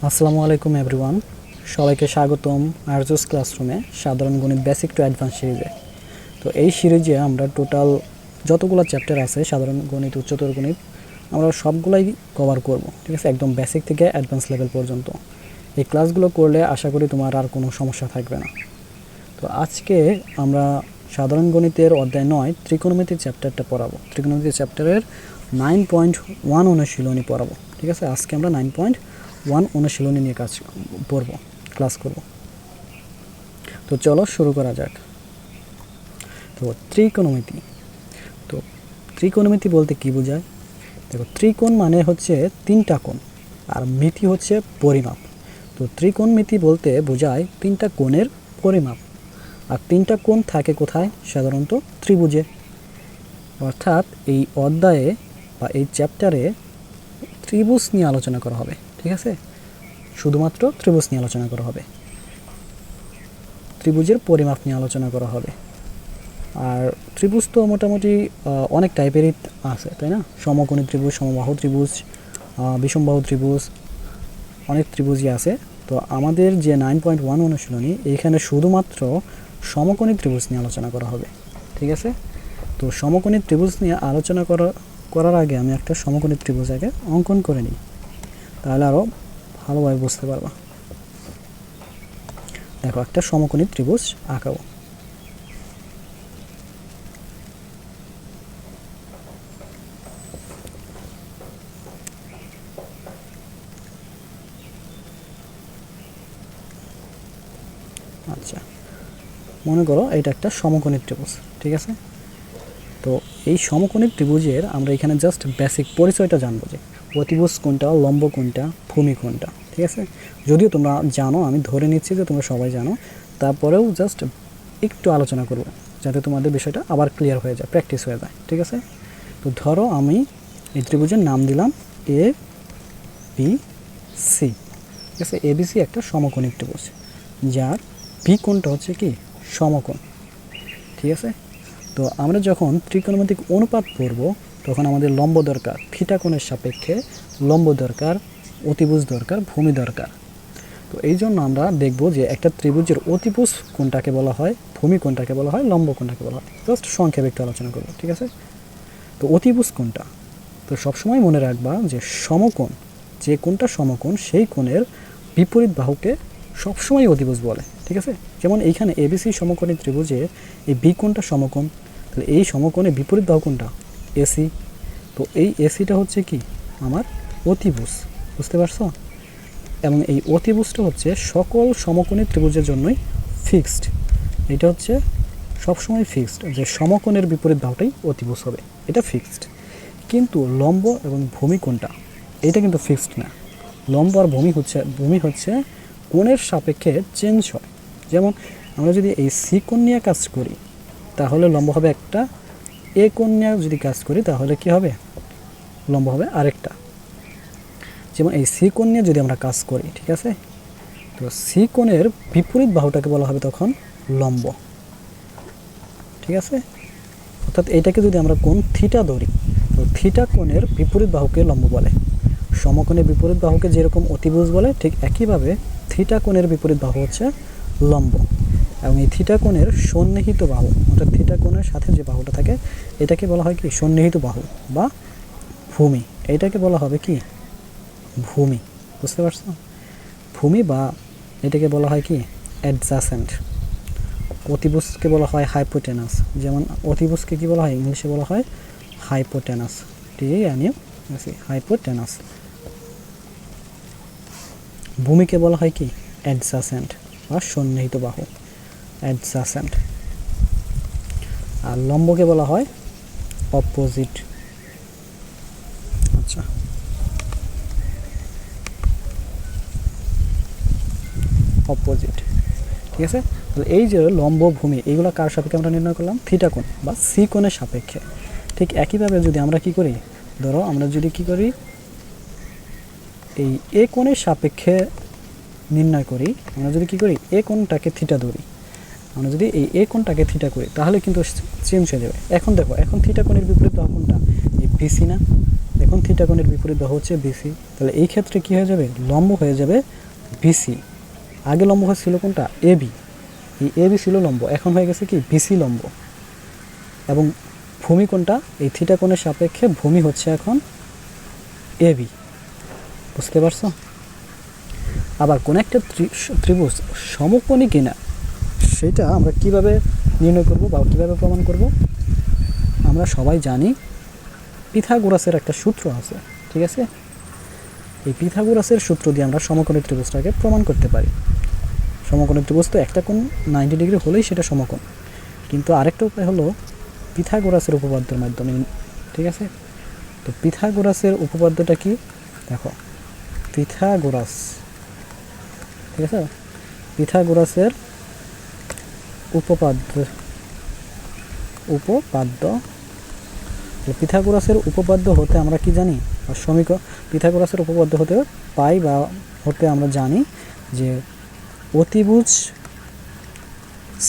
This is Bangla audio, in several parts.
আসসালামু আলাইকুম এভরিওয়ান, সবাইকে স্বাগতম আরজুস ক্লাসরুমে সাধারণ গণিত বেসিক টু অ্যাডভান্স সিরিজে। তো এই সিরিজে আমরা টোটাল যতগুলো চ্যাপ্টার আছে সাধারণ গণিত, উচ্চতর গণিত, আমরা সবগুলাই কভার করব, ঠিক আছে, একদম বেসিক থেকে অ্যাডভান্স লেভেল পর্যন্ত। এই ক্লাসগুলো করলে আশা করি তোমার আর কোনো সমস্যা থাকবে না। তো আজকে আমরা সাধারণ গণিতের অধ্যায় 9 ত্রিকোণমিতির চ্যাপ্টারটা পড়াবো। ত্রিকোণমিতি চ্যাপ্টারের 9.1 অনুশীলনী পড়াবো, ঠিক আছে। আজকে আমরা 9.1 অনুশীলনী নিয়ে ক্লাস করব। তো চলো শুরু করা যাক। তো ত্রিকোণমিতি, তো ত্রিকোণমিতি বলতে কি বোঝায়? দেখো, ত্রিকোণ মানে হচ্ছে তিনটা কোণ, আর মিতি হচ্ছে পরিমাপ। তো ত্রিকোণমিতি বলতে বোঝায় তিনটা কোণের পরিমাপ। আর তিনটা কোণ থাকে কোথায়? সাধারণত ত্রিভুজে। অর্থাৎ এই অধ্যায়ে বা এই চ্যাপ্টারে ত্রিভুজ নিয়ে আলোচনা করা হবে, ঠিক আছে। শুধুমাত্র ত্রিভুজ নিয়ে আলোচনা করা হবে, ত্রিভুজের পরিমাপ নিয়ে আলোচনা করা হবে। আর ত্রিভুজ তো মোটামুটি অনেক টাইপেরই আছে, তাই না? সমকোণী ত্রিভুজ, সমবাহু ত্রিভুজ, বিষমবাহু ত্রিভুজ, অনেক ত্রিভুজই আছে। তো আমাদের যে 9.1 অনুশীলনী, এইখানে শুধুমাত্র সমকোণী ত্রিভুজ নিয়ে আলোচনা করা হবে, ঠিক আছে। তো সমকোণী ত্রিভুজ নিয়ে আলোচনা করার আগে আমি একটা সমকোণী ত্রিভুজ আগে অঙ্কন করে নিই, তাহলে আরও ভালোভাবে বুঝতে পারবা। দেখো, একটা সমকোণী ত্রিভুজ আঁকাবো। আচ্ছা, মনে করো এটা একটা সমকোণী ত্রিভুজ, ঠিক আছে। তো এই সমকোণী ত্রিভুজের আমরা এখানে জাস্ট বেসিক পরিচয়টা জানবো, যে অতিভুজ কোনটা, লম্ব কোনটা, ভূমি কোনটা, ঠিক আছে। যদিও তোমরা জানো, আমি ধরে নিচ্ছি যে তোমরা সবাই জানো, তারপরেও জাস্ট একটু আলোচনা করবো যাতে তোমাদের বিষয়টা আবার ক্লিয়ার হয়ে যায়, প্র্যাকটিস হয়ে যায়, ঠিক আছে। তো ধরো আমি এই ত্রিভুজের নাম দিলাম এ বি সি, ঠিক আছে। এ বি সি একটা সমকোণী ত্রিভুজ, যার বি কোণটা হচ্ছে কি সমকোণ, ঠিক আছে। তো আমরা যখন ত্রিকোণমিতিক অনুপাত পড়ব, তখন আমাদের লম্ব দরকার, থিটা কোণের সাপেক্ষে লম্ব দরকার, অতিভুজ দরকার, ভূমি দরকার। তো এই জন্য আমরা দেখব যে একটা ত্রিভুজের অতিভুজ কোণটাকে বলা হয়, ভূমি কোণটাকে বলা হয়, লম্ব কোণটাকে বলা হয়। জাস্ট সংক্ষেপে একটু আলোচনা করব, ঠিক আছে। তো অতিভুজ কোণটা, তো সবসময় মনে রাখবা যে সমকোণ, যে কোণটা সমকোণ সেই কোণের বিপরীত বাহুকে সবসময় অতিভুজ বলে, ঠিক আছে। যেমন এইখানে এবিসি সমকোণী ত্রিভুজে এই বি কোণটা সমকোণ, তাহলে এই সমকোণে বিপরীত বাহু কোনটা? এসি। তো এই এসিটা হচ্ছে কি আমার অতিভুজ, বুঝতে পারছো? এবং এই অতিভুজটা হচ্ছে সকল সমকোণী ত্রিভুজের জন্যই ফিক্সড। এটা হচ্ছে সবসময় ফিক্সড, যে সমকোণের বিপরীত বাহুটাই অতিভুজ হবে, এটা ফিক্সড। কিন্তু লম্ব এবং ভূমি কোনটা, এটা কিন্তু ফিক্সড না। লম্ব আর ভূমি হচ্ছে কোণের সাপেক্ষে চেঞ্জ হয়। যেমন আমরা যদি এই সি কোণ নিয়ে কাজ করি, তাহলে লম্ব হবে একটা, এ কোণ নিয়ে যদি কাজ করি তাহলে কি হবে? লম্ব হবে আরেকটা। যেমন এই সি কোণ নিয়ে যদি আমরা কাজ করি, ঠিক আছে, তো সি কোণের বিপরীত বাহুটাকে বলা হবে তখন লম্ব, ঠিক আছে। অর্থাৎ এটাকে যদি আমরা কোণ থিটা ধরি, তো থিটা কোণের বিপরীত বাহুকে লম্ব বলে। সমকোণের বিপরীত বাহুকে যেরকম অতিভুজ বলে, ঠিক একইভাবে থিটা কোণের বিপরীত বাহু হচ্ছে লম্ব। এবং এই থিটা কোণের সন্নিহিত বাহু, অর্থাৎ থিটা কোণের সাথে যে বাহুটা থাকে, এটাকে বলা হয় কি সন্নিহিত বাহু বা ভূমি। এটাকে বলা হবে কি ভূমি, বুঝতে পারছো? ভূমি, বা এটাকে বলা হয় কি অ্যাডজাসেন্ট। অতিভুজকে বলা হয় হাইপোটেনাস। যেমন অতিভুজকে কি বলা হয়? ইংলিশে বলা হয় হাইপোটেনাস, হাইপোটেনাস। ভূমিকে বলা হয় কি অ্যাডজাসেন্ট বা সন্নিহিত বাহু, অ্যাডজাসেন্ট। আর লম্বকে বলা হয় অপোজিট। আচ্ছা, অপোজিট, ঠিক আছে। তাহলে এই যে লম্ব, ভূমি, এইগুলো কার সাপেক্ষে আমরা নির্ণয় করলাম? থিটা কোণ বা সি কোণের সাপেক্ষে। ঠিক একইভাবে যদি আমরা কি করি, ধরো আমরা যদি কি করি, এই এ কোণের সাপেক্ষে নির্ণয় করি, আমরা যদি কি করি এ কোণটাকে থিটা ধরি, আমরা যদি এই এ কোণটাকে থিটা করি, তাহলে কিন্তু চেঞ্জ হয়ে যাবে। এখন দেখো, এখন থিটা কোণের বিপরীত বাহু কোনটা? এই বিসি না? এখন থিটা কোণের বিপরীত বাহু হচ্ছে বিসি, তাহলে এই ক্ষেত্রে কী হয়ে যাবে, লম্ব হয়ে যাবে বিসি। আগে লম্ব হয়েছিল কোনটা, এবি, এই এবি ছিল লম্ব, এখন হয়ে গেছে কি বিসি লম্ব। এবং ভূমি কোনটা, এই থিটা কোণের সাপেক্ষে ভূমি হচ্ছে এখন এবি। বুঝতে পারছো? আবার কোন একটা ত্রিভুজ সমকোণী কিনা সেটা আমরা কিভাবে নির্ণয় করব বা কিভাবে প্রমাণ করব? আমরা সবাই জানি পিথাগোরাসের একটা সূত্র আছে, ঠিক আছে? এই পিথাগোরাসের সূত্র দিয়ে আমরা সমকোণী ত্রিভুজটাকে প্রমাণ করতে পারি। সমকোণী ত্রিভুজ তো একটা কোণ 90 ডিগ্রি হলেই সেটা সমকোণ, কিন্তু আরেকটা উপায় হলো পিথাগোরাসের উপপাদ্যের মাধ্যমে, ঠিক আছে? তো পিথাগোরাসের উপপাদ্যটা কি দেখো, পিথাগোরাস, ঠিক আছে, পিথাগোরাসের উপপাদ্য পিথাগোরাসের উপপাদ্য হতে আমরা কি জানি, পিথাগোরাসের উপপাদ্য হতে পাই বা হতে আমরা জানি যে অতিভুজ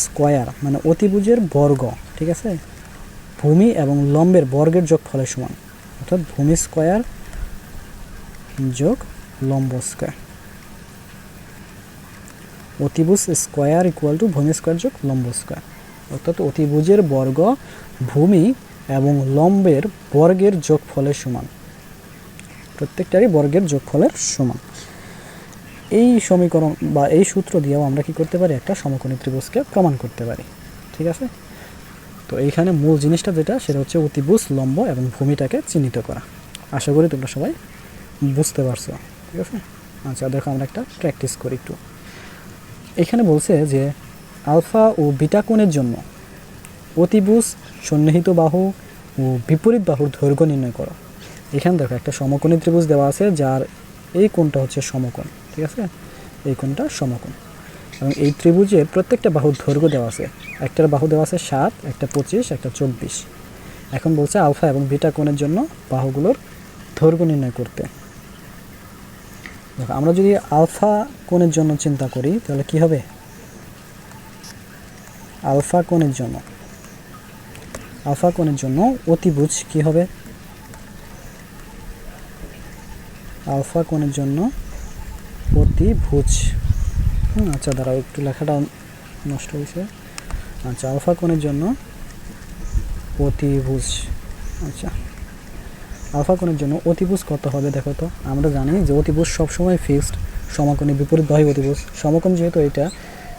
স্কয়ার মানে অতিভুজের বর্গ, ঠিক আছে, ভূমি এবং লম্বের বর্গের যোগফলের সমান, অর্থাৎ ভূমি স্কয়ার যোগ লম্ব স্কয়ার। অতিভুজ স্কয়ার ইকুয়াল টু ভূমি স্কয়ার যোগ লম্ব স্কয়ার, অর্থাৎ অতিভুজের বর্গ ভূমি এবং লম্বের বর্গের যোগফলের সমান, প্রত্যেকটারই বর্গের যোগফলের সমান। এই সমীকরণ বা এই সূত্র দিয়েও আমরা কি করতে পারি, একটা সমকোণী ত্রিভুজকে প্রমাণ করতে পারি, ঠিক আছে? তো এইখানে মূল জিনিসটা যেটা, সেটা হচ্ছে অতিভুজ, লম্ব এবং ভূমিটাকে চিহ্নিত করা। আশা করি তোমরা সবাই বুঝতে পারছো, ঠিক আছে? আচ্ছা দেখো, আমরা একটা প্র্যাকটিস করি একটু। এখানে বলছে যে আলফা ও বিটা কোণের জন্য অতিভুজ, সন্নিহিত বাহু ও বিপরীত বাহুর দৈর্ঘ্য নির্ণয় করো। এখানে দেখো একটা সমকোণী ত্রিভুজ দেওয়া আছে, যার এই কোণটা হচ্ছে সমকোণ, ঠিক আছে, এই কোণটা সমকোণ, এবং এই ত্রিভুজের প্রত্যেকটা বাহুর দৈর্ঘ্য দেওয়া আছে। একটার বাহু দেওয়া আছে 7, একটা 25, একটা 24। এখন বলছে আলফা এবং বিটা কোণের জন্য বাহুগুলোর দৈর্ঘ্য নির্ণয় করতে। দেখো আমরা যদি আলফা কোণের জন্য চিন্তা করি তাহলে কি হবে, আলফা কোণের জন্য অতিভুজ কি হবে, আলফা কোণের জন্য অতিভুজ, আচ্ছা দাঁড়াও একটু লেখাটা নষ্ট হয়েছে। আচ্ছা আলফা কোণের জন্য অতিভুজ, আচ্ছা আলফা কোণের জন্য অতিভুজ কত হবে দেখো তো। আমরা জানি যে অতিভুজ সবসময় ফিক্সড, সমকোণী বিপরীত বাহু অতিভুজ, সমকোণ যেহেতু এটা,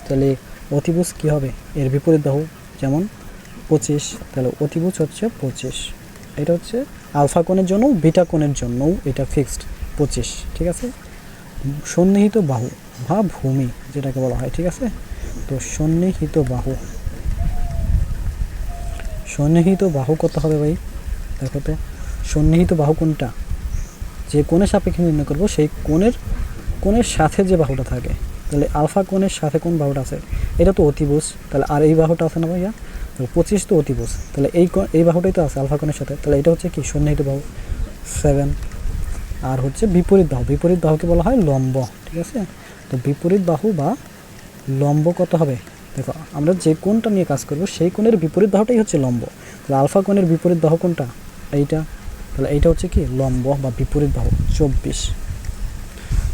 তাহলে অতিভুজ কি হবে, এর বিপরীত বাহু, যেমন 25, তাহলে অতিভুজ হচ্ছে 25। এটা হচ্ছে আলফা কোণের জন্য, বিটা কোণের জন্যও এটা ফিক্সড 25, ঠিক আছে? সন্নিহিত বাহু বা ভূমি যেটাকে বলা হয়, ঠিক আছে? তো সন্নিহিত বাহু কত হবে ভাই দেখো তো। সন্নিহিত বাহু কোনটা, যে কোণের সাপেক্ষে নির্ণয় করবো সেই কোণের সাথে যে বাহুটা থাকে, তাহলে আলফা কোণের সাথে কোন বাহুটা আছে, এটা তো অতিভুজ, তাহলে আর এই বাহুটা আছে না ভাইয়া, 25 তো অতিভুজ, তাহলে এই বাহুটাই তো আছে আলফা কোণের সাথে, তাহলে এটা হচ্ছে কি সন্নিহিত বাহু 7। আর হচ্ছে বিপরীত বাহুকে বলা হয় লম্ব, ঠিক আছে? তো বিপরীত বাহু বা লম্ব কত হবে দেখো, আমরা যে কোণটা নিয়ে কাজ করব সেই কোণের বিপরীত বাহুটাই হচ্ছে লম্ব, তাহলে আলফা কোণের বিপরীত বাহু কোনটা, এইটা, তাহলে এইটা হচ্ছে কি লম্ব বা বিপরীত বাহু 24।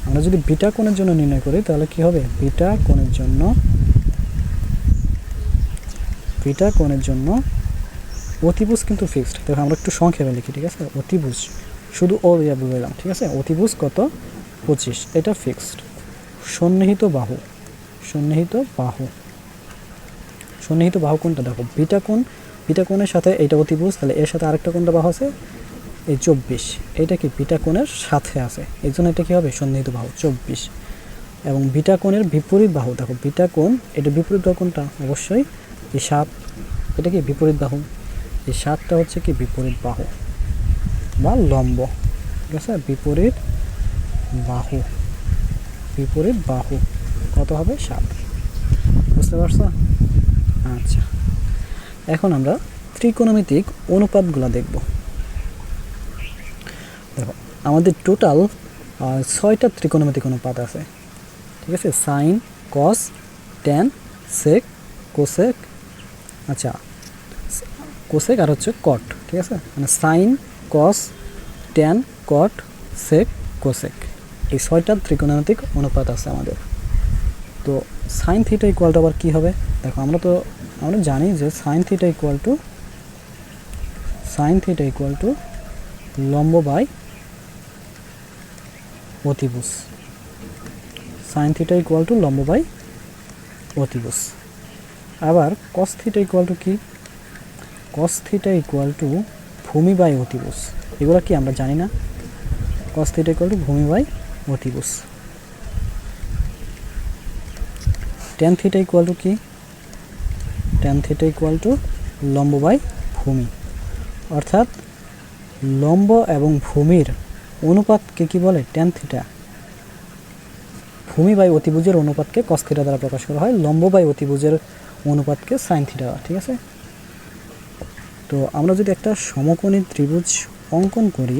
আমরা যদি বিটা কোণের জন্য নির্ণয় করি তাহলে কি হবে, বিটা কোণের জন্য অতিভুজ কিন্তু ফিক্সড। দেখো আমরা একটু সংক্ষেপে লিখি, ঠিক আছে? অতিভুজ শুধু ও দিয়া বুঝলাম, ঠিক আছে? অতিভুজ কত 25, এটা ফিক্সড। সন্নিহিত বাহু কোনটা দেখো, বিটা কোণের সাথে এটা অতিভুজ, তাহলে এর সাথে আরেকটা কোনটা বাহু আছে, এই 24, এটা কি বিটা কোণের সাথে আছে, এই জন্য এটা কি হবে সন্নিহিত বাহু 24। এবং বিটা কোণের বিপরীত বাহু দেখো, বিটা কোণ এটা বিপরীত বাহু কোনটা, অবশ্যই এই 7, এটা কি বিপরীত বাহু, এই 7টা হচ্ছে কি বিপরীত বাহু বা লম্ব, ঠিক আছে? বিপরীত বাহু কত হবে 7, বুঝতে পারছো? আচ্ছা এখন আমরা ত্রিকোণমিতিক অনুপাতগুলো দেখব। দেখো আমাদের টোটাল 6টা ত্রিকোণমিতিক অনুপাত আছে, ঠিক আছে? সাইন, কস, ট্যান, সেক, কোসেক, আচ্ছা কোসেক আর হচ্ছে কট, ঠিক আছে? মানে সাইন, কস, ট্যান, কট, সেক, কোসেক, এই 6টা ত্রিকোণমিতিক অনুপাত আছে আমাদের। তো সাইন থিটা ইকুয়াল টু আবার কী হবে? দেখো আমরা জানি যে সাইন থিটা ইকুয়াল টু লম্ব বাই অতিভুজ। সাইন থিটা ইকুয়াল টু লম্ব বাই অতিভুজ। আবার কস থিটা ইকুয়াল টু কি? কস থিটা ইকুয়াল টু ভূমি বাই অতিভুজ। এগুলো কি আমরা জানি না? কস থিটা ইকুয়াল টু ভূমি বাই অতিভুজ। ট্যান থিটা ইকুয়াল টু কি? ট্যান থিটা ইকুয়াল টু লম্ব বাই ভূমি। অর্থাৎ লম্ব এবং ভূমির অনুপাতকে কি বলে? Tan theta. ভূমি বাই অতিভুজের অনুপাতকে কস থিটা দ্বারা প্রকাশ করা হয়, লম্ব বাই অতিভুজের অনুপাতকে সাইন থিটা। ঠিক আছে? তো আমরা যদি একটা সমকোণী ত্রিভুজ অঙ্কন করি,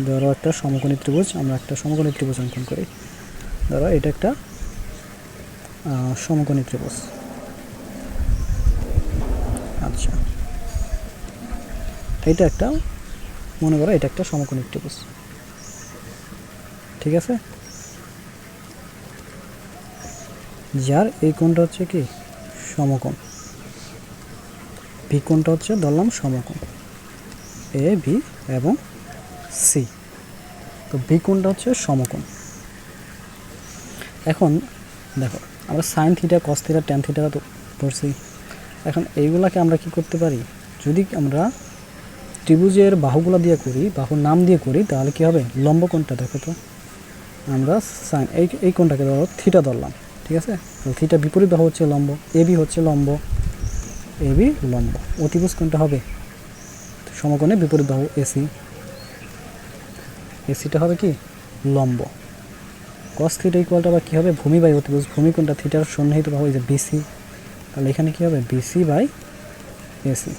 ধরো একটা সমকোণী ত্রিভুজ, আমরা একটা সমকোণী ত্রিভুজ অঙ্কন করি। ধরো এটা একটা সমকোণী ত্রিভুজ। আচ্ছা, এটা একটা, মনে করো এটা একটা সমকোণী ত্রিভুজ। ঠিক আছে? যার এই কোণটা হচ্ছে কি? সমকোণ। বি কোণটা হচ্ছে ধরলাম সমকোণ, এ বি এবং সি। তো বি কোণটা হচ্ছে সমকোণ। এখন দেখো, আমরা sine theta, cos theta, tan theta তো পড়ছি। এখন এইগুলাকে আমরা কি করতে পারি? যদি আমরা ত্রিভুজের বাহুগুলো দিয়ে করি, বাহুর নাম দিয়ে করি, তাহলে কি হবে? লম্ব কোণটা দেখো তো, আমরা সাইন এই কোণটাকে ধরো থিটা ধরলাম। ঠিক আছে? থিটা বিপরীত বাহু হচ্ছে লম্ব, এ বি হচ্ছে লম্ব, এ বি লম্ব। অতিভুজ কোণটা হবে সমকোণে বিপরীত বাহু এসি, এসিটা হবে কি? লম্ব। কস থিটা ইকুয়ালটা আবার কী হবে? ভূমি বাই অতিভুজ। ভূমি কোণটা থিটার সন্নিহিত বাহু এই যে বিসি, তাহলে এখানে কী হবে? BC by AC.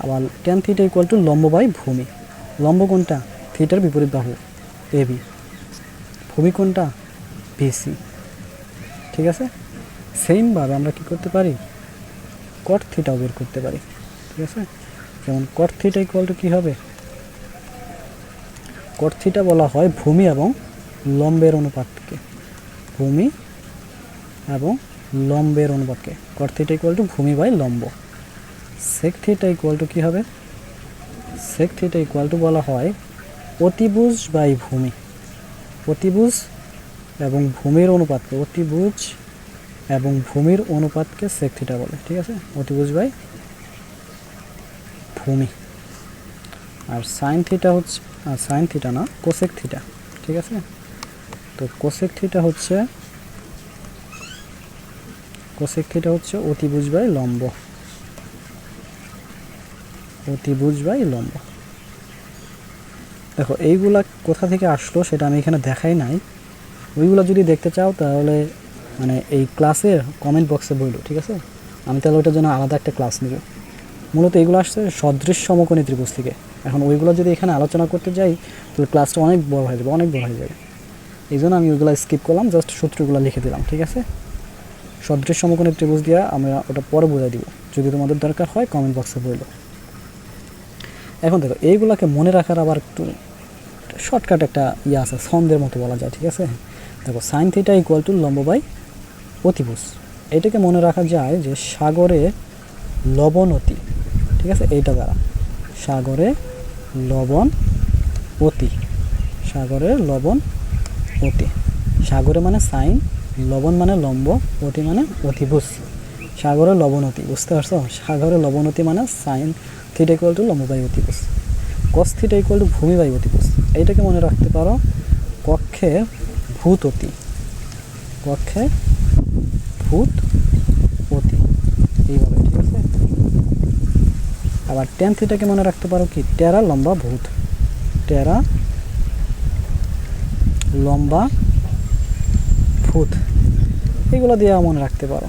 আবার ট্যান থিটা ইকুয়াল টু লম্ব বাই ভূমি। লম্ব কোণটা? থিটার বিপরীত বাহু এ বি, ভূমি কোণটা? বিসি। ঠিক আছে? সেমভাবে আমরা কি করতে পারি? কট থিটাও বের করতে পারি। ঠিক আছে? যেমন কট থিটা ইকুয়াল টু কী হবে? কট থিটা বলা হয় ভূমি এবং লম্বের অনুপাতকে। ভূমি এবং লম্বের অনুপাতকে কট থিটা ইকুয়াল টু ভূমি বাই লম্ব। সেক থিটা ইকুয়াল টু কী হবে? সেক থিটা ইকুয়াল টু বলা হয় অতিভুজ বাই ভূমি। অতিভুজ এবং ভূমির অনুপাতকে, অতিভুজ এবং ভূমির অনুপাতকে সেক থিটা বলে। ঠিক আছে? অতিভুজ বাই ভূমি। আর সাইন থিটা হচ্ছে, সাইন থিটা না, কোসেক থিটা। ঠিক আছে? তো কোসেক থিটা হচ্ছে অতিভুজ বাই লম্ব। অতিভুজ বাই লম্ব। দেখো এইগুলা কোথা থেকে আসলো সেটা আমি এখানে দেখাই নাই। ওইগুলো যদি দেখতে চাও তাহলে মানে এই ক্লাসের কমেন্ট বক্সে বললো। ঠিক আছে? আমি তাহলে ওইটার জন্য আলাদা একটা ক্লাস নেব। মূলত এগুলো আসছে সদৃশ সমকোণী ত্রিভুজ থেকে। এখন ওইগুলো যদি এখানে আলোচনা করতে যাই তাহলে ক্লাসটা অনেক বড় হয়ে যাবে, এই জন্য আমি ওইগুলো স্কিপ করলাম, জাস্ট সূত্রগুলো লিখে দিলাম। ঠিক আছে? সদৃশ সমকোণী ত্রিভুজ দিয়ে আমরা ওটা পরে বোঝাই দিব, যদি তোমাদের দরকার হয় কমেন্ট বক্সে বললো। এখন দেখো এইগুলোকে মনে রাখার আবার একটু শর্টকাট একটা আছে, ছন্দের মতো বলা যায়। ঠিক আছে? দেখো সাইন থিটা ইকুয়াল টু লম্ব বাই অতিভুজ। এটাকে মনে রাখা যায় যে সাগরে লবণ অতি। ঠিক আছে? এইটা দ্বারা সাগরে লবণ অতি, সাগরে লবণ অতি। সাগরে মানে সাইন, লবণ মানে লম্ব, অতি মানে অতিভুজ। সাগরে লবণ অতি, বুঝতে পারছো? সাগরে লবণ অতি মানে সাইন থিটা ইকুয়াল টু লম্ব বাই অতিভুজ। কস থিটা ইকুয়াল টু ভূমি বাই অতিভুজ। এইটাকে মনে রাখতে পারো কক্ষে ভূত অতি, কক্ষে ভূত অতি, এইভাবে। ঠিক আছে? আবার ট্যান থিটাকে মনে রাখতে পারো কি? টেরা লম্বা ভূত, টেরা লম্বা ভূত। এগুলো দিয়ে মনে রাখতে পারো,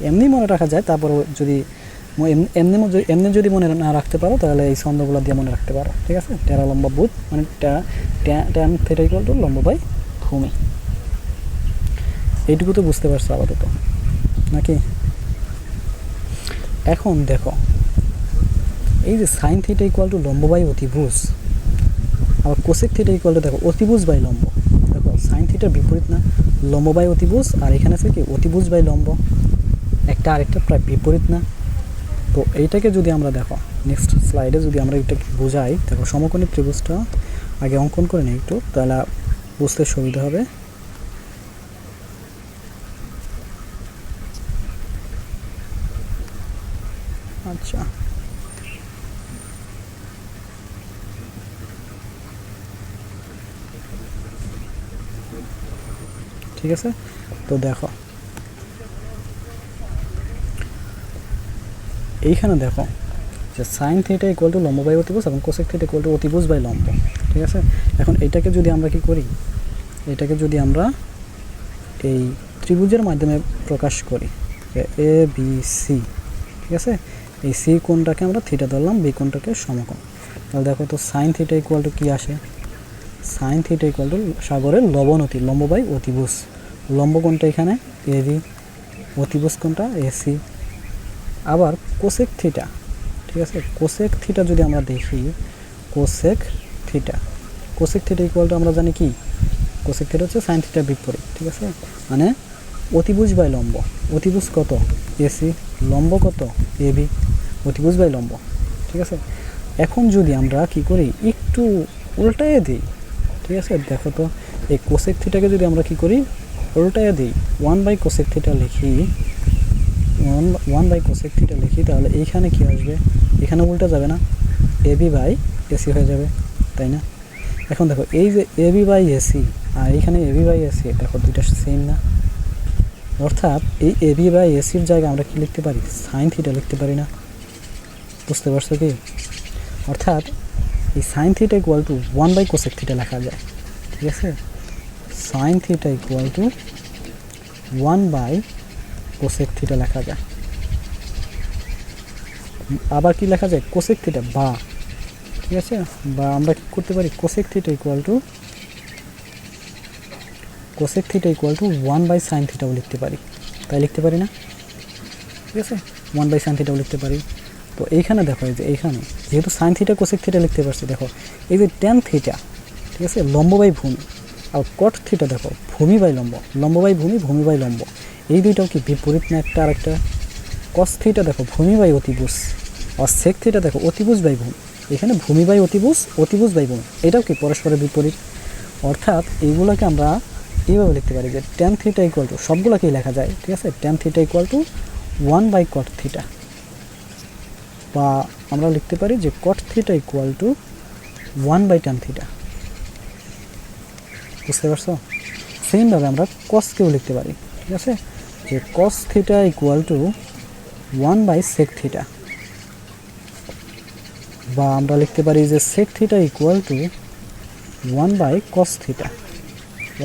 এমনি মনে রাখা যায়। তারপর যদি এমনি যদি মনে না রাখতে পারো তাহলে এই ছন্দগুলো দিয়ে মনে রাখতে পারো। ঠিক আছে? টেরা লম্বা ভূত মানে ট্যান থিটা ইকুয়াল টু লম্ব বাই ভূমি। এইটুকু তো বুঝতে পারছো আপাতত নাকি? এখন দেখো এই যে সাইন থিটা ইকুয়াল টু লম্ব বাই অতিভুজ, আবার কোসেক থিটা ইকুয়াল টু দেখো অতিভুজ বাই লম্ব, দেখো সাইন থিটার বিপরীত না, লম্ব বাই অতিভুজ, আর এখানে আছে কি অতিভুজ বাই লম্ব, একটা আরেকটা প্রায় বিপরীত না। তো এইটাকে যদি আমরা দেখো নেক্সট স্লাইডে যদি আমরা এটাকে বোঝাই, দেখো সমকোণী ত্রিভুজটা আগে অঙ্কন করে নিই একটু, তাহলে বুঝতে সুবিধা হবে। আচ্ছা, ঠিক আছে। তো দেখো এইখানে দেখো যে সাইন থিটা ইকুয়াল টু লম্ব বাই অতিভুজ এবং কোসেক থিটা ইকুয়াল টু অতিভুজ বাই লম্ব, ঠিক আছে। এখন এটাকে যদি আমরা কি করি, এটাকে যদি আমরা এই ত্রিভুজের মাধ্যমে প্রকাশ করি যে এ বি সি, ঠিক আছে, এই সি কোণটাকে আমরা থিটা ধরলাম, বি কোণটাকে সমকোণ, তাহলে দেখো তো সাইন থিটা ইকুয়াল টু কী আসে, সাইন থিটা ইকুয়াল টু সাগরের লবণতি, লম্ব বাই অতিভুজ, লম্ব কোণটা এখানে এ বি, অতিভুজ কোণটা এসি। আবার কোসেক থিটা, ঠিক আছে, কোসেক থিটা যদি আমরা দেখি, cosec theta, cosec theta equal to আমরা জানি কি, কোসেক থিটা হচ্ছে সাইন থিটার বিপরীত, ঠিক আছে, মানে অতিভুজ বাই লম্ব, অতিভুজ কত এসি, লম্ব কত এবি, অতিভুজ বাই লম্ব, ঠিক আছে। এখন যদি আমরা কি করি একটু উল্টায় দিই, ঠিক আছে, দেখো তো এই কোসেক থিটাকে যদি আমরা কি করি উল্টায় দিই, 1 বাই কোসেক থিটা লিখি, 1 বাই কোসেক থিটা লিখি, তাহলে এইখানে কি আসবে, এখানে উল্টা যাবে না, এবি বাই এসি হয়ে যাবে, তাই না। এখন দেখো এই যে এবি বাই এসি আর এইখানে এবি বাই এসি, দেখো দুইটা সেম না, অর্থাৎ এই এবি বাই এসির জায়গায় আমরা কি লিখতে পারি, সাইন থিটা লিখতে পারি না, বুঝতে পারছো কি। অর্থাৎ এই sine theta equal to 1 by cosec theta লেখা যায়, ঠিক আছে, sine theta equal to 1 by cosec theta লেখা যায়। আবার কি লেখা যায়, কোসেক থিটা, বা ঠিক আছে, বা আমরা কি করতে পারি, cosec theta equal to 1 by sine থিটাও লিখতে পারি, তাই লিখতে পারি না, ঠিক আছে, 1 বাই সাইন থিটাও লিখতে পারি। তো এইখানে দেখো এই যে এইখানে যেহেতু সাইন থিটা কোসেক থিটা লিখতে পারছি, দেখো এই যে ট্যান থিটা, ঠিক আছে, লম্ব বাই ভূমি, আর কট থিটা দেখো ভূমি বাই লম্ব, লম্ব বাই ভূমি, ভূমি বাই লম্ব, এই দুইটাও কি বিপরীত না একটা আরেকটা। কস থিটা দেখো ভূমি বাই অতিভুজ, আর সেক থিটা দেখো অতিভুজ বাই ভূমি, এখানে ভূমি বাই অতিভুজ, অতিভুজ বাই ভূমি, এটাও কি পরস্পরের বিপরীত। অর্থাৎ এইগুলোকে আমরা এইভাবে লিখতে পারি যে ট্যান থিটা ইকুয়াল টু, সবগুলোকেই লেখা যায়, ঠিক আছে, tan theta equal to 1 by cot theta, বা আমরা লিখতে পারি যে cot theta equal to 1 by tan theta, বুঝতে পারছো। সেমভাবে আমরা কসকেও লিখতে পারি, ঠিক আছে, যে cos theta equal to 1 by sec theta, বা আমরা লিখতে পারি যে sec theta equal to 1 by cos theta,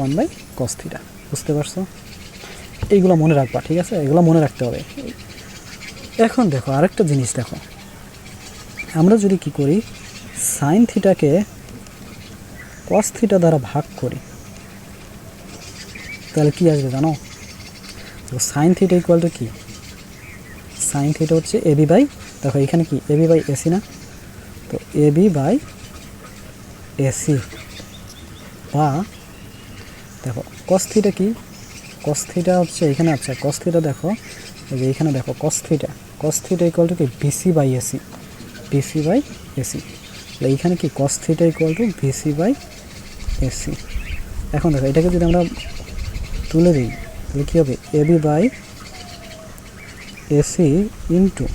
1 by cos theta, বুঝতে পারছো। এইগুলো মনে রাখবা, ঠিক আছে, এগুলো মনে রাখতে হবে। এখন দেখো আরেকটা জিনিস, দেখো আমরা যদি কি করি, সাইন থিটাকে কস থিটা দ্বারা ভাগ করি, তাহলে কি আসবে জানো, তো সাইন থিটা ইকুয়াল টু কি, সাইন থিটা হচ্ছে এবি বাই, দেখো এখানে কি এবি বাই এসি না, তো এবি বাই এসি, বা দেখো কস থিটা কি, কস থিটা হচ্ছে এখানে, আচ্ছা কস থিটা দেখো এই যে এখানে দেখো কস থিটা ইকুয়াল টু কি BC by AC, BC by AC, এইখানে কি cos theta equal to BC by AC. এখন দেখো এটাকে যদি আমরা তুলে দিই তাহলে কী হবে, এবি বাই এসি ইন্টু,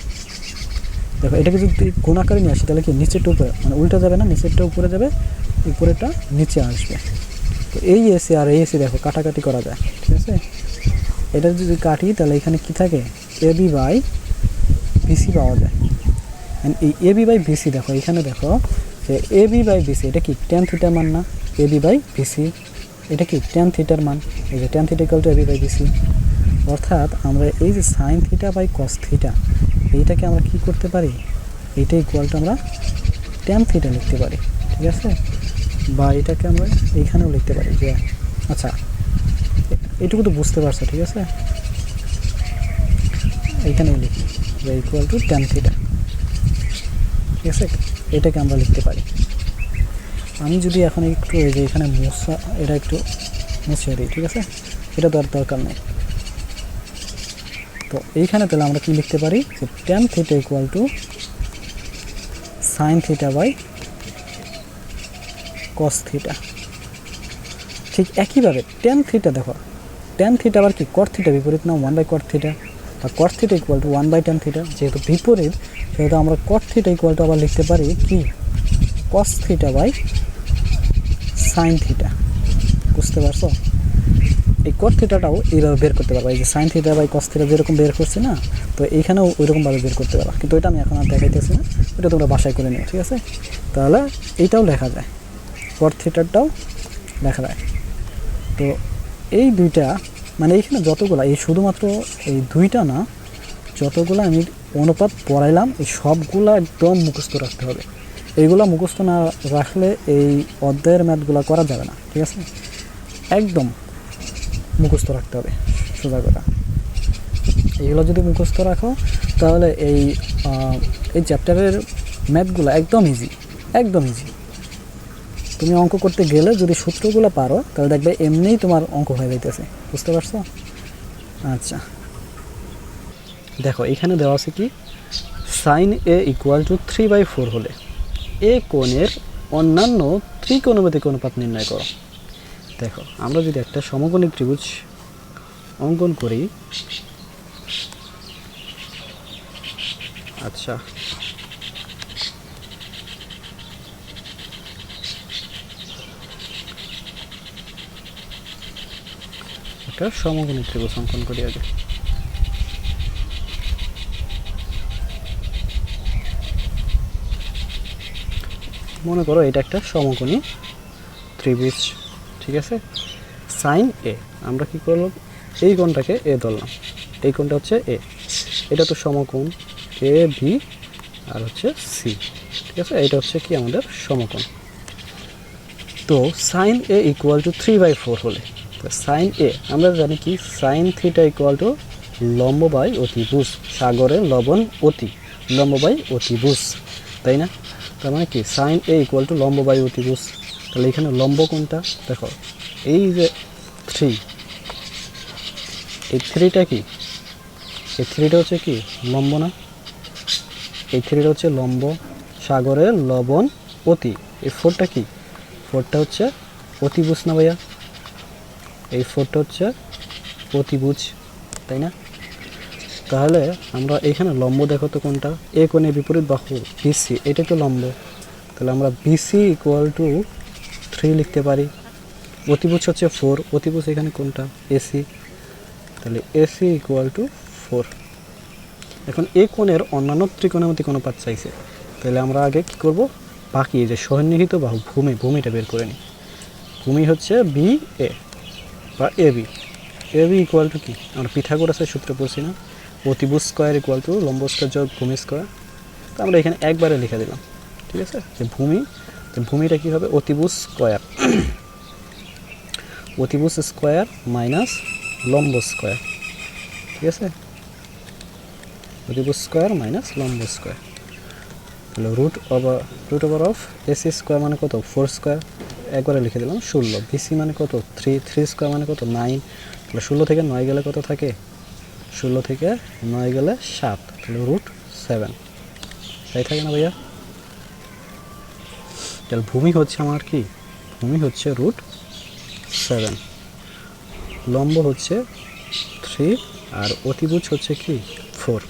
দেখো এটাকে যদি গুণ আকারে নিয়ে আসি তাহলে কি নিচেরটা উপরে, মানে উল্টা যাবে না, নিচেরটা উপরে যাবে, উপরেটা নিচে আসবে। তো এই এসি আর এই এসি দেখো কাটাকাটি করা যায়, ঠিক আছে, এটা যদি কাটি তাহলে এখানে কি থাকে, এবি বাই বিসি পাওয়া যায়। এই এবি বাই বিসি দেখো এখানে দেখো যে এবি বাই বিসি, এটা কি ট্যান থিটার মান না, এবি বাই বিসি, এটা কি ট্যান থিটার মান, এই যে tan theta equal to AB by BC. অর্থাৎ আমরা এই যে sine theta by cos theta, এইটাকে আমরা কি করতে পারি, এইটা ইকুয়াল টু আমরা ট্যান থিটা লিখতে পারি, ঠিক আছে, বা এটাকে আমরা এইখানেও লিখতে পারি যে, আচ্ছা এইটুকু তো বুঝতে পারছো, ঠিক আছে, এইখানেও লিখি যে ইকুয়াল টু ট্যান থিটা, ঠিক আছে, এটাকে আমরা লিখতে পারি। আমি যদি এখন একটু এই যে এখানে এটা একটু মুছে দিই, ঠিক আছে, এটা তো আর দরকার নেই। তো এইখানে তাহলে আমরা কি লিখতে পারি যে tan theta equal to sine theta by cos theta. ঠিক একইভাবে tan থিটা দেখো, tan থিটা আবার কি কট থিটা বিপরীত না, 1/cot থিটা, বা cot theta equal to 1/tan theta. যেহেতু বিপরীত সেহেতু আমরা কট থিটা ইকুয়াল টু আবার লিখতে পারি কি cos theta by sine theta. বুঝতে পারছো? এই কট থিটাটাও এইভাবে বের করতে পারবা, এই যে sine theta by cos theta যেরকম বের করছি না, তো এইখানেও ওইরকমভাবে বের করতে পারবা, কিন্তু ওইটা আমি এখন আর দেখাইতেছি না, ওইটা তোমরা বাসায় করে নিও, ঠিক আছে। তাহলে এইটাও লেখা যায়, কট থিটারটাও লেখা যায়। তো এই দুইটা মানে এইখানে যতগুলা, এই শুধুমাত্র এই দুইটা না, যতগুলো আমি অনুপাত পড়াইলাম এই সবগুলা একদম মুখস্থ রাখতে হবে। এইগুলা মুখস্থ না রাখলে এই অধ্যায়ের ম্যাথগুলো করা যাবে না, ঠিক আছে। একদম মুখস্থ রাখতে হবে সোজা কথা। এইগুলো যদি মুখস্থ রাখো তাহলে এই চ্যাপ্টারের ম্যাথগুলো একদম ইজি, একদম ইজি। তুমি অঙ্ক করতে গেলে যদি সূত্রগুলো পারো তাহলে দেখবে এমনিই তোমার অঙ্ক হয়ে যাইতেছে। বুঝতে পারছো? আচ্ছা, দেখো এখানে দেওয়া আছে কি সাইন এ ইকুয়াল টু 3/4 হলে এ কোণের অন্যান্য ত্রিকোণমিতিক অনুপাত নির্ণয় করো। দেখো আমরা যদি একটা সমকোণী ত্রিভুজ অঙ্কন করি, আচ্ছা একটা সমকোণী ত্রিভুজ অঙ্কন করি আগে। মনে করো এটা একটা সমকোণী ত্রিভুজ, ঠিক আছে। সাইন এ, আমরা কি করলাম, এই কোণটাকে এ ধরলাম, এই কোণটা হচ্ছে এ, এটা তো সমকোণ এ বি আর হচ্ছে সি, ঠিক আছে। এটা হচ্ছে কি আমাদের সমকোণ। তো সাইন এ ইকুয়াল টু 3/4 হলে সাইন এ আমরা জানি কি সাইন থিটা ইকুয়াল টু লম্ব বাই অতিভুজ, সাগরে লবণ অতি, লম্ব বাই অতিভুজ, তাই না? তার মানে কি সাইন এ ইকুয়াল টু লম্ব বাই অতিভুজ। তাহলে এখানে লম্ব কোনটা দেখো, এই যে 3, এই 3টা কি, এই 3টা হচ্ছে কি লম্ব না, এই 3টা হচ্ছে লম্ব, সাগরে লবণ অতি, এই 4টা কি, 4টা হচ্ছে অতিভুজ না ভাইয়া, এই 4টা হচ্ছে অতিভুজ, তাই না? তাহলে আমরা এখানে লম্ব দেখো তো কোনটা, এ কোণে বিপরীত বাহু বিসি, এটা তো লম্ব, তাহলে আমরা বিসি ইকুয়াল টু 3 লিখতে পারি। অতিভুজ হচ্ছে 4, অতিভুজ এখানে কোনটা এসি, তাহলে এসি ইকুয়াল টু 4। এখন এ কোণের অন্যান্য ত্রিকোণমিতিক অনুপাত চাইছে, তাহলে আমরা আগে কি করব, বাকি যে সন্নিহিত বাহু ভূমিটা বের করে নিই। ভূমি হচ্ছে বি এ বা A B, A B equal to কি, আমরা পিথাগোরাসের সূত্র পড়ছি না, অতিভুজ স্কয়ার ইকুয়াল টু লম্ব স্কয়ার যোগ ভূমি স্কয়ার। তো আমরা এখানে একবারে লিখে দিলাম, ঠিক আছে, যে ভূমিটা কি হবে, অতিভুজ স্কয়ার, অতিভুজ স্কয়ার মাইনাস লম্ব স্কয়ার, ঠিক আছে, অতিভুজ স্কয়ার মাইনাস লম্ব স্কয়ার। তাহলে root over of AC square মানে কত 4 স্কয়ার, একবারে লিখে দিলাম 16, বিসি মানে কত 3 স্কয়ার মানে কত 9, তাহলে 16 থেকে 9 গেলে কত থাকে, 16 থেকে 9 গেলে 7, তাহলে রুট 7, তাই থাকে না ভাইয়া? তাহলে ভূমি হচ্ছে আমার কি, ভূমি হচ্ছে রুট 7, লম্ব হচ্ছে 3 আর অতিভুজ হচ্ছে কি 4।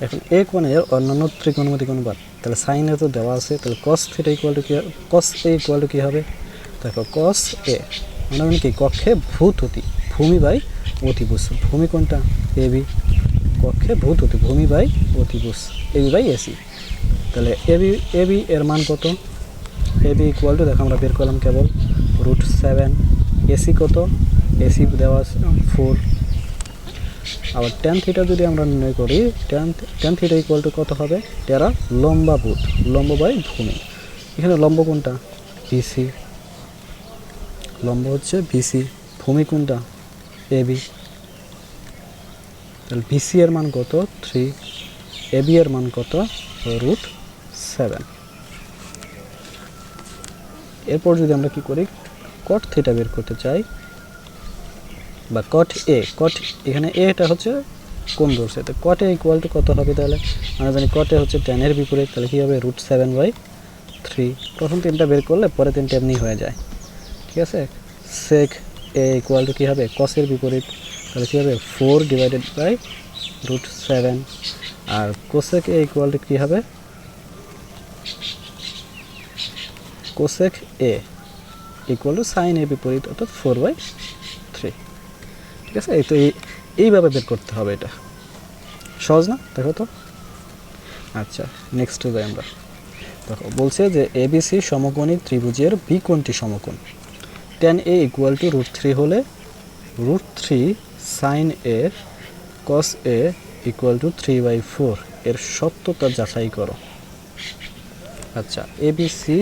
এখন এ কোণের অন্যান্য ত্রিকোণমিতিক অনুপাত, তাহলে সাইনে তো দেওয়া আছে, তাহলে কস থিটা ইকুয়াল টু কি, কস এ ইকুয়াল টু কী হবে, দেখো কস এ মানে কি কক্ষে ভূত অতি, ভূমি বাই অতিভুজ, ভূমি কোনটা এ বি, কক্ষে ভূত অতি ভূমি বাই অতিভুজ, এ বি বাই এসি। তাহলে এ বি এর মান কত, এ বি ইকুয়াল টু দেখো আমরা বের করলাম কেবল রুট 7, এসি কত, এসি দেওয়া আছে 4, আবার tan থিটা যদি আমরা নির্ণয় করি, tan থিটা ইকুয়াল টু কত হবে, টেরা লম্বা ভূত, লম্ব বাই ভূমি, এখানে লম্ব কোনটা বিসি, লম্ব হচ্ছে বিসি, ভূমি কোনটা এ বি, তাহলে বিসি এর মান কত 3, এ বি এর মান কত রুট 7। এরপর যদি আমরা কি করি, কট থিটা বের করতে চাই বা কট এখানে এটা হচ্ছে কোণ ধরছে, তো কট এ ইকুয়াল টু কত হবে, তাহলে আমরা জানি কট এ হচ্ছে tan এর বিপরীত, তাহলে কী হবে √7/3। প্রথম তিনটা বের করলে পরে তিনটা এমনি হয়ে যায়, ঠিক আছে। sec a ইকুয়াল টু কী হবে, cos এর বিপরীত, তাহলে কী হবে 4/√7, আর cosec a ইকুয়াল টু কী হবে, cosec a equal two sin a বিপরীত, অর্থাৎ 4/3, ঠিক আছে। এই তো এইভাবে বের করতে হবে, এটা সহজ না, দেখো তো। আচ্ছা, নেক্সটে যাই আমরা। দেখো বলছে যে এবিসি সমকোণী ত্রিভুজের বি কোণটি সমকোণ। tan a ইকুয়াল টু √3 হলে √3 sin a cos a equal two 3/4 এর সত্যতা যাচাই করো। আচ্ছা, এবিসি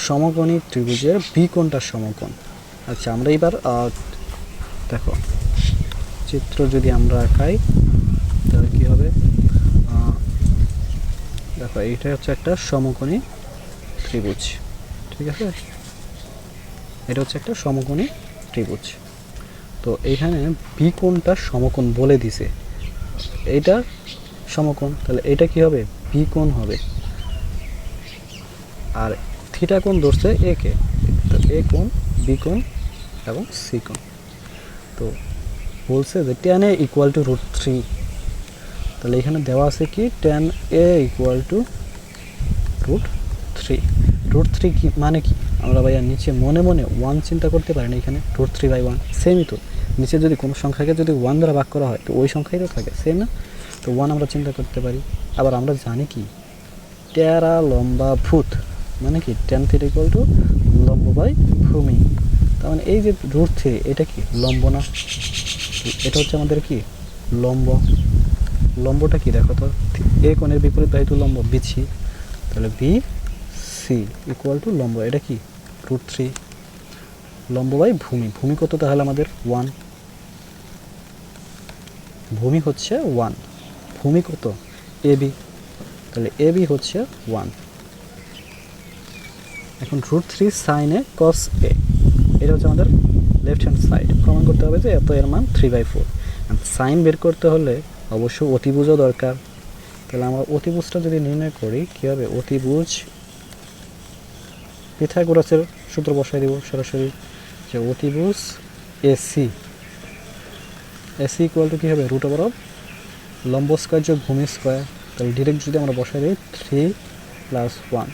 সমকোণী ত্রিভুজের বি কোণটা সমকোণ। আচ্ছা, আমরা এবার দেখো চিত্র যদি আমরা আঁকাই তাহলে কী হবে, দেখো এইটা হচ্ছে একটা সমকোণী ত্রিভুজ, ঠিক আছে। এটা হচ্ছে একটা সমকোণী ত্রিভুজ। তো এইখানে বি কোণটা সমকোণ বলে দিছে, এইটা সমকোণ, তাহলে এটা কি হবে, বি কোণ হবে। আর থিটা কোণ ধরছে এ কে, তো এ কোণ, বি কোণ এবং সি কোণ। তো বলছে যে tan a ইকুয়াল টু √3, তাহলে এখানে দেওয়া আছে কি tan a ইকুয়াল টু √3 কি মানে কি, আমরা ভাইয়া নিচে মনে মনে 1 চিন্তা করতে পারি না, এখানে √3/1 সেমই তো। নিচে যদি কোনো সংখ্যাকে যদি 1 দ্বারা ভাগ করা হয় তো ওই সংখ্যাই তো থাকে, সেম না। তো 1 আমরা চিন্তা করতে পারি। আবার আমরা জানি কি টেরা লম্বা ভূত মানে কি tan θ ইকুয়াল টু লম্ব বাই ভূমি। তার মানে এই যে √3 এটা কি লম্ব না, এটা হচ্ছে আমাদের কি লম্ব। লম্বটা কি দেখো তো, এ কোণের বিপরীত বাহুতে লম্ব বিসি, তাহলে বি সি ইকুয়াল টু লম্ব, এটা কি √3 লম্ব বাই ভূমি। ভূমি কত তাহলে আমাদের 1, ভূমি হচ্ছে 1, ভূমি কত এবি, তাহলে এবি হচ্ছে 1। এখন √3 sin a cos a, এটা হচ্ছে আমাদের লেফট হ্যান্ড সাইড। প্রমাণ করতে হবে যে এত এর মান 3/4। সাইন বের করতে হলে অবশ্যই অতিভুজও দরকার। তাহলে আমরা অতিভুজটা যদি নির্ণয় করি কী হবে, অতিভুজ পিথাগোরাসের সূত্র বসাই দেব সরাসরি, যে অতিভুজ এসি ইকুয়াল টু কী হবে √, লম্ব স্কোয়ার যোগ ভূমি স্কোয়ার। তাহলে ডিরেক্ট যদি আমরা বসাই দিই 3 + 1,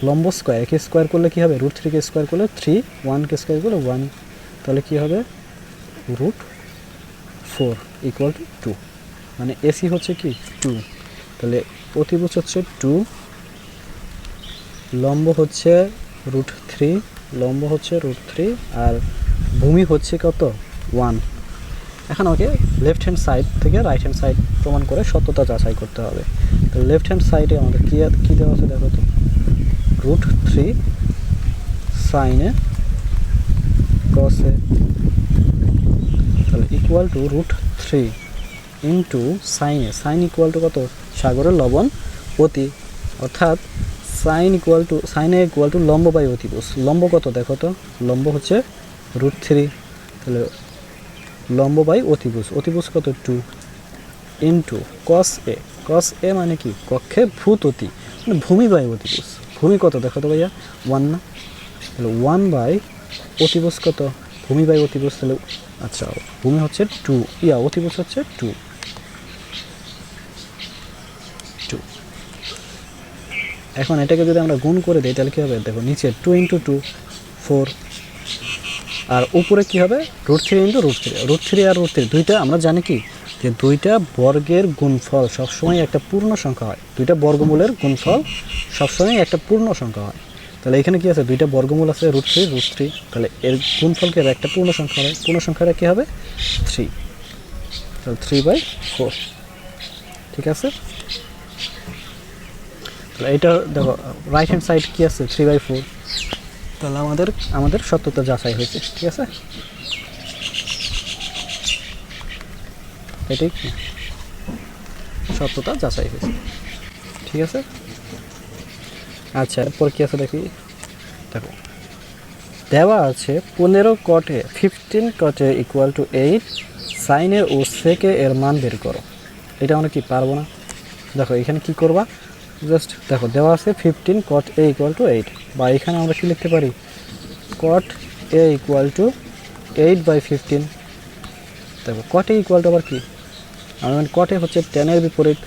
লম্ব স্কোয়ার একে স্কোয়ার করলে কী হবে √3 কে স্কোয়ার করলে 3, 1 কে স্কোয়ার করলে 1, তাহলে কী হবে √4 ইকুয়াল টু 2, মানে এসি হচ্ছে কি 2। তাহলে অতিভুজ হচ্ছে 2, লম্ব হচ্ছে √3, লম্ব হচ্ছে √3, আর ভূমি হচ্ছে কত 1। এখন আমাকে লেফট হ্যান্ড সাইড থেকে রাইট হ্যান্ড সাইড প্রমাণ করে সত্যতা যাচাই করতে হবে। তো লেফট হ্যান্ড সাইডে আমাদের কী দেওয়া আছে দেখো তো, √3 sin a cos a, তাহলে equal to √3 into sin a, sine equal to কত সাগরের লবণ অতি, অর্থাৎ সাইন a ইকুয়াল টু লম্ব বাই অতিভুজ। লম্ব কত দেখো তো, লম্ব হচ্ছে √3, তাহলে লম্ব বাই অতিভুজ, অতিভুজ কত 2 ইন্টু cos a মানে কি কক্ষে ভূত অতি, মানে ভূমি বাই অতিভুজ। ভূমি কত দেখো তো ভাইয়া 1 না, তাহলে 1 বাই অতিভুজ কত, ভূমি বাই অতিভুজ, তাহলে আচ্ছা ভূমি হচ্ছে 2, অতিভুজ হচ্ছে 2। এখন এটাকে যদি আমরা গুণ করে দিই তাহলে কী হবে দেখো, নিচে 2 × 2 4, আর উপরে কী হবে √3 × √3 আর √3 দুইটা আমরা জানি কি যে দুইটা বর্গের গুণফল সবসময় একটা পূর্ণ সংখ্যা হয়, দুইটা বর্গমূলের গুণফল সবসময় একটা পূর্ণ সংখ্যা হয়। তাহলে এখানে কি আছে দুইটা বর্গমূল আছে √3, তাহলে এর গুণফলকে একটা পূর্ণ সংখ্যা হয়, পূর্ণ সংখ্যাটা কী হবে 3, তাহলে 3/4, ঠিক আছে। তাহলে এটা দেখো রাইট হ্যান্ড সাইড কী আছে 3/4, তাহলে আমাদের সত্যতা যাচাই হয়েছে, ঠিক আছে। এটাই সত্যতা যাচাই হয়েছে, ঠিক আছে। আচ্ছা এরপর কী আছে দেখি, দেখো দেওয়া আছে 15 কটে 15 কটে ইকুয়াল টু 8, সাইনের ও সেকে এর মান বের করো। এটা আমরা কি পারবো না? দেখো এখানে কি করবা, জাস্ট দেখো দেওয়া আছে 15 কট এ ইকুয়াল টু 8, বা এখানে আমরা কি লিখতে পারি কট এ ইকুয়াল টু 8/15। দেখো কট এ ইকুয়াল টু আবার কি, আমরা কট এ হচ্ছে টেনের বিপরীত,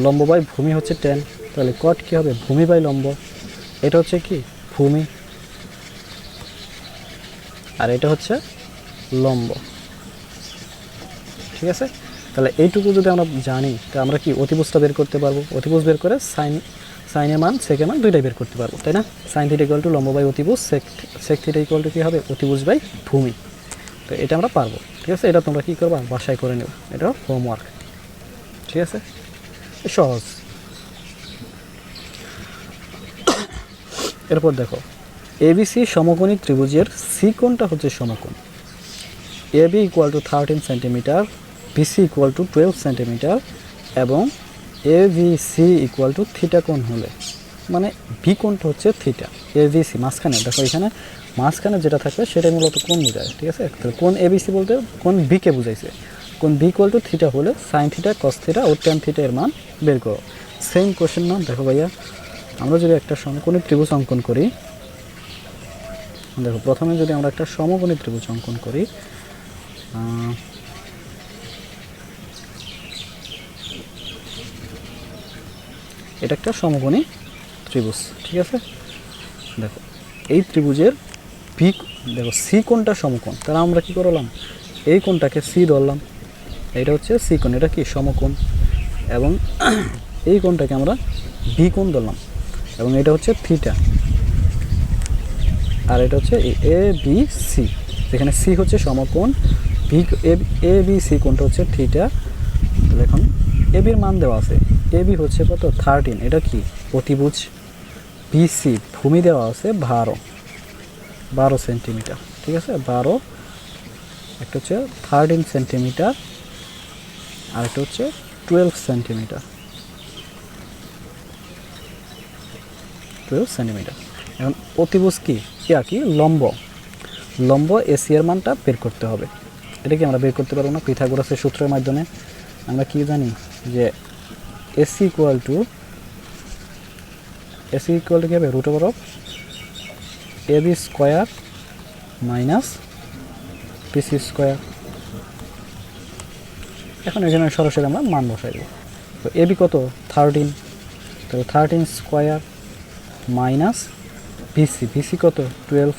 লম্ব বাই ভূমি হচ্ছে 10, তাহলে কট কী হবে ভূমি বাই লম্ব। এটা হচ্ছে কি ভূমি আর এটা হচ্ছে লম্ব, ঠিক আছে। তাহলে এইটুকু যদি আমরা জানি তাহলে আমরা কি অতিভুজটা বের করতে পারবো, অতিভুজ বের করে সাইনের মান সেকের মান দুইটাই বের করতে পারবো, তাই না। সাইন থিটা ইকুয়াল টু লম্ব বাই অতিভুজ, সেক থিটা ইকুয়াল টু কী হবে অতিভুজ বাই ভূমি। তো এটা আমরা পারবো, ঠিক আছে। এটা তোমরা কী করবা বাসায় করে নেব, এটা হোমওয়ার্ক, ঠিক আছে, সহজ। এরপর দেখো এবিসি সমকোণী ত্রিভুজের সি কোণটা হচ্ছে সমকোণ, AB equal to 13 centimetre, BC equal to 12 centimetre এবং এভিসি ইকুয়াল টু থিটা কোণ হলে, মানে বি কোণটা হচ্ছে থিটা, এভিসি মাঝখানে দেখো এখানে মাঝখানে যেটা থাকবে সেটাই মূলত কোণ বোঝায়, ঠিক আছে। তাহলে কোণ এবিসি বলতে কোণ বিকে বুঝাইছে, কোণ বি ইকুয়াল টু থিটা হলে সাইন থিটা কস থিটা ও ট্যান থিটা এর মান বের করো। সেম কোশ্চেন না, দেখো ভাইয়া আমরা যদি একটা সমকোণী ত্রিভুজ অঙ্কন করি, দেখো প্রথমে যদি আমরা একটা সমকোণী ত্রিভুজ অঙ্কন করি, এটা একটা সমকোণী ত্রিভুজ, ঠিক আছে। দেখো এই ত্রিভুজের বি দেখো সি কোণটা সমকোণ, তাহলে আমরা কি করলাম এই কোণটাকে সি ধরলাম, এটা হচ্ছে সি কোণ, এটা কি সমকোণ, এবং এই কোণটাকে আমরা বি কোণ ধরলাম এবং এটা হচ্ছে থিটা, আর এটা হচ্ছে এ বি সি, যেখানে সি হচ্ছে সমকোণ, বি এ বি সি কোণটা হচ্ছে থিটা। তাহলে এখন এ বির মান দেওয়া আছে, এ বি হচ্ছে কত 13, এটা কি অতিভুজ, বিসি ভূমি দেওয়া আছে 12 সেন্টিমিটার, ঠিক আছে 12, একটা হচ্ছে 13 সেন্টিমিটার আর একটা হচ্ছে 12 সেন্টিমিটার, 12 সেন্টিমিটার। এখন অতিভুজ কি কি লম্ব, লম্ব এসি এর মানটা বের করতে হবে। এটা কি আমরা বের করতে পারবো না পিথাগোরাসের সূত্রের মাধ্যমে? আমরা কি জানি যে এসি ইকুয়াল টু কী হবে root over of A B square minus BC square. এখন এখানে সরাসরি আমরা মান বসাই দেবো। তো এ বি কত 13, তাহলে 13 স্কোয়ার মাইনাস বিসি কত 12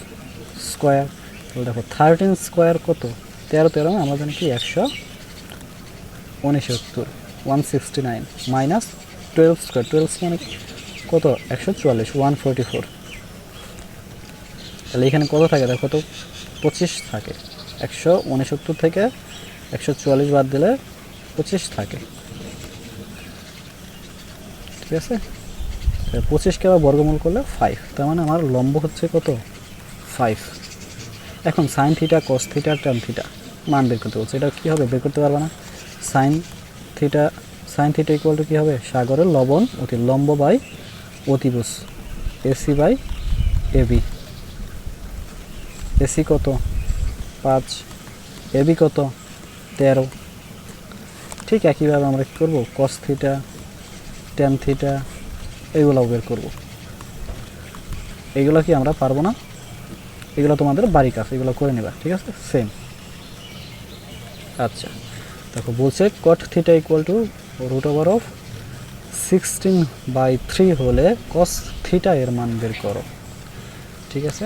স্কোয়ার। তাহলে দেখো 13 স্কোয়ার কত 13 আমরা জানি কি 169, 169 মাইনাস 12 স্কোয়ার, 12 মানে কত 144, 144। তাহলে এখানে কত থাকে দেখো কত 25 থাকে, 169 থেকে 144 বাদ দিলে 25 থাকে, ঠিক আছে। 25কে আবার বর্গমূল করলে 5, তার মানে আমার লম্ব হচ্ছে কত 5। এখন sine theta cos theta tan theta মান বের করতে বলছে, এটা কী হবে বের করতে পারবে না। সাইন থিটা ইকুয়াল টু কী হবে সাগরের লবণ অতি লম্ব বাই অতিভুজ, এসি বাই এবি, এসি কত 5, এবি কত 13। ঠিক একইভাবে আমরা কী করবো কস থিটা ট্যান থিটা এগুলোও বের করব। এগুলো কি আমরা পারবো না, এগুলো তোমাদের বাড়ির কাজ, এগুলো করে নেবা, ঠিক আছে সেম। আচ্ছা দেখো বলছে cot theta equal to root over of 16/3 হলে কস থিটা এর মান বের করো, ঠিক আছে।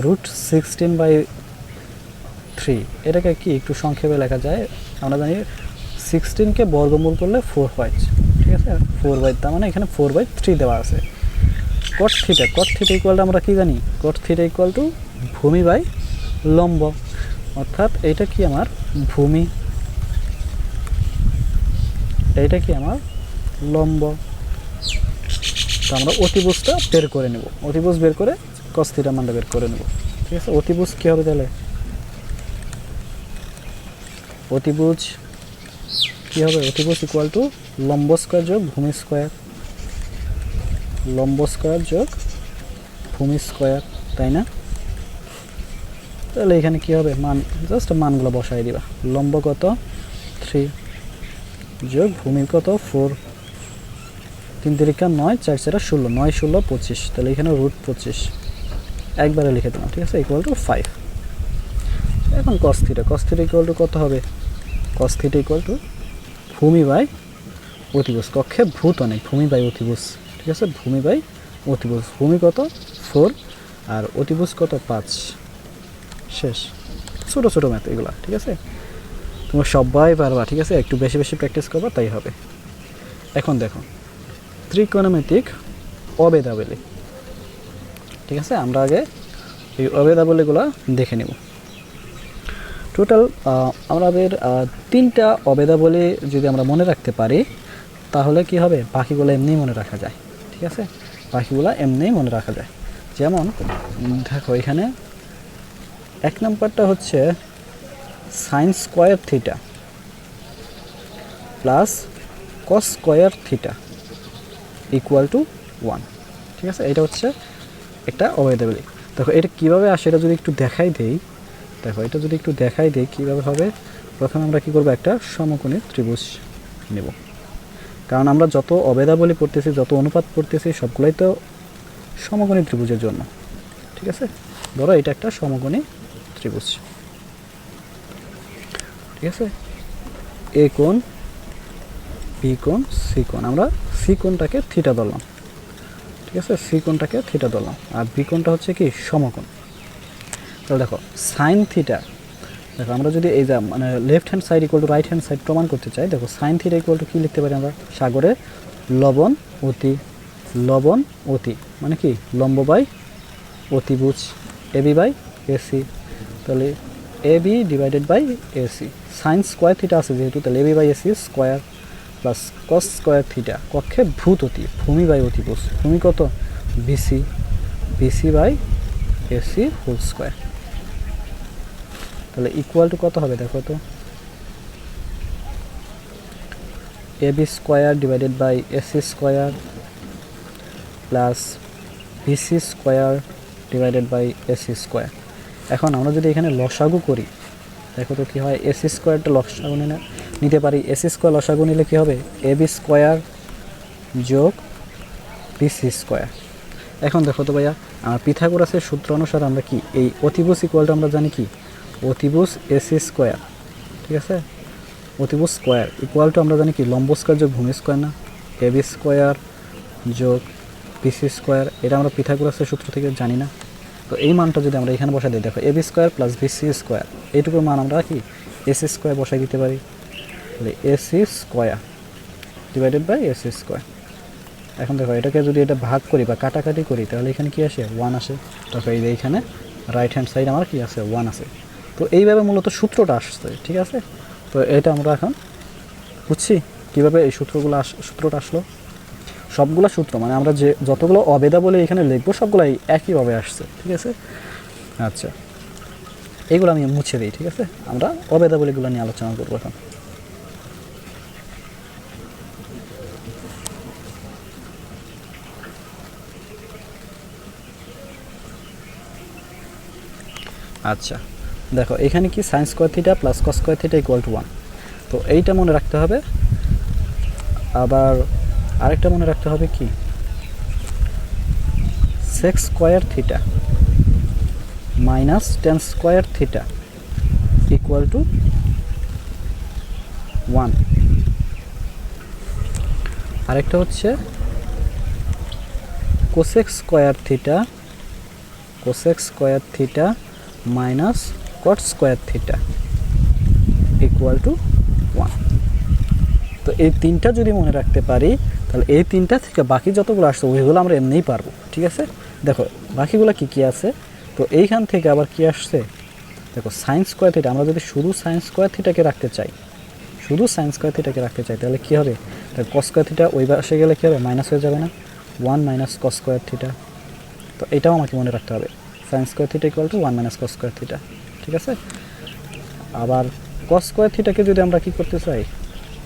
রুট 16/3 এটাকে কি একটু সংক্ষেপে লেখা যায়, আমরা জানি 16কে বর্গমূল করলে 4/, ঠিক আছে 4/, তার মানে এখানে 4/3 দেওয়া আছে। কট থিটা ইকুয়াল টু আমরা কি জানি কট থিটা ইকুয়াল টু ভূমি বাই লম্ব, অর্থাৎ এইটা কি আমার ভূমি, এইটা কি আমার লম্ব। তো আমরা অতিভুজটা বের করে নেব, অতিভুজ বের করে কস থিটা মানটা বের করে নেব, ঠিক আছে। অতিভুজ কী হবে তাহলে অতিভুজ কী হবে, অতিভুজ ইকুয়াল টু লম্ব স্কোয়ার যোগ ভূমি স্কোয়ার, লম্ব স্কোয়ার যোগ ভূমি স্কোয়ার, তাই না? তাহলে এখানে কী হবে, মান জাস্ট মানগুলো বসাই দিবা। লম্ব কত 3 যোগ ভূমি কত 4, 3 তিরিকা 9, 4 4 16, 9 16 25, তাহলে এখানে √25 একবারে লিখে দিলাম, ঠিক আছে, ইকুয়াল টু 5। এখন cos থিটা ইকুয়াল টু কত হবে, cos থিটা ইকুয়াল টু ভূমি বাই অতিভুজ, কক্ষে ভূত অনেক, ভূমি বাই অতিভুজ, ঠিক আছে, ভূমি বাই অতিভুজ। ভূমি কত 4 আর অতিভুজ কত 5, শেষ। ছোটো ছোটো ম্যাথ এগুলো, ঠিক আছে, তোমরা সবাই পারবা, ঠিক আছে, একটু বেশি বেশি প্র্যাকটিস করবা তাই হবে। এখন দেখো ত্রিকোণমিতিক অবেদাবলী, ঠিক আছে, আমরা আগে এই অবেদাবলীগুলো দেখে নেব। টোটাল আমাদের 3টা অবেদাবলী যদি আমরা মনে রাখতে পারি তাহলে কি হবে, বাকিগুলো এমনিই মনে রাখা যায়, ঠিক আছে, বাকিগুলো এমনিই মনে রাখা যায়। যেমন দেখো এখানে 1 নম্বরটা হচ্ছে sin square theta plus cos square theta equal to 1, ঠিক আছে, এটা হচ্ছে একটা অবেদাবলী। দেখো এটা কীভাবে আসে এটা যদি একটু দেখাই দেই, দেখো এটা যদি একটু দেখাই দেই কীভাবে হবে। প্রথমে আমরা কী করবো, একটা সমকোণী ত্রিভুজ নেব, কারণ আমরা যত অবেদাবলী পড়তেছি, যত অনুপাত পড়তেছি সবগুলোই তো সমকোণী ত্রিভুজের জন্য, ঠিক আছে। ধরো এটা একটা সমকোণী ত্রিভুজ, ঠিক আছে, এ কোণ বি কোণ সি কোণ, আমরা সি কোণটাকে থিটা ধরলাম, ঠিক আছে, সি কোণটাকে থিটা ধরলাম, আর বি কোণটা হচ্ছে কি সমকোণ। তাহলে দেখো সাইন থিটা, দেখো আমরা যদি এই যা মানে left hand side equal two right hand side প্রমাণ করতে চাই, দেখো সাইন থিটা ইকুয়াল টু কী লিখতে পারি আমরা, সাগরে লবণ অতি মানে কি লম্ব বাই অতিভুজ, এবি বাই এসি, তাহলে AB divided by AC. Sine square theta আছে যেহেতু, তাহলে AB by AC square plus cos square theta, কক্ষে ভূত অতি, ভূমি বাই অতিভুজ, ভূমি কত BC by AC whole square, তাহলে ইকুয়াল টু কত হবে দেখো তো, AB square divided by AC square plus BC square divided by AC square. এখন আমরা যদি এখানে লসাগু করি দেখো তো কী হয়, এসি স্কোয়ারটা লসাগু নিতে পারি, এসি স্কোয়ার লসাগু নিলে কী হবে, এবি স্কোয়ার যোগ বিসি স্কোয়ার। এখন দেখো তো ভাইয়া, আমার পিথাগোরাসের সূত্র অনুসারে আমরা কি এই অতিভুজ ইকুয়ালটা আমরা জানি কি, অতিভুজ এসি স্কোয়ার, ঠিক আছে, অতিভুজ স্কোয়ার ইকুয়াল টু আমরা জানি কি লম্ব স্কোয়ার যোগ ভূমি স্কোয়ার না, এবি স্কোয়ার যোগ বিসি স্কোয়ার, এটা আমরা পিথাগোরাসের সূত্র থেকে জানি না। তো এই মানটা যদি আমরা এখানে বসাই দিই, দেখো AB square plus BC square, এইটুকুর মান আমরা কি এসি স্কোয়ার বসাই দিতে পারি, তাহলে AC square divided by AC square. এখন দেখো এটাকে যদি এটা ভাগ করি বা কাটাকাটি করি তাহলে এখানে কি আসে 1 আসে, তখন এই যে এইখানে রাইট হ্যান্ড সাইড আমার কি আছে 1 আছে। তো এইভাবে মূলত সূত্রটা আসছে, ঠিক আছে। তো এটা আমরা এখন বুঝছি কীভাবে এই সূত্রটা আসলো। সবগুলো সূত্র মানে আমরা যে যতগুলো অবেদাবলী এখানে লিখবো সবগুলো একইভাবে আসছে, ঠিক আছে। আচ্ছা এইগুলো আমি মুছে দিই, ঠিক আছে, আমরা অবেদাবলীগুলো নিয়ে আলোচনা করবো এখন। আচ্ছা দেখো এখানে কি sign square theta plus cos square theta equal to 1, তো এইটা মনে রাখতে হবে। আবার আরেকটা মনে রাখতে হবে কি, sec square theta minus tan square theta equal to 1। আরেকটা হচ্ছে cosec square theta minus cot square theta equal to 1। তো এই তিনটা যদি মনে রাখতে পারি তাহলে এই তিনটা থেকে বাকি যতগুলো আসছে ওইগুলো আমরা এমনিই পারবো, ঠিক আছে। দেখো বাকিগুলো কি কি আছে, তো এইখান থেকে আবার কি আসছে দেখো সাইন স্কোয়ার থিটা, আমরা যদি শুধু সাইন স্কোয়ার থিটাকে রাখতে চাই তাহলে কী হবে, তাহলে কস স্কোয়ার থিটা ওই পাশে গেলে কী হবে মাইনাস হয়ে যাবে না, 1 মাইনাস কস স্কোয়ার থিটা। তো এটাও আমাকে মনে রাখতে হবে, sine square theta equal to 1 minus cos square theta, ঠিক আছে। আবার কস স্কোয়ার থিটাকে যদি আমরা কী করতে চাই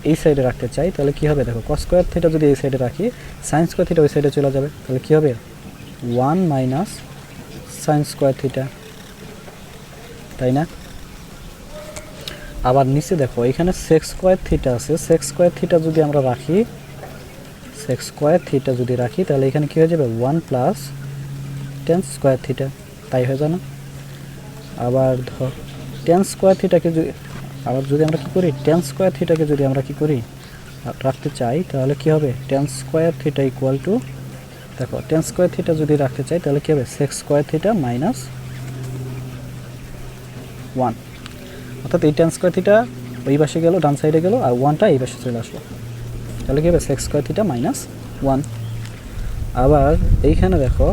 এই সাইডে রাখতে চাই তাহলে কী হবে, দেখো কস স্কোয়ার থিটা যদি এই সাইডে রাখি সাইন স্কোয়ার থিটা ওই সাইডে চলে যাবে, তাহলে কী হবে 1 মাইনাস সাইন স্কোয়ার থিটা, তাই না? আবার নিচে দেখো এখানে সেক স্কোয়ার থিটা আছে, সেক স্কোয়ার থিটা যদি আমরা রাখি, সেক স্কোয়ার থিটা যদি রাখি তাহলে এখানে কী হয়ে যাবে 1 প্লাস টেন স্কোয়ার থিটা, তাই হয়ে যায় না? আবার ধর টেন স্কোয়ার থিটাকে যদি আবার যদি আমরা কী করি, টেন স্কোয়ার থিটাকে যদি আমরা কী করি রাখতে চাই তাহলে কী হবে, ten square theta equal to, দেখো টেন স্কোয়ার থিটা যদি রাখতে চাই তাহলে কী হবে, সেক স্কোয়ার থিটা মাইনাস 1, অর্থাৎ এই টেন স্কোয়ার থিটা ওই পাশে গেল, ডান সাইডে গেল, আর 1টা এই পাশে চলে আসলো, তাহলে কী হবে সেক স্কোয়ার থিটা মাইনাস 1। আবার এইখানে দেখো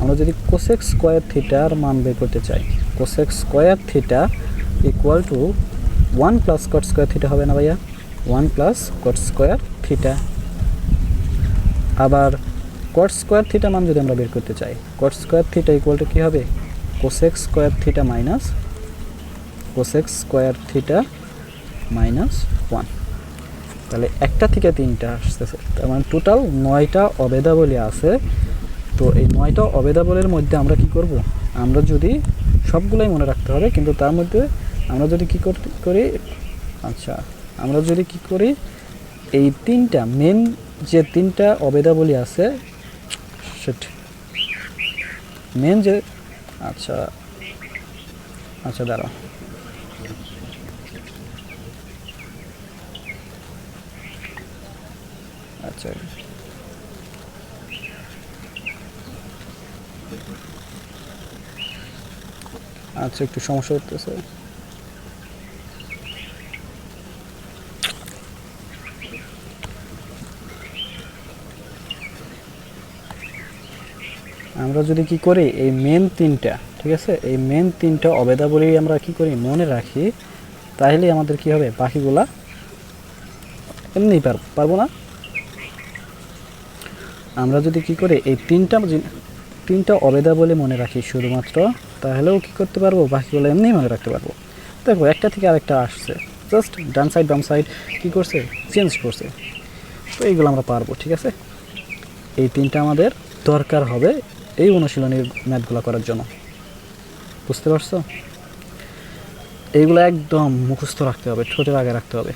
আমরা যদি কোসেক স্কোয়ার থিটার মান বের করতে চাই, cosec square theta equal to 1 plus cot square theta হবে না ভাইয়া, 1 প্লাস কট স্কোয়ার থিটা। আবার কট স্কোয়ার থিটা মান যদি আমরা বের করতে চাই, cot square theta equal to কী হবে, cosec square theta minus cosec square theta minus 1। তাহলে একটা থেকে 3টা আসতেছে, তার মানে টোটাল 9টা অভেদাবলী আছে। তো এই 9টা অভেদাবলীর মধ্যে আমরা কি করব, আমরা যদি সবগুলাই মনে রাখতে হবে, কিন্তু তার মধ্যে আমরা যদি কি করি, আচ্ছা আমরা যদি কি করি, এই 3টা মেন যে 3টা অভেদাবলী আছে মেন যে, আচ্ছা আচ্ছা দাঁড়াও, আচ্ছা আচ্ছা একটু সমস্যা হতেছে। আমরা যদি কি করি, এই মেন 3টা, ঠিক আছে, এই মেন 3টা অভেদাবলী আমরা কি করি মনে রাখি, তাহলে আমাদের কি হবে, বাকিগুলা এমনিই পারবো না। আমরা যদি কি করি এই 3টা অভেদাবলী মনে রাখি শুধুমাত্র, তাহলেও কি করতে পারবো, বাকিগুলো এমনিই মনে রাখতে পারবো। দেখো একটা থেকে আরেকটা আসছে, জাস্ট ডান সাইড বাম সাইড কী করছে, চেঞ্জ করছে, তো এইগুলো আমরা পারবো, ঠিক আছে। এই 3টা আমাদের দরকার হবে এই অনুশীলনের ম্যাথগুলো করার জন্য, বুঝতে পারছো? এইগুলো একদম মুখস্থ রাখতে হবে, ঠোঁটের আগে রাখতে হবে,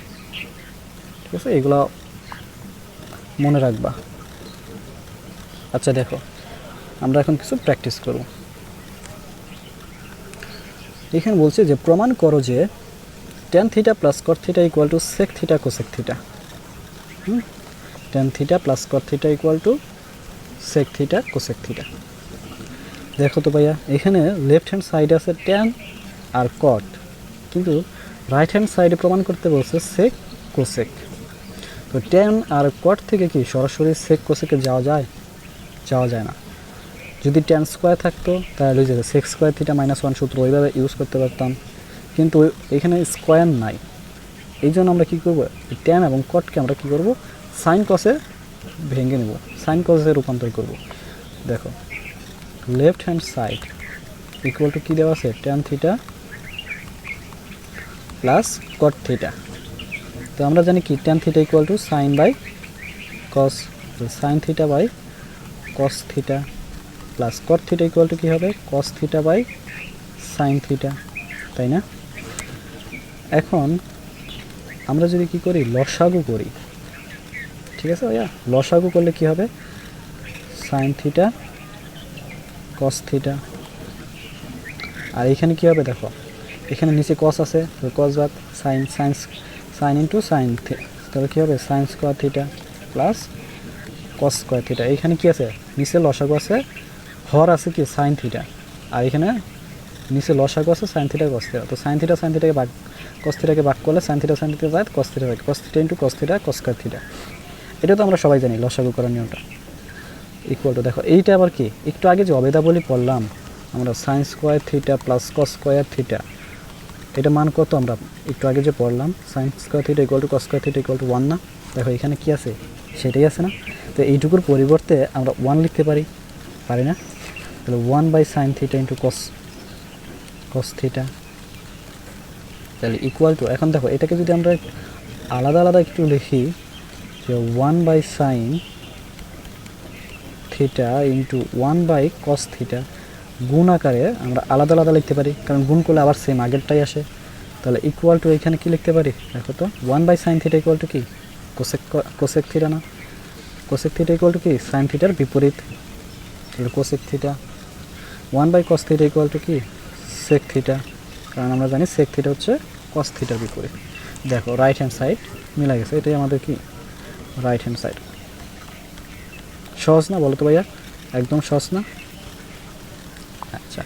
ঠিক আছে, এইগুলো মনে রাখবা। আচ্ছা দেখো আমরা এখন কিছু প্র্যাকটিস করব। এখানে বলছে যে প্রমাণ করো যে tan theta plus cot theta equal to sec theta cosec theta. Tan theta plus cot theta equal to sec theta cosec theta. দেখো তো ভাইয়া, এখানে লেফট হ্যান্ড সাইডে আছে টেন আর কট, কিন্তু রাইট হ্যান্ড সাইডে প্রমাণ করতে বলছে সেক কোসেক। তো টেন আর কট থেকে কি সরাসরি সেক কোসেকে যাওয়া যায়? যাওয়া যায় না। যদি টেন স্কোয়ার থাকতো তাহলে ওই যে সেক স্কোয়ার থিটা মাইনাস 1 সূত্র ওইভাবে ইউজ করতে পারতাম, কিন্তু এখানে স্কোয়ার নাই। এই জন্য আমরা কী করবো, টেন এবং কটকে আমরা কী করবো, সাইন কসে ভেঙে নেব, সাইন কসে রূপান্তর করব। দেখো left hand side equal to কী দেওয়া আছে, tan theta plus cot theta. তো আমরা জানি কি tan theta equal to sine by cos, sine theta by cos theta plus cot theta equal to কী হবে, cos theta by sine theta, তাই না? এখন আমরা যদি কি করি, লসাগু করি, ঠিক আছে ভাইয়া, লসাগু করলে কি হবে, সাইন থিটা কস থিটা, আর এখানে কি হবে, দেখো এখানে নিচে কস আছে, কস বাদ সাইন, সাইন ইন্টু সাইন, তাহলে কী হবে, sine square theta plus cos square theta. এইখানে কি আছে, নিচে লসাগু আছে, হর আছে কি সাইন থিটা, আর এখানে নিচে লসাগু আছে সাইন থিটা কস থিটা। তো সাইন থিটাকে ভাগ, কস থিটাকে ভাগ করলে সাইন থিটা যায়, কস থিটা হয়, cos theta into cos theta cos square theta. এটা তো আমরা সবাই জানি লসাগু করার নিয়মটা। ইকুয়াল টু দেখো এইটা আবার কি, একটু আগে যে অভেদাবলী পড়লাম আমরা, sine square theta plus cos square theta, এটা মান কত আমরা একটু আগে যে পড়লাম, sine square theta equal to cos square theta equal to 1 না? দেখো এখানে কি আছে, সেটাই আছে না? তো এইটুকুর পরিবর্তে আমরা 1 লিখতে পারি না? তাহলে 1 by sine theta into cos theta, তাহলে ইকুয়াল টু, এখন দেখো এটাকে যদি আমরা আলাদা আলাদা একটু লিখি, যে 1 by sine theta into 1/cos theta গুণ আকারে আমরা আলাদা আলাদা লিখতে পারি, কারণ গুণ করলে আবার সেম আগেরটাই আসে। তাহলে ইকুয়াল টু এখানে কি লিখতে পারি দেখো তো, 1/sin থিটা ইকুয়াল টু কি কোসেক থিটা না, কোসেক থিটা ইকুয়াল টু কি সাইন থিটার বিপরীত, তাহলে cosec theta. 1/cos theta equal to কি সেক থিটা, কারণ আমরা জানি সেক থিটা হচ্ছে কস থিটার বিপরীত। দেখো রাইট হ্যান্ড সাইড মিলা গেছে, এটাই আমাদের কি রাইট হ্যান্ড সাইড। সহজ না বলো তো ভাইয়া, একদম সহজ না? আচ্ছা,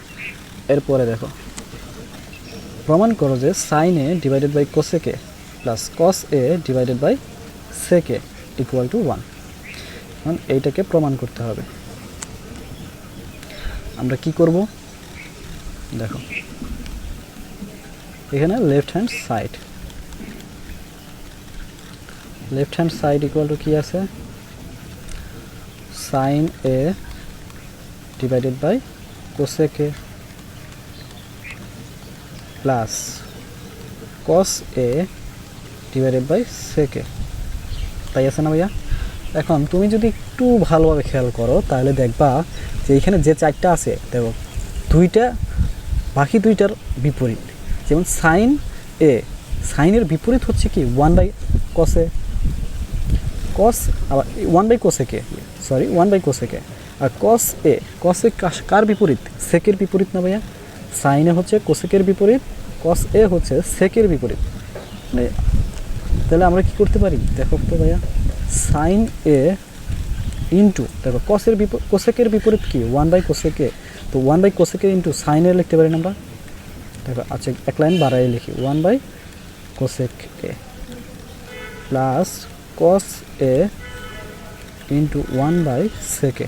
এরপরে দেখো প্রমাণ করো যে sine A divided by cosec plus cos A divided by সেকে ইকুয়াল টু 1। এখন এইটাকে প্রমাণ করতে হবে। আমরা কি করব দেখো, এখানে left hand side equal to কি আছে, sine A divided by cosec plus cos A divided by সেকে, তাই আছে না ভাইয়া? এখন তুমি যদি একটু ভালোভাবে খেয়াল করো তাহলে দেখবা যে এখানে যে চারটা আছে দেখো দুইটা বাকি দুইটার বিপরীত। যেমন সাইন এ, সাইনের বিপরীত হচ্ছে কি 1/cos এ, কস আবার 1/coseke, সরি 1/coseke। আর কস এ কার বিপরীত? সেকের বিপরীত না ভাইয়া? সাইনে হচ্ছে কোসেকের বিপরীত, কস এ হচ্ছে সেকের বিপরীত। তাহলে আমরা কি করতে পারি দেখো তো ভাইয়া, সাইন এ ইন্টু দেখো কোসেকের বিপরীত কি 1/coseke, তো 1/coseke ইন্টু সাইন এ লিখতে পারি না আমরা। দেখো আচ্ছা এক লাইন বাড়াই লিখি, 1/coseke plus cos A into 1/seke।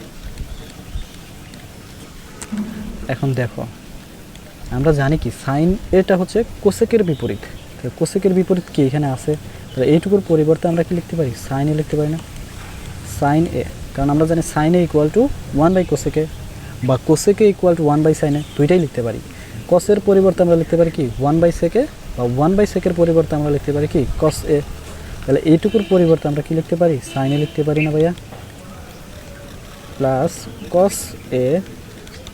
এখন দেখো আমরা জানি কি সাইন এটা হচ্ছে কোসেকের বিপরীত, কোসেকের বিপরীত কি এখানে আছে, তাহলে এইটুকুর পরিবর্তে আমরা কি লিখতে পারি, সাইন এ লিখতে পারি না, সাইন এ, কারণ আমরা জানি sign A equal two 1/coseke বা কোসেকে ইকুয়াল টু 1/sin এ, দুইটাই লিখতে পারি। কসের পরিবর্তে আমরা লিখতে পারি কি 1/seke বা 1/sekeর পরিবর্তে আমরা লিখতে পারি কি কস এ, তাহলে এইটুকুর পরিবর্তে আমরা কি লিখতে পারি, সাইন এ লিখতে পারি না ভাইয়া, প্লাস কস এ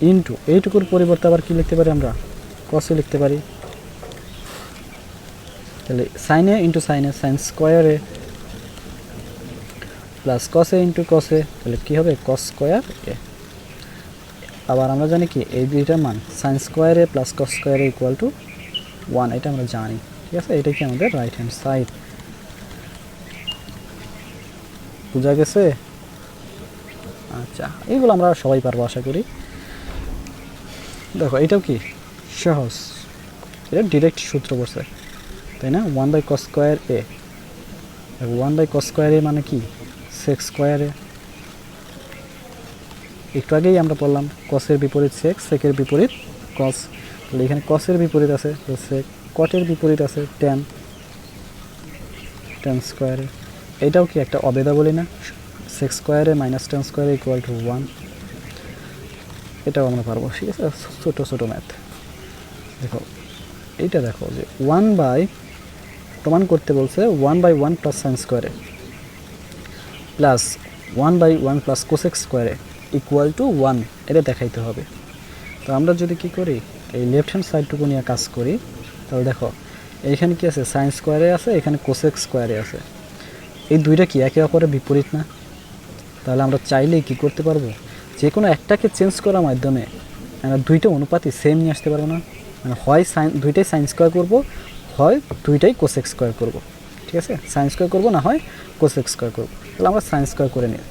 ইন্টু এইটুকুর পরিবর্তে আবার কি লিখতে পারি আমরা, কস এ লিখতে পারি। তাহলে sign A into sign A, sign square A plus cos A into cos এ, তাহলে কী হবে কস স্কোয়ার এ। আবার আমরা জানি কি এই দুইটার মান sign square A plus cos square A equal to 1, এটা আমরা জানি, ঠিক আছে? এটাই কি আমাদের রাইট হ্যান্ড সাইড। বোঝা গেছে? আচ্ছা, এইগুলো আমরা সবাই পারবো আশা করি। দেখো এটাও কি সহজ, এটা ডিরেক্ট সূত্র বসে, তাই না? 1/cos স্কোয়ার এ, 1/cos স্কোয়ার এ মানে কি সেক স্কোয়ার এ। একটু আগেই আমরা বললাম কসের বিপরীত সেক, সেকের বিপরীত কস, তাহলে এখানে কসের বিপরীত আছে সেক, কটের বিপরীত আছে ট্যান, ট্যান স্কোয়ার এ। এটাও কি একটা অবেদা বলি না, সেক স্কোয়ারে মাইনাস ট্যান স্কোয়ারে ইকুয়াল টু 1, এটাও আমরা পারবো, ঠিক আছে? ছোটো ছোটো ম্যাথ। দেখো এইটা দেখো যে প্রমাণ করতে বলছে 1/1 plus sign square A plus 1/1 plus cosec স্কোয়ারে ইকুয়াল টু 1, এটা দেখাইতে হবে। তো আমরা যদি কি করি এই লেফট হ্যান্ড সাইডটুকু নিয়ে কাজ করি, তাহলে দেখো এইখানে কি আছে সাইন স্কোয়ারে আছে, এখানে কোসেক স্কোয়ারে আছে, এই দুইটা কি একে অপরের বিপরীত না? তাহলে আমরা চাইলেই কি করতে পারবো, যে কোনো একটাকে চেঞ্জ করার মাধ্যমে আমরা দুইটা অনুপাতই সেম নিয়ে আসতে পারবো না? মানে হয় দুইটাই সাইন স্কোয়ার করবো, হয় দুইটাই কোসেক স্কোয়ার করবো, ঠিক আছে? সাইন স্কোয়ার করবো না হয় কোসেক স্কোয়ার করবো, তাহলে আমরা সাইন স্কোয়ার করে নিই।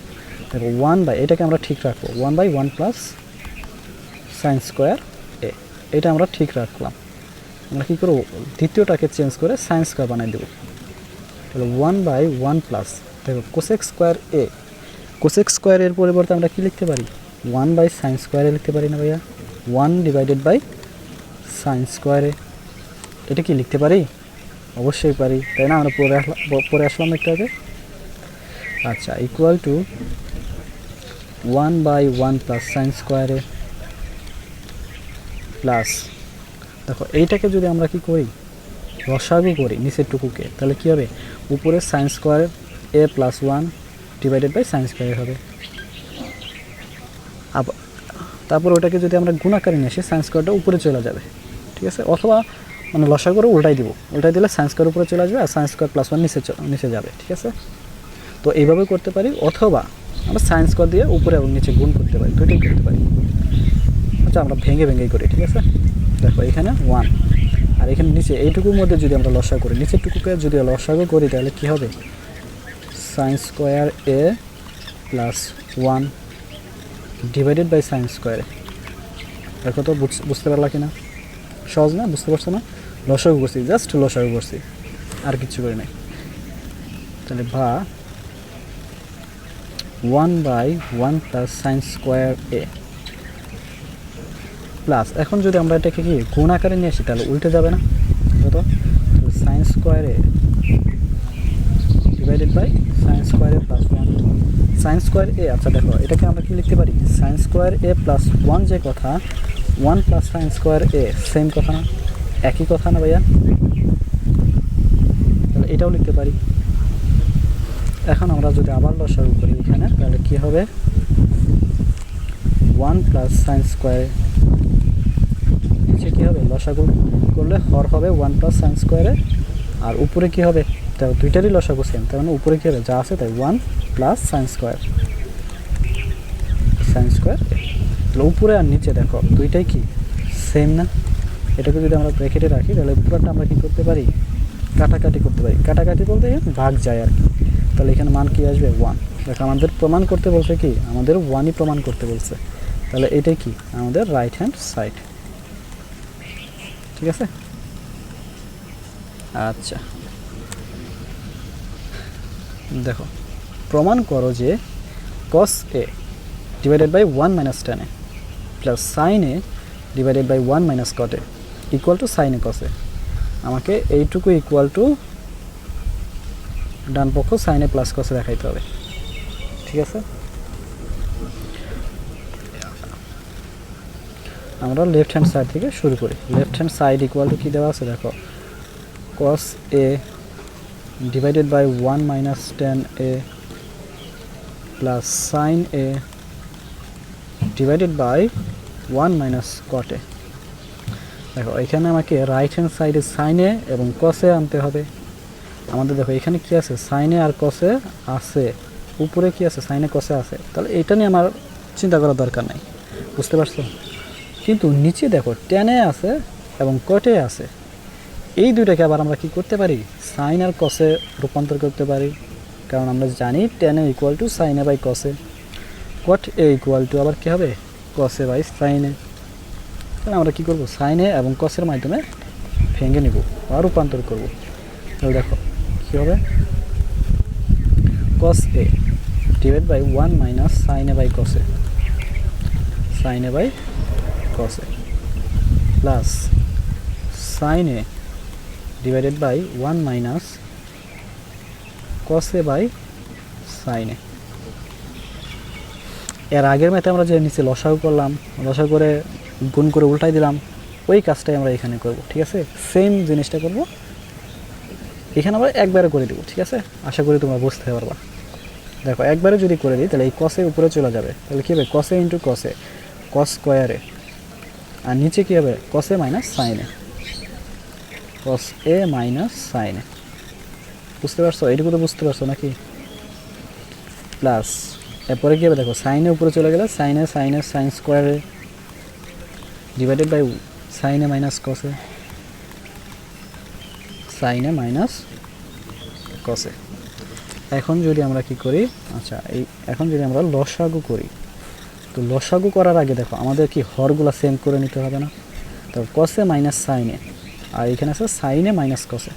দেখো 1/, এটাকে আমরা ঠিক রাখবো 1/1 প্লাস সাইন স্কোয়ার এ, এটা আমরা ঠিক রাখলাম। আমরা কী করবো দ্বিতীয়টাকে চেঞ্জ করে সাইন স্কোয়ার বানিয়ে দেবো, তাহলে 1/1 প্লাস দেখো কোসেক স্কোয়ার এ, কোসেক স্কোয়ারের পরিবর্তে আমরা কি লিখতে পারি 1/sin স্কোয়ারে লিখতে পারি না ভাইয়া, 1/sin স্কোয়ারে, এটা কি লিখতে পারি? অবশ্যই পারি, তাই না? আমরা পরে আসলাম একটু আগে। আচ্ছা, equal to 1/1 plus sign square A plus দেখো এইটাকে যদি আমরা কি করি রসাগু করি নিচের টুকুকে, তাহলে কি হবে উপরে sine square A plus 1 divided by sine square হবে, তারপর ওটাকে যদি আমরা গুণ আকারে নিয়ে আসি সাইন স্কোয়ারটা উপরে চলে যাবে, ঠিক আছে, অথবা মানে লসাগু করে উল্টাই দিব, উল্টাই দিলে সাইন স্কোয়ার উপরে চলে আসবে আর সাইন স্কোয়ার প্লাস 1 নিচে যাবে, ঠিক আছে। তো এইভাবে করতে পারি, অথবা আমরা সাইন স্কোয়ার দিয়ে উপরে এবং নিচে গুণ করতে পারি, দুটোই করতে পারি। আচ্ছা আমরা ভেঙেই করি, ঠিক আছে। দেখো এখানে 1 আর এখানে নিচে এইটুকুর মধ্যে যদি আমরা লসাগু করি, নিচেরটুকুকে যদি লসাগু করি তাহলে কী হবে, sine square A plus 1 divided by sine square. দেখো তো বুঝতে পারলা কি না? সহজ না? বুঝতে পারছো না? লসাগু করছি, জাস্ট লসাগু করছি, আর কিছু করি নাই। তাহলে বা 1/1 plus sign square A plus, এখন যদি আমরা এটাকে কি গুণ আকারে নিয়ে আসি তাহলে উল্টে যাবে না? কত? Sine square A divided by sine square A plus 1 sine square A. আচ্ছা দেখো এটাকে আমরা কি লিখতে পারি, সাইন স্কোয়ার এ প্লাস 1 যে কথা, 1 প্লাস সাইন স্কোয়ার এ সেম কথা না, একই কথা না ভাইয়া? তাহলে এটাও লিখতে পারি। এখন আমরা যদি আবার লসাগু করি এখানে তাহলে কি হবে, 1 প্লাস সাইন স্কোয়ার, নিচে কী হবে, লসাগু করলে হর হবে 1 প্লাস সাইন স্কোয়ারে, আর উপরে কি হবে, তাও দুইটারই লসাগু সেম, তার মানে উপরে কী হবে, যা আছে তাই 1 প্লাস সাইন স্কোয়ার তাহলে উপরে আর নিচে দেখো দুইটাই কি সেম না? এটাকে যদি আমরা ব্র্যাকেটে রাখি তাহলে পুরোটা আমরা কী করতে পারি, কাটাকাটি করতে পারি। কাটাকাটি বলতে ভাগ যায় আর কি। তাহলে এখানে মান কি আসবে, 1। দেখো আমাদের প্রমাণ করতে বলছে কি, আমাদের 1ই প্রমাণ করতে বলছে, তাহলে এটাই কি আমাদের রাইট হ্যান্ড সাইড, ঠিক আছে। আচ্ছা দেখো প্রমাণ করো যে cos a divided by 1 minus tan a plus sine a divided by 1 minus cot a equal to sine a cos a। আমাকে এইটুকু ইকুয়াল টু ডান পক্ষ sine a plus cos a দেখাইতে হবে, ঠিক আছে। আমরা লেফট হ্যান্ড সাইড থেকে শুরু করি। Left hand side equal to কী দেওয়া আছে দেখো, cos a divided by 1 minus tan a plus sine a divided by 1 minus cot a। দেখো এখানে আমাকে রাইট হ্যান্ড সাইডে সাইন a এবং cos a আনতে হবে। আমাদের দেখো এখানে কি আছে, সাইন a আর cos a আছে, উপরে কি আছে, সাইন a cos a আছে, তাহলে এটা নিয়ে আমার চিন্তা করার দরকার নাই, বুঝতে পারছো। কিন্তু নিচে দেখো tan a আছে এবং cot a আছে, এই দুইটাকে আবার আমরা কি করতে পারি, সাইন আর cos a রূপান্তর করতে পারি, কারণ আমরা জানি tan a equal to sine a by cos a, cot a equal to আবার কী হবে, cos a by sine a। তাহলে আমরা কী করবো, সাইন a এবং cos এর মাধ্যমে ভেঙে নেব বা রূপান্তর করব। তাহলে দেখো কী হবে, cos a divide by 1 minus sine a by cos a, sine a by cos a plus sine a divided by 1 minus cos a by sine a। এর আগের ম্যাথে আমরা যে নিচে লসাগু করলাম, লসাগু করে গুণ করে উল্টাই দিলাম, ওই কাজটাই আমরা এখানে করব, ঠিক আছে। সেম জিনিসটা করব, এখানে আমরা একবারে করে দেবো, ঠিক আছে। আশা করি তোমরা বুঝতে পারবা। দেখো একবারে যদি করে দিই তাহলে এই cos a উপরে চলে যাবে, তাহলে কী হবে, cos a into cos a, cos square a, আর নিচে কী হবে, cos a minus sine a, cos a minus sine a। বুঝতে পারছো, এইটুকু তো বুঝতে পারছো নাকি। প্লাস এরপরে কী হবে, দেখো সাইনে উপরে চলে গেলে sine a sine square a divided by sine a minus cos a, sine a minus cos a। এখন যদি আমরা কি করি, আচ্ছা এখন যদি আমরা লসাগু করি, তো লসাগু করার আগে দেখো আমাদের কি হরগুলো সেম করে নিতে হবে না। তো cos a minus sine a, আর এখানে আছে sine a minus cos a।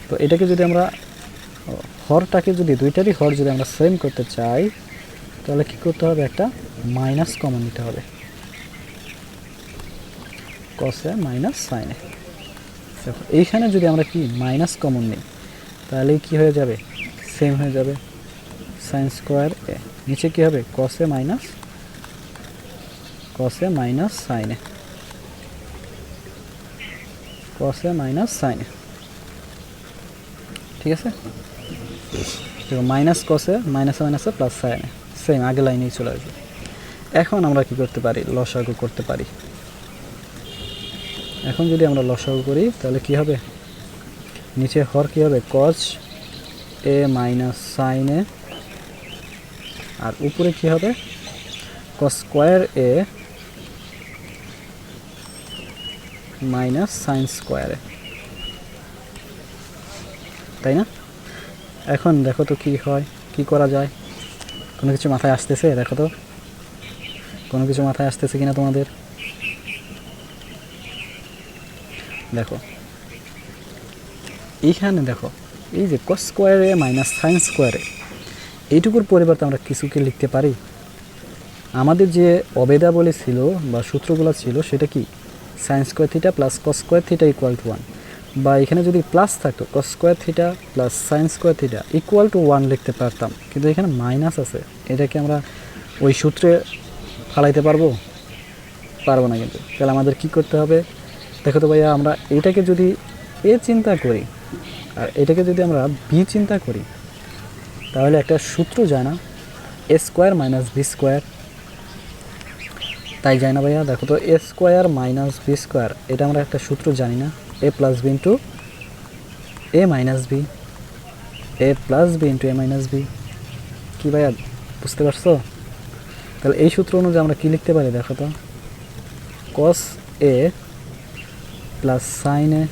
তো এটাকে যদি আমরা হরটাকে যদি দুইটারই হর যদি আমরা সেম করতে চাই তাহলে কি করতে হবে, একটা মাইনাস কমন নিতে হবে, cos a minus sine a। দেখো এইখানে যদি আমরা কি মাইনাস কমন নিই তাহলে কি হয়ে যাবে, সেম হয়ে যাবে, সাইন স্কোয়ার a, নিচে কি হবে, cos a minus sine a, cos a minus sine a, ঠিক আছে। দেখো মাইনাস cos a মাইনাসে মাইনাসে প্লাস সাইন a, সেম আগের লাইনেই চলে আসবে। এখন আমরা কি করতে পারি, লসাগু করতে পারি। এখন যদি আমরা লসাগু করি তাহলে কি হবে, নিচে হর কি হবে cos a minus sin a, আর উপরে কি হবে cos square a minus sin square a, তাই না? এখন দেখো তো কি হয়, কি করা যায়, কোনো কিছু মাথায় আসতেছে? দেখো তো কোনো কিছু মাথায় আসতেছে কিনা তোমাদের। দেখো এইখানে দেখো এই যে cos square a minus sin square a, এইটুকুর পরিবর্তে আমরা কিছুকে লিখতে পারি। আমাদের যে অবেদাবলী ছিল বা সূত্রগুলো ছিল সেটা কি, sin square theta plus cos square theta equal to 1, বা এখানে যদি প্লাস থাকতো cos square theta plus sin square theta equal to 1 লিখতে পারতাম, কিন্তু এখানে মাইনাস আছে, এটাকে আমরা ওই সূত্রে ফালাইতে পারবো? পারবো না। কিন্তু তাহলে আমাদের কি করতে হবে, দেখো তো ভাইয়া, আমরা এটাকে যদি এ চিন্তা করি আর এটাকে যদি আমরা বি চিন্তা করি তাহলে একটা সূত্র যায় না, এ স্কোয়ার মাইনাস বি স্কোয়ার, তাই যায় না ভাইয়া? দেখো তো এ স্কোয়ার মাইনাস বি স্কোয়ার, এটা আমরা একটা সূত্র জানি না, এ plus B into A minus B, A plus B into A minus B. কী ভাইয়া বুঝতে পারছো? তাহলে এই সূত্র অনুযায়ী আমরা কী লিখতে পারি, দেখো তো cos a plus sin a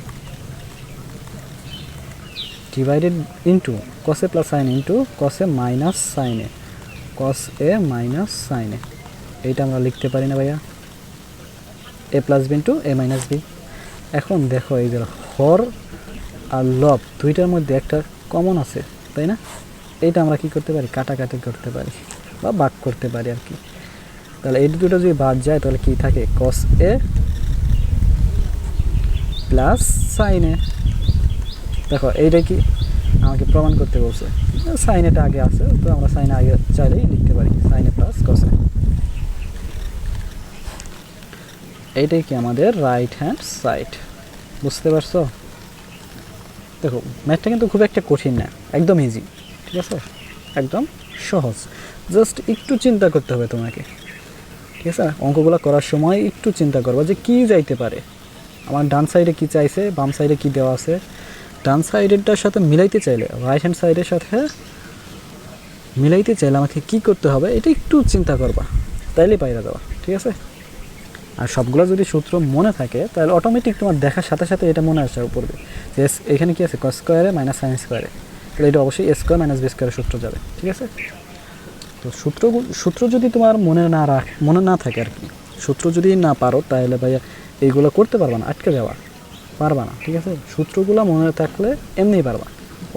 divided into cos a plus sin into cos a minus sin a, cos a minus sin a, এইটা আমরা লিখতে পারি না ভাইয়া, এ plus B into A minus B. এখন দেখো এই যে হর আর লব দুইটার মধ্যে একটা কমন আছে, তাই না? এইটা আমরা কি করতে পারি, কাটাকাটি করতে পারি বা ভাগ করতে পারি আর কি। তাহলে এই দুটো যদি বাদ যায় তাহলে কি থাকে, cos a plus sin a। দেখো এইটা কি আমাকে প্রমাণ করতে বলছে, sin এটা আগে আছে, তো আমরা sin আগে চাইলেই লিখতে পারি, sin a plus cos a। এইটাই কি আমাদের রাইট হ্যান্ড সাইড। বুঝতে পারছো? দেখো ম্যাথটা কিন্তু খুব একটা কঠিন না, একদম ইজি, ঠিক আছে, একদম সহজ, জাস্ট একটু চিন্তা করতে হবে তোমাকে, ঠিক আছে? অঙ্কগুলো করার সময় একটু চিন্তা করবা যে কী যাইতে পারে, আমার ডান সাইডে কী চাইছে, বাম সাইডে কী দেওয়া আছে, ডান সাইডেরটার সাথে মিলাইতে চাইলে রাইট হ্যান্ড সাইডের সাথে মিলাইতে চাইলে আমাকে কী করতে হবে এটা একটু চিন্তা করবা, তাইলে পাইরা যাওয়া, ঠিক আছে? আর সবগুলো যদি সূত্র মনে থাকে তাহলে অটোমেটিক তোমার দেখার সাথে সাথে এটা মনে আসা পড়বে যে এখানে কি আছে cos স্কয়ারে মাইনাস sin স্কয়ারে, তাহলে এটা অবশ্যই a স্কয়ার মাইনাস b স্কয়ারের সূত্র যাবে, ঠিক আছে? তো সূত্র যদি তোমার মনে না থাকে আর কি, সূত্র যদি না পারো তাহলে ভাইয়া এইগুলো করতে পারবা না, আটকে যাওয়া পারবা না, ঠিক আছে? সূত্রগুলো মনে থাকলে এমনিই পারবা,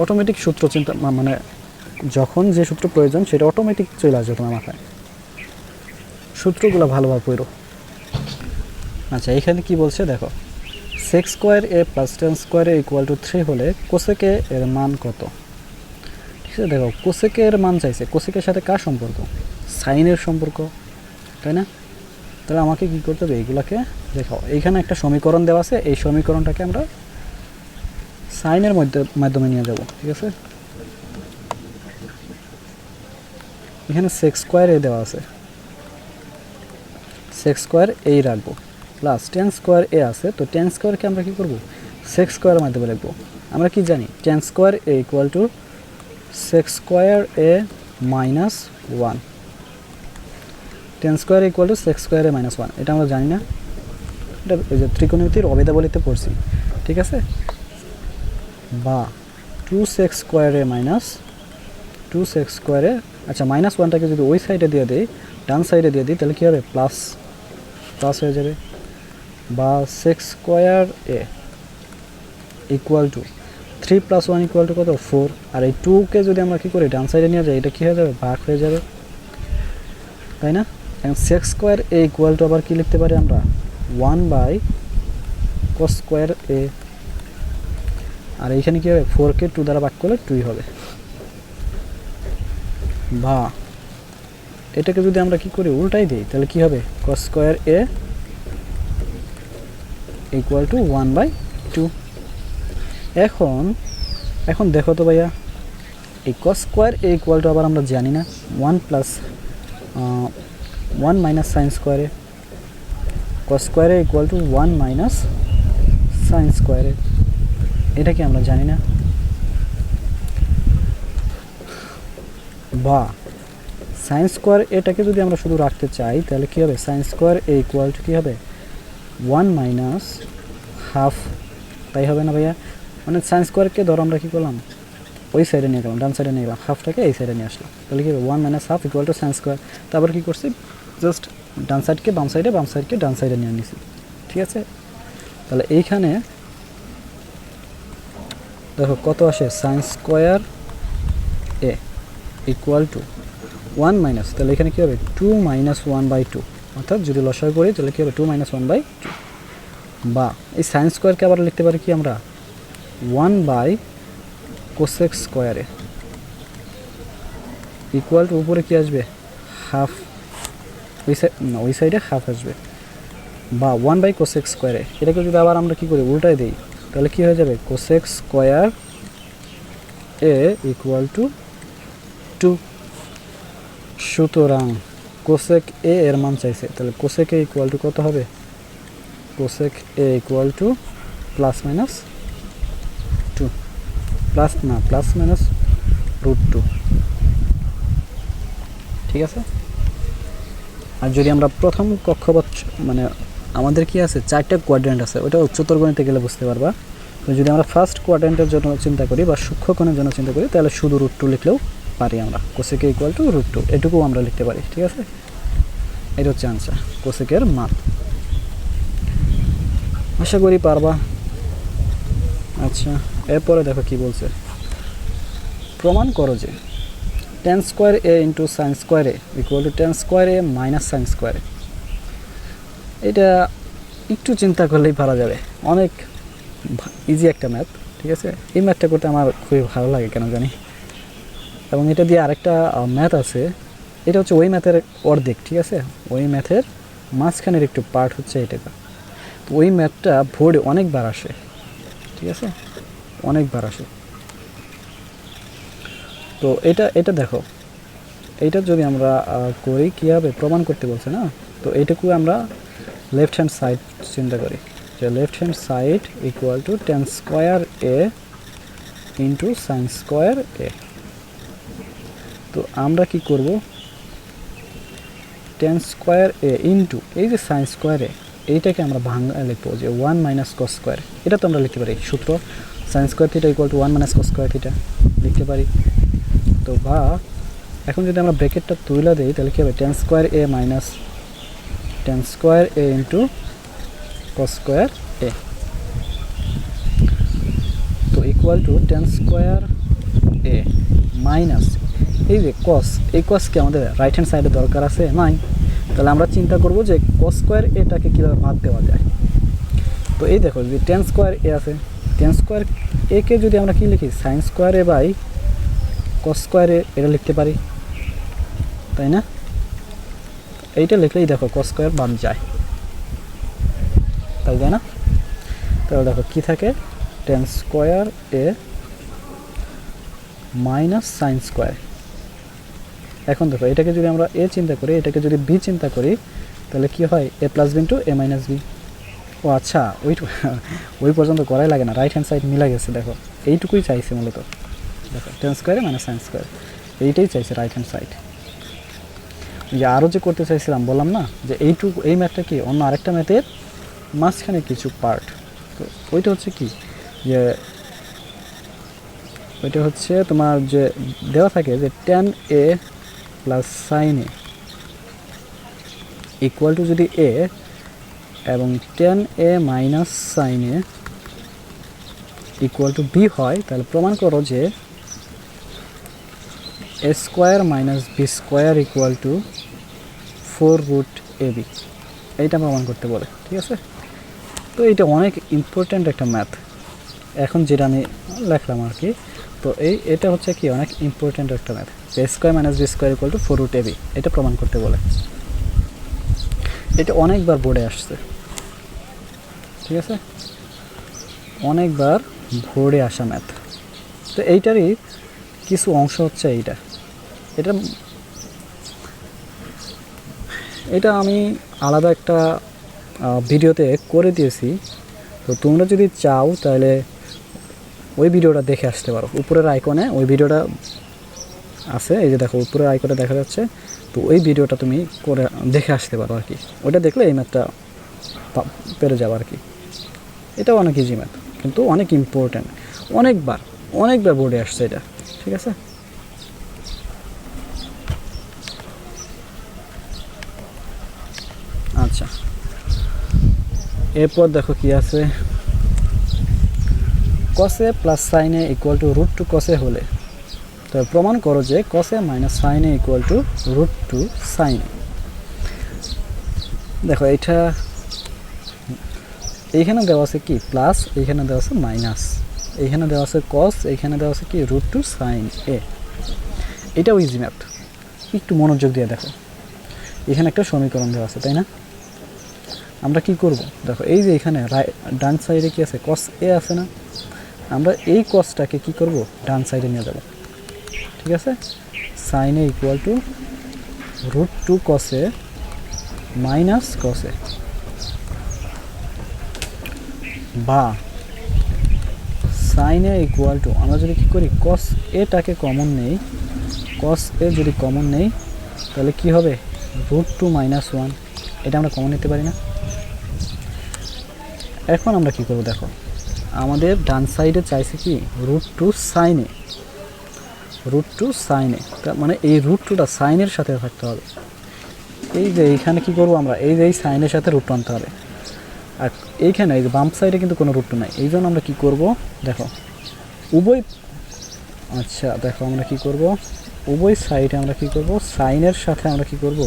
অটোমেটিক সূত্র চিন্তা মানে যখন যে সূত্র প্রয়োজন সেটা অটোমেটিক চলে আসবে তোমার মাথায়। সূত্রগুলো ভালোভাবে পড়ো। আচ্ছা এখানে কি বলছে দেখো, sex square A plus tan square A equal to 3 হলে কোসেকে এর মান কত? ঠিক আছে, দেখো কোসেকে এর মান চাইছে, কোসেকের সাথে কার সম্পর্ক, সাইনের সম্পর্ক, তাই না? তাহলে আমাকে কি করতে হবে, এইগুলাকে দেখো এইখানে একটা সমীকরণ দেওয়া আছে, এই সমীকরণটাকে আমরা সাইনের মাধ্যমে নিয়ে যাব, ঠিক আছে? এখানে সেক্স স্কোয়ার এ দেওয়া আছে, সেক্স স্কোয়ার এই রাখবো, প্লাস টেন স্কোয়ার এ আছে, তো টেন স্কোয়ারকে আমরা কী করবো, সেক্স স্কোয়ারের মাধ্যমে লিখবো। আমরা কি জানি, tan square A equal two sex square A minus 1, tan square equal two sex square A minus 1, এটা আমরা জানি না, এটা ওই যে ত্রিকোণমিতির অবেদাবলিতে পড়ছি, ঠিক আছে? বা two sex square A minus two sex স্কোয়ারে, আচ্ছা মাইনাস 1টাকে যদি ওই সাইডে দিয়ে দিই, ডান সাইডে দিয়ে দিই, তাহলে কী হবে, প্লাস হয়ে যাবে, বা sex square A equal to 3 + 1 equal to কত, 4, আর এই 2কে যদি আমরা কী করি ডান সাইডে নিয়ে যাই, এটা কী হয়ে যাবে, ভাগ হয়ে যাবে, তাই না? এখন sex square A equal to আবার কী লিখতে পারি আমরা, 1/cos স্কোয়ার এ, আর এইখানে কী হবে, 4কে 2 দ্বারা ভাগ করলে 2 হবে, বা এটাকে যদি আমরা কি করি উল্টাই দিই তাহলে কি হবে, cos square a equal two 1/2। এখন দেখো তো ভাইয়া, এই cos square a equal to আবার আমরা জানি না 1 + 1 মাইনাস সাইন স্কোয়ারে, কস স্কোয়ারে ইকুয়াল টু 1 মাইনাস সাইন স্কোয়ারে। এটা কি আমরা জানি না? বা সাইন স্কোয়ার এটাকে যদি আমরা শুধু রাখতে চাই তাহলে কী হবে, sine square A equal to কী হবে 1 মাইনাস হাফ, তাই হবে না ভাইয়া? মানে সাইন স্কোয়ারকে ধরো আমরা কী করলাম, ওই সাইডে নিয়ে গেলাম, ডান সাইডে নিয়ে গেলাম, হাফটাকে এই সাইডে নিয়ে আসলাম, তাহলে কী হবে 1 minus half equal to sine square. তারপর কী করছি, জাস্ট ডান সাইডকে বাম সাইডে, বাম সাইডকে ডান সাইডে নিয়ে নিছি, ঠিক আছে? তাহলে এইখানে দেখো কত আসে, sign square A equal to 1 minus, তাহলে এখানে কী হবে 2 মাইনাস 1/2, অর্থাৎ যদি লসাগু করি তাহলে কী হবে 2 মাইনাস 1/2, বা এই সাইন স্কোয়ারকে আবার লিখতে পারি কি আমরা 1 কোসেক স্কোয়ারে ইকুয়াল টু উপরে কী আসবে হাফ, ওই সাইডে হাফ আসবে, বা 1 কোসেক স্কোয়ারে। এটাকে যদি আবার আমরা কী করি উল্টায় দিই তাহলে কী হয়ে যাবে cosec square A equal to 2। সুতরাং কোসেক এ এর মান চাইছে, তাহলে কোসেক এ ইকুয়াল টু কত হবে, কোসেক এ equal two plus minus 2, plus minus √2, ঠিক আছে? আর যদি আমরা প্রথম কক্ষপথ মানে আমাদের কি আছে 4টা কোয়াড্রেন্ট আছে, ওটা উচ্চতর গণিতে গেলে বুঝতে পারবা। তো যদি আমরা ফার্স্ট কোয়াড্রেন্টের জন্য চিন্তা করি বা সূক্ষ্মকোণের জন্য চিন্তা করি তাহলে শুধু √2 লিখলেও পারি আমরা, কোসেক ইকুয়াল টু √2 এটুকু আমরা লিখতে পারি, ঠিক আছে? এটা হচ্ছে আনসার, কোসেকের মান। আশা করি পারবা। আচ্ছা, এরপরে দেখো কি বলছে, প্রমাণ করো যে tan square A into sine square A equal to tan square A minus sine square A. এটা একটু চিন্তা করলেই পারা যাবে, অনেক ইজি একটা ম্যাথ, ঠিক আছে? এই ম্যাথটা করতে আমার খুবই ভালো লাগে কেন জানি। এবং এটা দিয়ে আরেকটা ম্যাথ আছে, এটা হচ্ছে ওই ম্যাথের অর্ধেক, ঠিক আছে? ওই ম্যাথের মাঝখানের একটু পার্ট হচ্ছে এটা। তো ওই ম্যাথটা বোর্ডে অনেকবার আসে, ঠিক আছে? অনেকবার আসে। তো এটা দেখো, এইটা যদি আমরা করি কী হবে, প্রমাণ করতে বলছে না? তো এইটুকু আমরা লেফট হ্যান্ড সাইড চিন্তা করি, যে left hand side equal to tan square A into sine square A. তো আমরা কি করব, tan স্কোয়ার এ ইন্টু এই যে সাইন স্কোয়ার এ, এইটাকে আমরা ভাঙা লিখবো যে 1 মাইনাস কস স্কোয়ার। এটা তো আমরা লিখতে পারি সূত্র, sign square theta equal to 1 minus cos square theta লিখতে পারি। তো বা এখন যদি আমরা ব্র্যাকেটটা তুলে দিই তাহলে কী হবে, tan square A minus tan square A into cos square A, তো equal to tan square A minus এই যে কস, এই কসকে আমাদের রাইট হ্যান্ড সাইডে দরকার আছে নাই, তাহলে আমরা চিন্তা করব যে কস স্কোয়ার এটাকে কীভাবে বাদ দেওয়া যায়। তো এই দেখো যদি tan স্কোয়ার এ আছে, tan স্কোয়ার এ কে যদি আমরা কী লিখি sine square A by cos square A, এটা লিখতে পারি, তাই না? এইটা লিখলেই দেখো কস স্কোয়ার বাদ যায়, তাই না? তাহলে দেখো কী থাকে, tan square A minus sine square. এখন দেখো এটাকে যদি আমরা এ চিন্তা করি, এটাকে যদি বি চিন্তা করি তাহলে কি হয়, এ plus B into A minus B. ও আচ্ছা, ওই পর্যন্ত করাই লাগে না, রাইট হ্যান্ড সাইড মিলে গেছে। দেখো এইটুকুই চাইছে মূলত, দেখো tan স্কোয়ারে মাইনাস সাইন স্কোয়ার, এইটাই চাইছে রাইট হ্যান্ড সাইড। যে আরও যে করতে চাইছিলাম বললাম না, যে এইটুকু এই ম্যাথটা কি অন্য আরেকটা ম্যাথের মাঝখানে কিছু পার্ট। তো ওইটা হচ্ছে কি, যে ওইটা হচ্ছে তোমার যে দেওয়া থাকে যে tan A plus sine A equal to যদি এ এবং tan A minus sine A equal to B হয়, তাহলে প্রমাণ করো যে A square minus B square equal to 4√ab। এইটা প্রমাণ করতে বলে, ঠিক আছে? তো এইটা অনেক ইম্পর্ট্যান্ট একটা ম্যাথ, এখন যেটা আমি লেখলাম আর কি। তো এটা হচ্ছে কি অনেক ইম্পর্ট্যান্ট একটা math, A square minus B square equal to 4√ab, এটা প্রমাণ করতে বলে। এটা অনেকবার বোর্ডে আসছে, ঠিক আছে? অনেকবার বোর্ডে আসা ম্যাথ। তো এইটারই কিছু অংশ হচ্ছে এটা এটা আমি আলাদা একটা ভিডিওতে করে দিয়েছি, তো তোমরা যদি চাও তাহলে ওই ভিডিওটা দেখে আসতে পারো। উপরের আইকনে ওই ভিডিওটা আছে, এই যে দেখো উপরের আইকনে দেখা যাচ্ছে, তো ওই ভিডিওটা তুমি করে দেখে আসতে পারো আর কি। ওটা দেখলে এই ম্যাথটা পেরে যাবো আর কি। এটাও অনেক ইজি ম্যাথ, কিন্তু অনেক ইম্পর্ট্যান্ট, অনেকবার বোর্ডে আসছে এটা, ঠিক আছে। আচ্ছা, এরপর দেখো কি আছে, cos A plus sine A equal to root two cos A হলে তো প্রমাণ করো যে cos A minus sine A equal to root two sine A. দেখো এটা এইখানে দেওয়া আছে কি প্লাস, এইখানে দেওয়া আছে মাইনাস, এইখানে দেওয়া আছে কস, এইখানে দেওয়া আছে কি রুট টু সাইন এ। এটাও ইজি ম্যাথ, একটু মনোযোগ দিয়ে দেখো। এখানে একটা সমীকরণ দেওয়া আছে, তাই না? আমরা কি করব, দেখো এই যে এখানে ডান সাইডে কি আছে, কস এ আছে না, আমরা এই কসটাকে কি করব, ডান সাইডে নিয়ে যাব, ঠিক আছে। Sine A equal to root two cos A minus cos A, বা সাইন এ ইকুয়াল টু, আমরা যদি কী করি কস এটাকে কমন নেই, কস এ যদি কমন নেই তাহলে কি হবে, রুট টু মাইনাস ওয়ান, এটা আমরা কমন নিতে পারি না। এখন আমরা কি করব, দেখো আমাদের ডান সাইডে চাইছে কি রুট টু সাইনে, রুট টু সাইনে, তার মানে এই রুট টুটা সাইনের সাথে থাকতে হবে। এই যে এইখানে কি করব আমরা, এই যে এই সাইনের সাথে রুট টু আনতে হবে, আর এইখানে এই যে বাম সাইডে কিন্তু কোনো রুট টু নাই, এই জন্য আমরা কী করব, দেখো উভয়, আচ্ছা দেখো আমরা কি করব, উভয় সাইডে আমরা কি করব, সাইনের সাথে আমরা কি করব,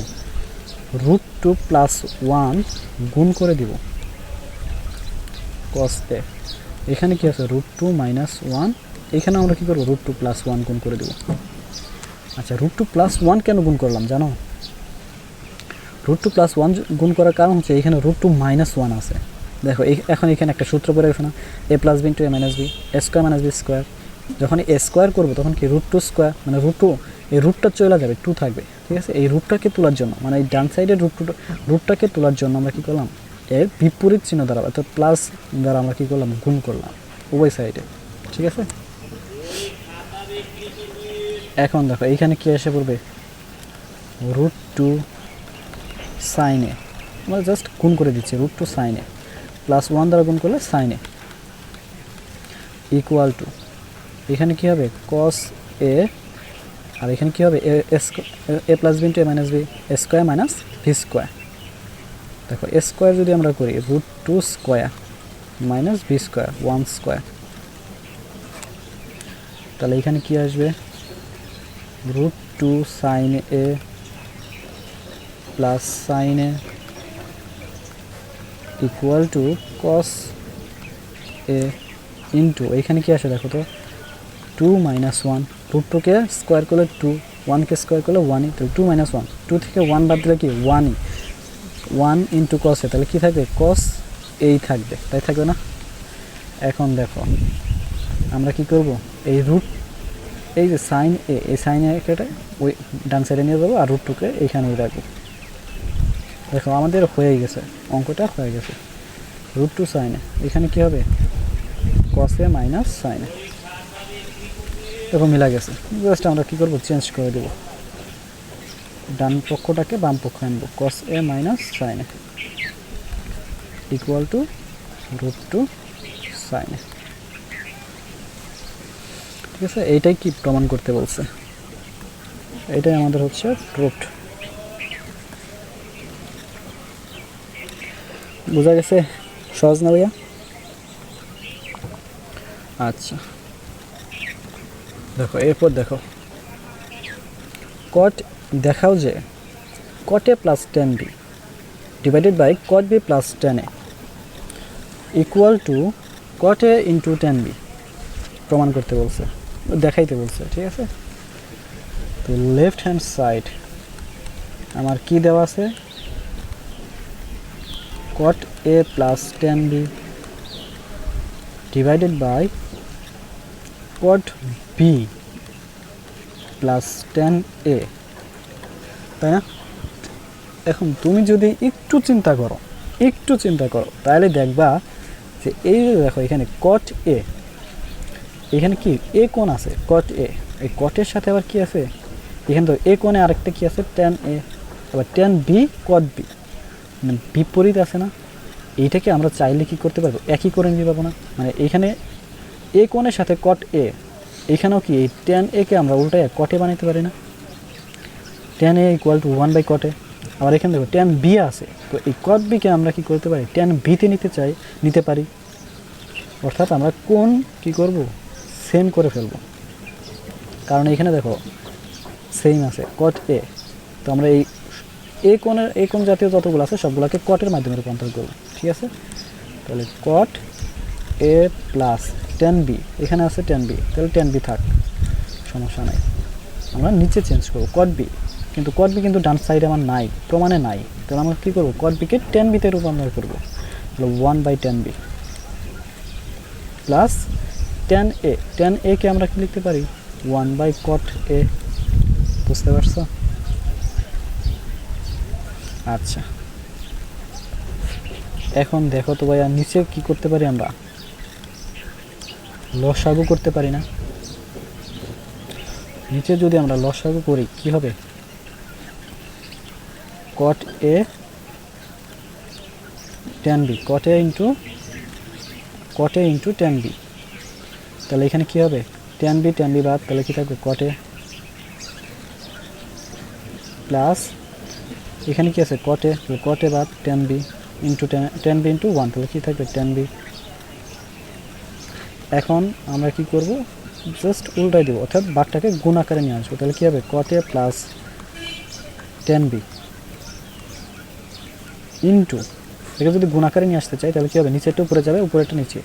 রুট টু প্লাস ওয়ান গুণ করে দিব কস এ। এখানে কি আছে রুট টু মাইনাস ওয়ান, এখানে আমরা কি করব, রুট টু প্লাস ওয়ান গুণ করে দেব। আচ্ছা রুট টু প্লাস ওয়ান কেন গুণ করলাম জানো, রুট টু প্লাস ওয়ান গুণ করার কারণ হচ্ছে এখানে রুট টু মাইনাস ওয়ান আছে। দেখো এখন এখানে একটা সূত্র পড়ে গেছে না, এ plus B into A minus B, A square minus B square. যখন এ স্কোয়ার করবো তখন কি রুট টু স্কোয়ার, মানে রুট টু, এই রুটটা চলে যাবে, টু থাকবে, ঠিক আছে। এই রুটটাকে তোলার জন্য, মানে এই ডান সাইডের রুটটাকে তোলার জন্য আমরা কী করলাম, এর বিপরীত চিহ্ন দ্বারা অর্থাৎ প্লাস দ্বারা আমরা কী করলাম, গুণ করলাম উভয় সাইডে, ঠিক আছে। এখন দেখো এইখানে কি এসে পড়বে, রুট টু সাইনে, আমরা জাস্ট গুণ করে দিচ্ছি, রুট টু সাইনে প্লাস ওয়ান দ্বারা গুণ করলে সাইনে ইকুয়াল টু, এখানে কী হবে কস এ, আর এখানে কী হবে A plus B into A minus B, A square minus B square. দেখো এ স্কোয়ার যদি আমরা করি root two square minus B square one square, তাহলে এখানে কি আসবে, root two sine A plus sine A equal to cos A into, এইখানে কি আসে দেখো তো, টু মাইনাস ওয়ান, রুট টুকে স্কোয়ার করলে টু, ওয়ানকে স্কোয়ার করলে ওয়ানই, তো টু মাইনাস ওয়ান, টু থেকে ওয়ান বাদ দিলে কি ওয়ানই, ওয়ান ইন্টু কস এ, তাহলে কী থাকবে কস এই থাকবে, তাই থাকবে না। এখন দেখো আমরা কি করব, এই রুট, এই যে সাইন এ, এই সাইন এ কেটে ওই ডান সাইডে নিয়ে যাবো, আর রুট টুকে এইখানেই রাখবো। দেখো আমাদের হয়ে গেছে, অঙ্কটা হয়ে গেছে, রুট টু সাইনে, এখানে কী হবে কস এ মাইনাস সাইনে, দেখো মিলা গেছে। জাস্ট আমরা কী করবো, চেঞ্জ করে দেবো, ডান পক্ষটাকে বাম পক্ষ আনবো, cos A minus sine A equal to root two sine A, ঠিক আছে। এইটাই কি প্রমাণ করতে বলছে, এইটাই আমাদের হচ্ছে প্রুফড। বোঝা গেছে, সহজ না ভাইয়া? আচ্ছা দেখো এরপর দেখো কট, দেখাও যে cot A plus tan B divided by cot B plus tan A equal to cot A into tan B, প্রমাণ করতে বলছে, দেখাইতে বলছে, ঠিক আছে। তো লেফট হ্যান্ড সাইড আমার কি দেওয়া আছে, cot A plus tan B divided by cot B plus tan A, তাই না। এখন তুমি যদি একটু চিন্তা করো তাহলে দেখবা যে এই যে দেখো এখানে কট এ, এখানে কি এ কোণ আছে কট এ, এই কটের সাথে আবার কি আছে এখানে তো এ কোণে আরেকটা কি আছে ট্যান এ, আবার ট্যান বি কট বি, মানে বিপরীত আছে না। এইটাকে আমরা চাইলে কি করতে পারবো, একই করে নিতে পারবো না। মানে এখানে এ কোণের সাথে কট এ, এখানেও কি এই ট্যান এ কে আমরা উল্টায় কটে বানাইতে পারি না, tan A equal to 1 by cot A. আবার এখানে দেখো ট্যান বি আছে, তো এই কট বিকে আমরা কি করতে পারি ট্যান বিতে নিতে পারি। অর্থাৎ আমরা কোণ কি করব, সেম করে ফেলবো, কারণ এখানে দেখো সেম আছে কট এ। তো আমরা এই কোণ জাতীয় যতগুলো আছে সবগুলোকে কটের মাধ্যমে রূপান্তর করবো, ঠিক আছে। তাহলে কট এ প্লাস ট্যান বি, এখানে আছে ট্যান বি, তাহলে ট্যান বি থাক, সমস্যা নাই। আমরা নিচে চেঞ্জ করবো কট বি, কিন্তু কট বি কিন্তু ডান সাইডে আমার নাই, প্রমাণে নাই। তাহলে আমরা কী করবো, কট বিকে ট্যান বিতে রূপান্তর করবো। তাহলে 1 by tan B plus tan A, tan A কে আমরা কি লিখতে পারি 1 বাই কট এ, বুঝতে পারছো? আচ্ছা, এখন দেখো তো ভাইয়া নিচে কি করতে পারি, আমরা লসাগু করতে পারি না? নিচে যদি আমরা লসাগু করি কি হবে, কট এ tan B, caught A into tan B, তাহলে এখানে কি হবে ট্যান বি বাদ, তাহলে কি থাকবে কট এ, প্লাস এখানে কি আছে কট এ বাদ ট্যান বি ইন্টু 1, তাহলে কি থাকবে ট্যান বি। এখন আমরা কি করব, জাস্ট উল্টাই দেবো, অর্থাৎ বারটাকে গুণ আকারে নিয়ে আসবো। তাহলে কি হবে কট A plus tan B into, এটা যদি গুণ আকারে নিয়ে আসতে চাই তাহলে কী হবে, নিচেরটা উপরে যাবে, উপরেরটা নিচে,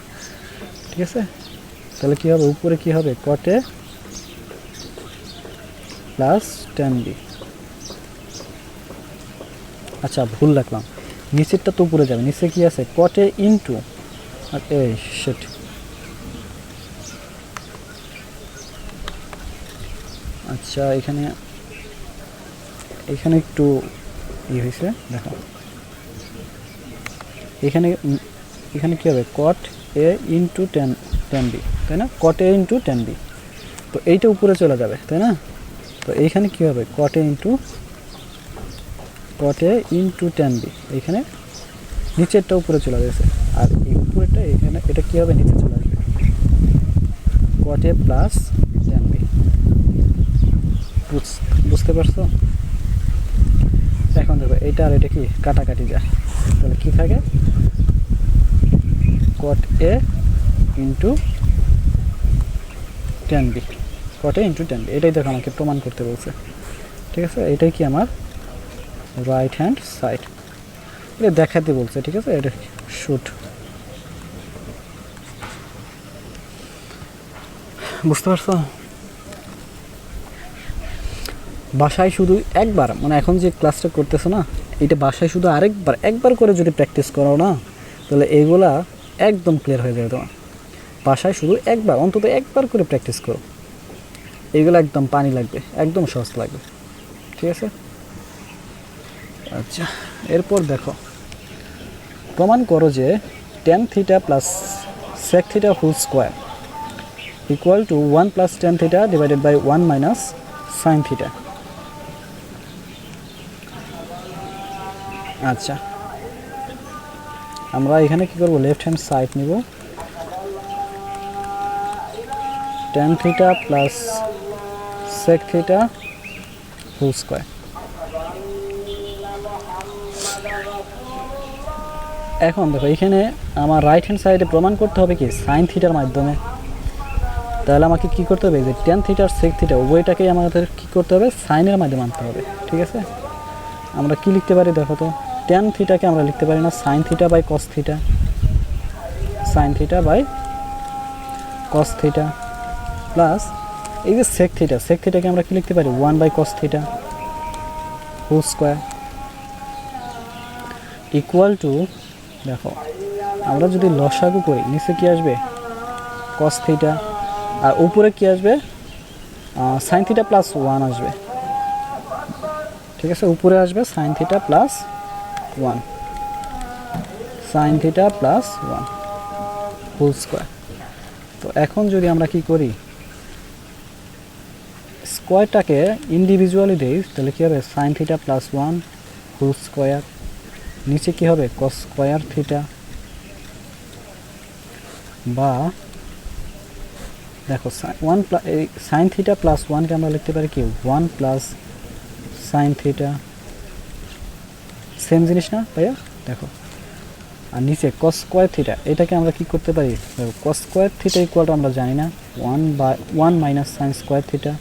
ঠিক আছে। তাহলে কী হবে, উপরে কী হবে কট এ প্লাস ট্যান বি। আচ্ছা ভুল রাখলাম, নিচেরটা তো উপরে যাবে, নিচে কি আছে কট এ ইন্টু, আর এই শিট, আচ্ছা এখানে একটু হয়েছে, দেখো এখানে কী হবে কট এ ইন্টু ট্যান বি, তাই না, কট এ ইন্টু ট্যান বি, তো এইটা উপরে চলে যাবে, তাই না। তো এইখানে কী হবে কট এ ইন্টু ট্যান বি, এইখানে নিচেরটা উপরে চলে গেছে, আর এই উপরেরটা এখানে, এটা কী হবে নিচে চলে আসবে, কট এ প্লাস ট্যান বি। বুঝতে পারছো? এখন দেখো এইটা আর এটা কি কাটাকাটি যায়, তাহলে কি থাকে কট A into tan B, caught A into tan B, এটাই দেখো আমাকে প্রমাণ করতে বলছে, ঠিক আছে। এটাই কি আমার রাইট হ্যান্ড সাইড, এটা দেখাতে বলছে, ঠিক আছে। এটা শুট, বুঝতে পারছো? বাসায় শুধু একবার, মানে এখন যে ক্লাসটা করতেছো না, এটা বাসায় শুধু একবার করে যদি প্র্যাকটিস করো না, তাহলে এইগুলা একদম ক্লিয়ার হয়ে যাবে তোমার। বাসায় শুধু অন্তত একবার করে প্র্যাকটিস করো, এইগুলো একদম পানি লাগবে, একদম সহজ লাগবে, ঠিক আছে। আচ্ছা, এরপর দেখো প্রমাণ করো যে tan theta plus sec theta whole square equal to 1 plus tan theta divided by 1 minus sine theta. আচ্ছা, আমরা এখানে কি করব, লেফট হ্যান্ড সাইড নিব, tan theta plus sec theta whole square. এখন দেখো এখানে আমার রাইট হ্যান্ড সাইডে প্রমাণ করতে হবে কি সাইন থিটার মাধ্যমে, তাহলে আমাকে কি করতে হবে, যে ট্যান থিটা আর সেক থিটা উভয়টাকেই আমাদের কি করতে হবে সাইনের মাধ্যমে আনতে হবে, ঠিক আছে। আমরা কি লিখতে পারি দেখো তো, ট্যান থিটাকে আমরা লিখতে পারি না sine theta by cos theta, sine theta by cos theta, plus এই যে সেক থিটাকে আমরা কি লিখতে পারি 1 by cos theta whole square equal to, দেখো আমরা যদি লসাগু করি নিচে কি আসবে কস থিটা, আর উপরে কি আসবে সাইন থিটা প্লাস 1 আসবে, ঠিক আছে, উপরে আসবে sine theta plus 1, sine theta plus 1 whole square. তো এখন যদি আমরা কি করি, স্কোয়ারটাকে ইন্ডিভিজুয়ালি দেই, তাহলে কী হবে, sine theta plus 1 whole square, নিচে কী হবে, কস স্কোয়ার থিটা, বা দেখো সাইন থিটা প্লাস 1কে আমরা লিখতে পারি কি 1 প্লাস সাইন থিটা, সেম জিনিস না ভাইয়া? দেখো, আর নিচে কস স্কোয়ার থিটা, এটাকে আমরা কি করতে পারি, দেখো কস স্কোয়ার থিটা ইকুয়াল টু আমরা জানি না 1 মাইনাস সাইন স্কোয়ার থিটা,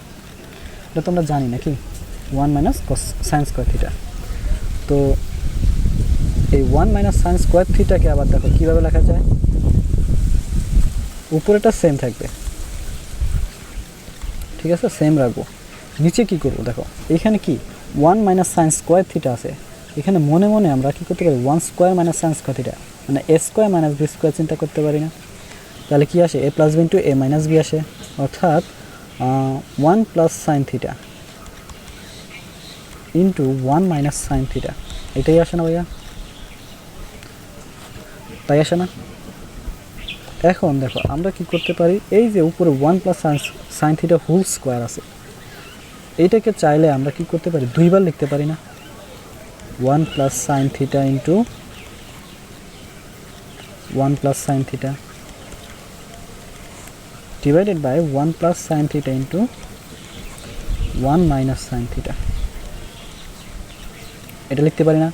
এটা তো আমরা জানি নাকি, 1 মাইনাস কস সাইন স্কোয়ার থিটা। তো এই 1 মাইনাস সাইন স্কোয়ার থিটাকে আবার দেখো কীভাবে লেখা যায়, উপরেটা সেম থাকবে, ঠিক আছে, সেম রাখবো, নিচে কি করব, দেখো এখানে কি 1 মাইনাস সাইন স্কোয়ার থিটা আছে, এখানে মনে মনে আমরা কী করতে পারি 1 square minus sine square theta, মানে এ স্কোয়ার মাইনাস বি স্কোয়ার চিন্তা করতে পারি না? তাহলে কি আসে, এ plus B into A minus B আসে, অর্থাৎ 1 plus sine theta into 1 minus sine theta, এটাই আসে না ভাইয়া? তাই আসে না? এখন দেখো আমরা কি করতে পারি, এই যে উপরে 1 plus sine theta whole square আছে, এইটাকে চাইলে আমরা কি করতে পারি, দুইবার লিখতে পারি না, 1 plus sine theta into 1 plus sine theta divided by 1 plus sine theta into 1 minus sine theta, এটা লিখতে পারি না?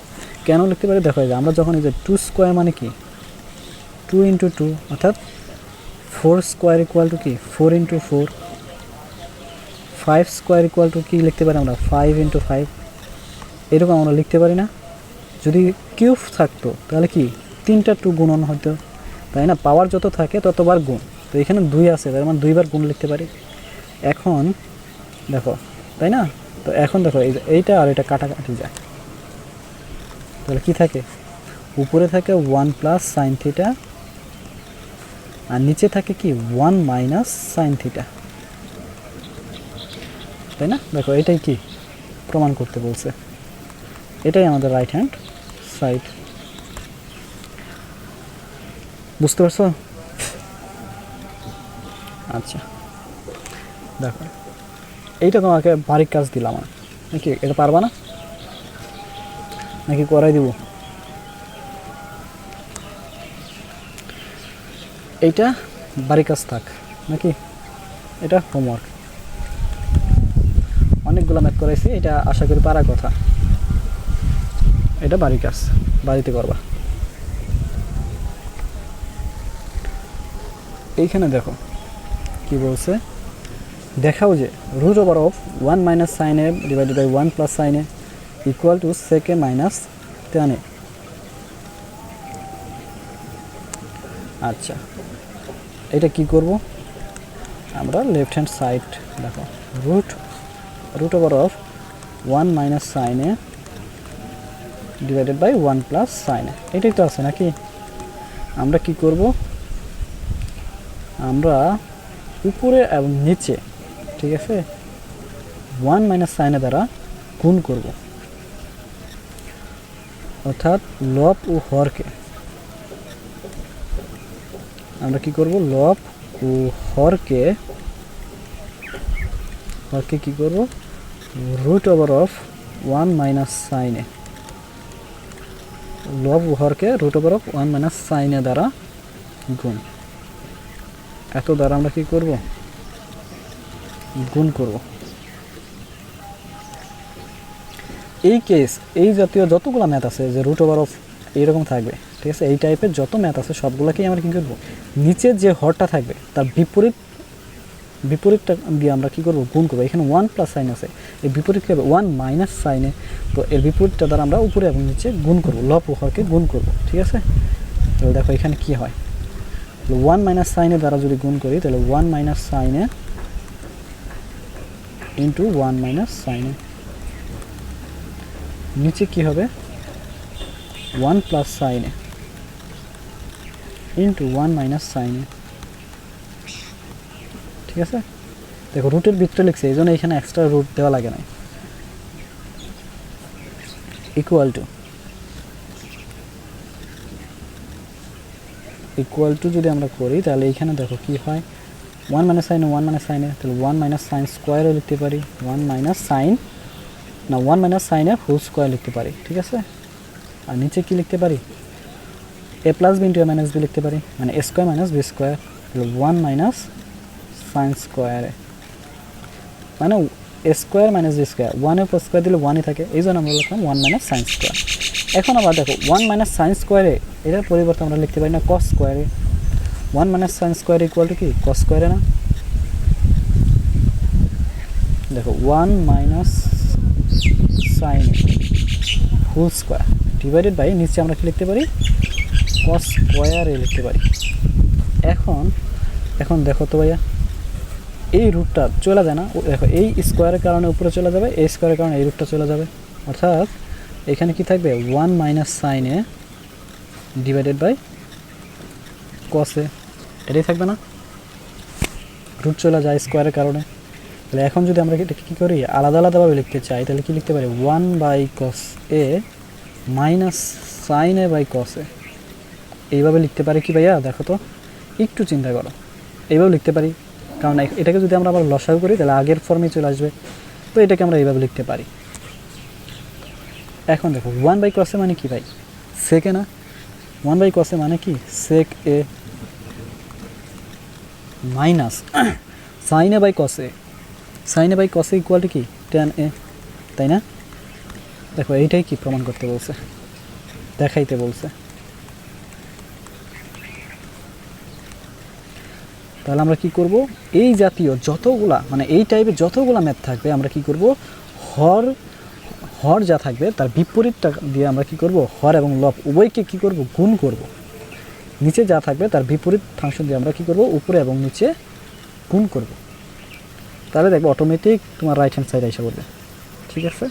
কেন লিখতে পারি, দেখো আমরা যখন এই যে 2 স্কোয়ার মানে কি 2 ইন্টু 2, অর্থাৎ 4 স্কোয়ার ইকুয়াল টু কি 4 ইন্টু 4, 5 স্কোয়ার ইকুয়াল টু কি লিখতে পারি আমরা 5 ইন্টু 5, এরকম আমরা লিখতে পারি না? যদি কিউব থাকতো তাহলে কি 3টা 2 গুণন হতো, তাই না? পাওয়ার যত থাকে ততবার গুণ, তো এখানে 2 আছে, তার মানে 2বার গুণ লিখতে পারি। এখন দেখো, তাই না? তো এখন দেখো এইটা আর এটা কাটাকাটি যায়, তাহলে কি থাকে, উপরে থাকে 1 প্লাস সাইন থিটা আর নিচে থাকে কি 1 মাইনাস সাইন থিটা, তাই না? দেখো এটাই কি প্রমাণ করতে বলছে, এটাই আমাদের রাইট হ্যান্ড সাইড। বুঝতে পারছো? আচ্ছা দেখো, এইটা তোমাকে বারিক কাজ দিলাম নাকি, এটা পারবা না নাকি করাই দিব? এইটা বারিক কাজ থাক নাকি, এটা হোমওয়ার্ক, অনেকগুলো ম্যাথ করাইছি, এটা আশা করি পারার কথা, এটা বারিক কাজ বাড়িতে করবা। এইখানে দেখো কি বলছে, দেখাও যে root over of 1 minus sine A divided by 1 plus sine A equal to sec A minus tan A. আচ্ছা, এটা কি করব আমরা, লেফট হ্যান্ড সাইড দেখো, root over of 1 minus sine A divided by 1 plus sine A, এটাই তো আছে নাকি? আমরা কি করব, আমরা উপরে এবং নিচে, ঠিক আছে, 1 মাইনাস সাইনের দ্বারা গুণ করব, অর্থাৎ লব ও হরকে আমরা কি করব, লব ও হরকে কি করব, রুট ওভার অফ 1 মাইনাস সাইনে, লব ও হরকে রুট ওভার অফ 1 মাইনাস সাইনে দ্বারা গুণ, এত দ্বারা আমরা কি করব, গুণ করব। এই কেস, এই জাতীয় যতগুলো ম্যাথ আছে যে রুট ওভার অফ এইরকম থাকবে, ঠিক আছে, এই টাইপের যত ম্যাথ আছে সবগুলোকেই আমরা কী করবো, নিচের যে হরটা থাকবে তার বিপরীতটা দিয়ে আমরা কী করবো, গুণ করবো। এখানে 1 প্লাস সাইন আছে, এই বিপরীত কী হবে 1 মাইনাস সাইনে, তো এর বিপরীতটা দ্বারা আমরা উপরে এবং নিচে গুণ করবো, লব ও হরকে গুণ করবো, ঠিক আছে। তাহলে দেখো এখানে কি হয়, 1 মাইনাস সাইনের দ্বারা যদি গুণ করি তাহলে 1 মাইনাস সাইনে ইন্টু 1 মাইনাস সাইনে, নিচে কি হবে 1 প্লাস সাইনে ইন্টু 1 মাইনাস সাইনে, ঠিক আছে। দেখো রুটের ভিতরে লিখছে, এই জন্য এখানে এক্সট্রা রুট দেওয়া লাগে না। ইকুয়াল টু যদি আমরা করি তাহলে এইখানে দেখো কি হয়, 1 মাইনাস সাইনে 1 মাইনাস সাইনে, তাহলে 1 মাইনাস সাইন স্কোয়ারও লিখতে পারি, 1 মাইনাস সাইনের হোল স্কোয়ার লিখতে পারি, ঠিক আছে। আর নিচে কি লিখতে পারি, এ plus B into A minus B লিখতে পারি, মানে এ স্কোয়ার মাইনাস বি স্কোয়ার, তাহলে 1 মাইনাস সাইন স্কোয়ারে, মানে এ স্কোয়ার মাইনাস বি স্কোয়ার, 1 উপর স্কোয়ার দিলে 1ই থাকে, এই জন্য আমরা লিখলাম 1 মাইনাস সাইন স্কোয়ার। এখন আবার দেখো 1 মাইনাস সাইন স্কোয়ারে এটার পরিবর্তে আমরা লিখতে পারি না কস স্কোয়ারে, 1 minus sine square equal to কি কস স্কোয়ারে না। দেখো 1 minus sine whole square divided by নিচে আমরা কি লিখতে পারি, কস স্কোয়ারে লিখতে পারি। এখন দেখো তো ভাইয়া, এই রুটটা চলে যায় না, দেখো এই স্কোয়ারের কারণে উপরে চলে যাবে, এই স্কোয়ারের কারণে এই রুটটা চলে যাবে, অর্থাৎ এখানে কি থাকবে 1 মাইনাস সাইনে ডিভাইডেড বাই কসে, এটাই থাকবে না, রুট চলে যায় স্কোয়ারের কারণে। তাহলে এখন যদি আমরা এটা কী করি, আলাদা আলাদাভাবে লিখতে চাই, তাহলে কি লিখতে পারি, 1 by cos A minus sine A by cos A, এইভাবে লিখতে পারি কি ভাইয়া, দেখো তো একটু চিন্তা করো, এইভাবে লিখতে পারি, কারণ এটাকে যদি আমরা আবার লসাগু করি তাহলে আগের ফর্মে চলে আসবে, তো এটাকে আমরা এইভাবে লিখতে পারি। এখন দেখো 1 বাই কস এ মানে কি ভাই, সেকে না, 1 বাই কস এ মানে কি sec A minus sine A by cos A, sine A by cos A equal to কি ট্যান এ, তাই না। দেখো এইটাই কি প্রমাণ করতে বলছে, দেখাইতে বলছে। তাহলে আমরা কি করব, এই জাতীয় যতগুলা মানে এই টাইপের যতগুলা ম্যাথ থাকবে আমরা কি করব, হর যা থাকবে তার বিপরীতটা দিয়ে আমরা কি করব, হর এবং লব উভয়কে কি করব, গুণ করব। নিচে যা থাকবে তার বিপরীত ফাংশন দিয়ে আমরা কি করব, উপরে এবং নিচে গুণ করব। তাহলে দেখবো অটোমেটিক তোমার রাইট হ্যান্ড সাইড এসে পড়বে, ঠিক আছে।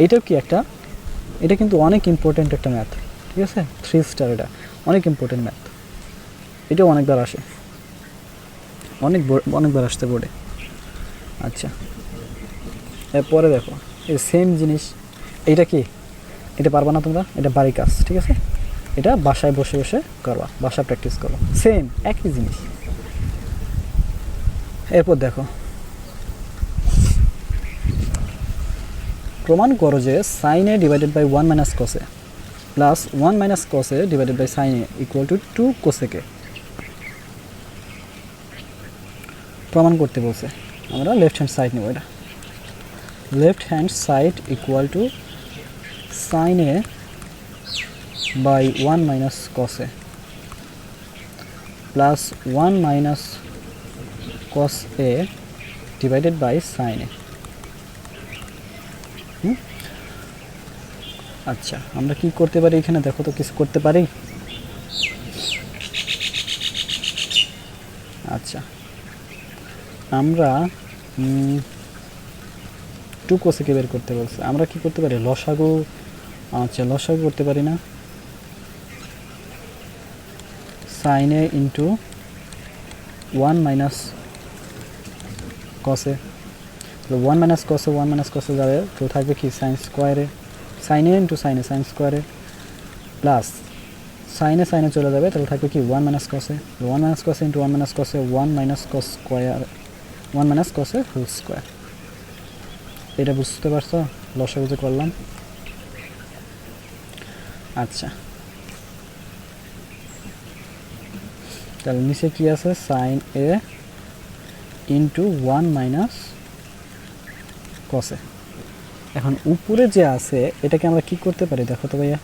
এইটাও কি একটা, এটা কিন্তু অনেক ইম্পর্টেন্ট একটা ম্যাথ, ঠিক আছে, 3 স্টার, এটা অনেক ইম্পর্টেন্ট ম্যাথ, এটাও অনেকবার আসে, অনেকবার আসতে বোর্ডে। আচ্ছা, এরপরে দেখো এই সেম জিনিস, এইটা কি, এটা পারবা না তোমরা, এটা বাড়ির কাজ, ঠিক আছে, এটা বাসায় বসে বসে করবা, বাসায় প্র্যাকটিস করো, সেম একই জিনিস। এরপর দেখো, প্রমাণ করো যে sine A divided by 1 minus cos A plus 1 minus cos A divided by sine A equal to 2 cosec A. প্রমাণ করতে বলছে, আমরা লেফট হ্যান্ড সাইড নেব, এটা left hand side equal to sine A by 1 minus cos A plus 1 minus cos A divided by sine A. আচ্ছা, আমরা কি করতে পারি এখানে, দেখো তো কিছু করতে পারি। আচ্ছা, আমরা 2 কোসেকে বের করতে বলছে, আমরা কি করতে পারি, লসাগু, আচ্ছা লসাগু করতে পারি না, sine A into 1 minus cos A, 1 minus cos A 1 minus cos A যাবে, তো থাকবে কি sine square A, sine A into sine square A plus sine A চলে যাবে, তাহলে থাকবে কি 1 minus cos A, 1 minus cos A into 1 minus cos A 1 minus cos square, 1 minus cos A whole square. এটা বুঝতে পারছো, লসাগু যে করলাম। আচ্ছা, তাহলে নিচে কি আছে, সাইন এ ইন্টু 1 মাইনাস কসে। এখন উপরে যে আছে এটাকে আমরা কি করতে পারি, দেখো তো ভাইয়া,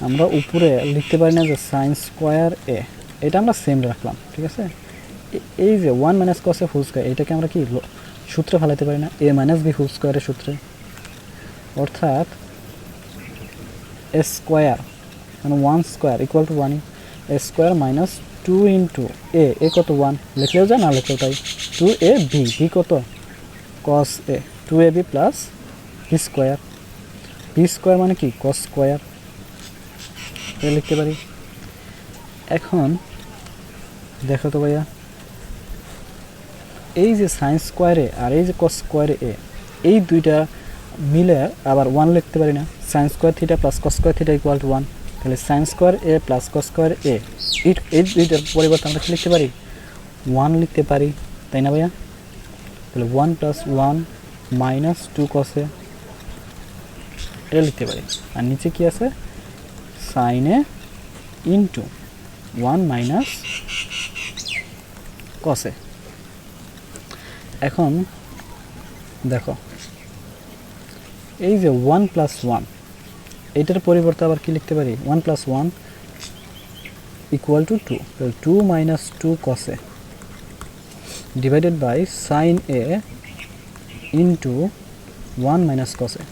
আমরা উপরে লিখতে পারি না যে সাইন স্কোয়ার এ, এটা আমরা সেম রাখলাম, ঠিক আছে। এই যে 1 মাইনাস কসে হোল স্কোয়ার, এটাকে আমরা কি সূত্রে ফেলাতে পারি না, এ মাইনাস বি হোল স্কোয়ারের সূত্রে, অর্থাৎ এ স্কোয়ার মানে 1 square equal to 1 A square minus 2 into A কত 1 লিখলেও যায়, না লিখলেও তাই, 2 এ বি কত কস এ, 2 ab প্লাস বি স্কোয়ার মানে কি কস স্কোয়ার, এটা লিখতে পারি। এখন দেখো তো ভাইয়া, এই যে সাইন স্কোয়ারে আর এই যে কস স্কোয়ারে এ, এই দুইটা মিলে আবার 1 লিখতে পারি না? Sine square theta plus cos square theta equal to 1, তাহলে sign square A plus cos square এ, এই দুইটার পরিবর্তে আমরা কি লিখতে পারি? 1 লিখতে পারি, তাই না ভাইয়া? তাহলে 1 প্লাস 1 মাইনাস 2 কস এ, এটা লিখতে পারি। আর নিচে কি আছে? Sine A into 1 minus cos এ। এখন দেখো এই যে 1 প্লাস 1, এইটার পরিবর্তে আবার কি লিখতে পারি? 1 প্লাস 1 ইকুয়াল টু 2, তাহলে 2 minus 2 cos A divided by sine A into 1 minus cos A.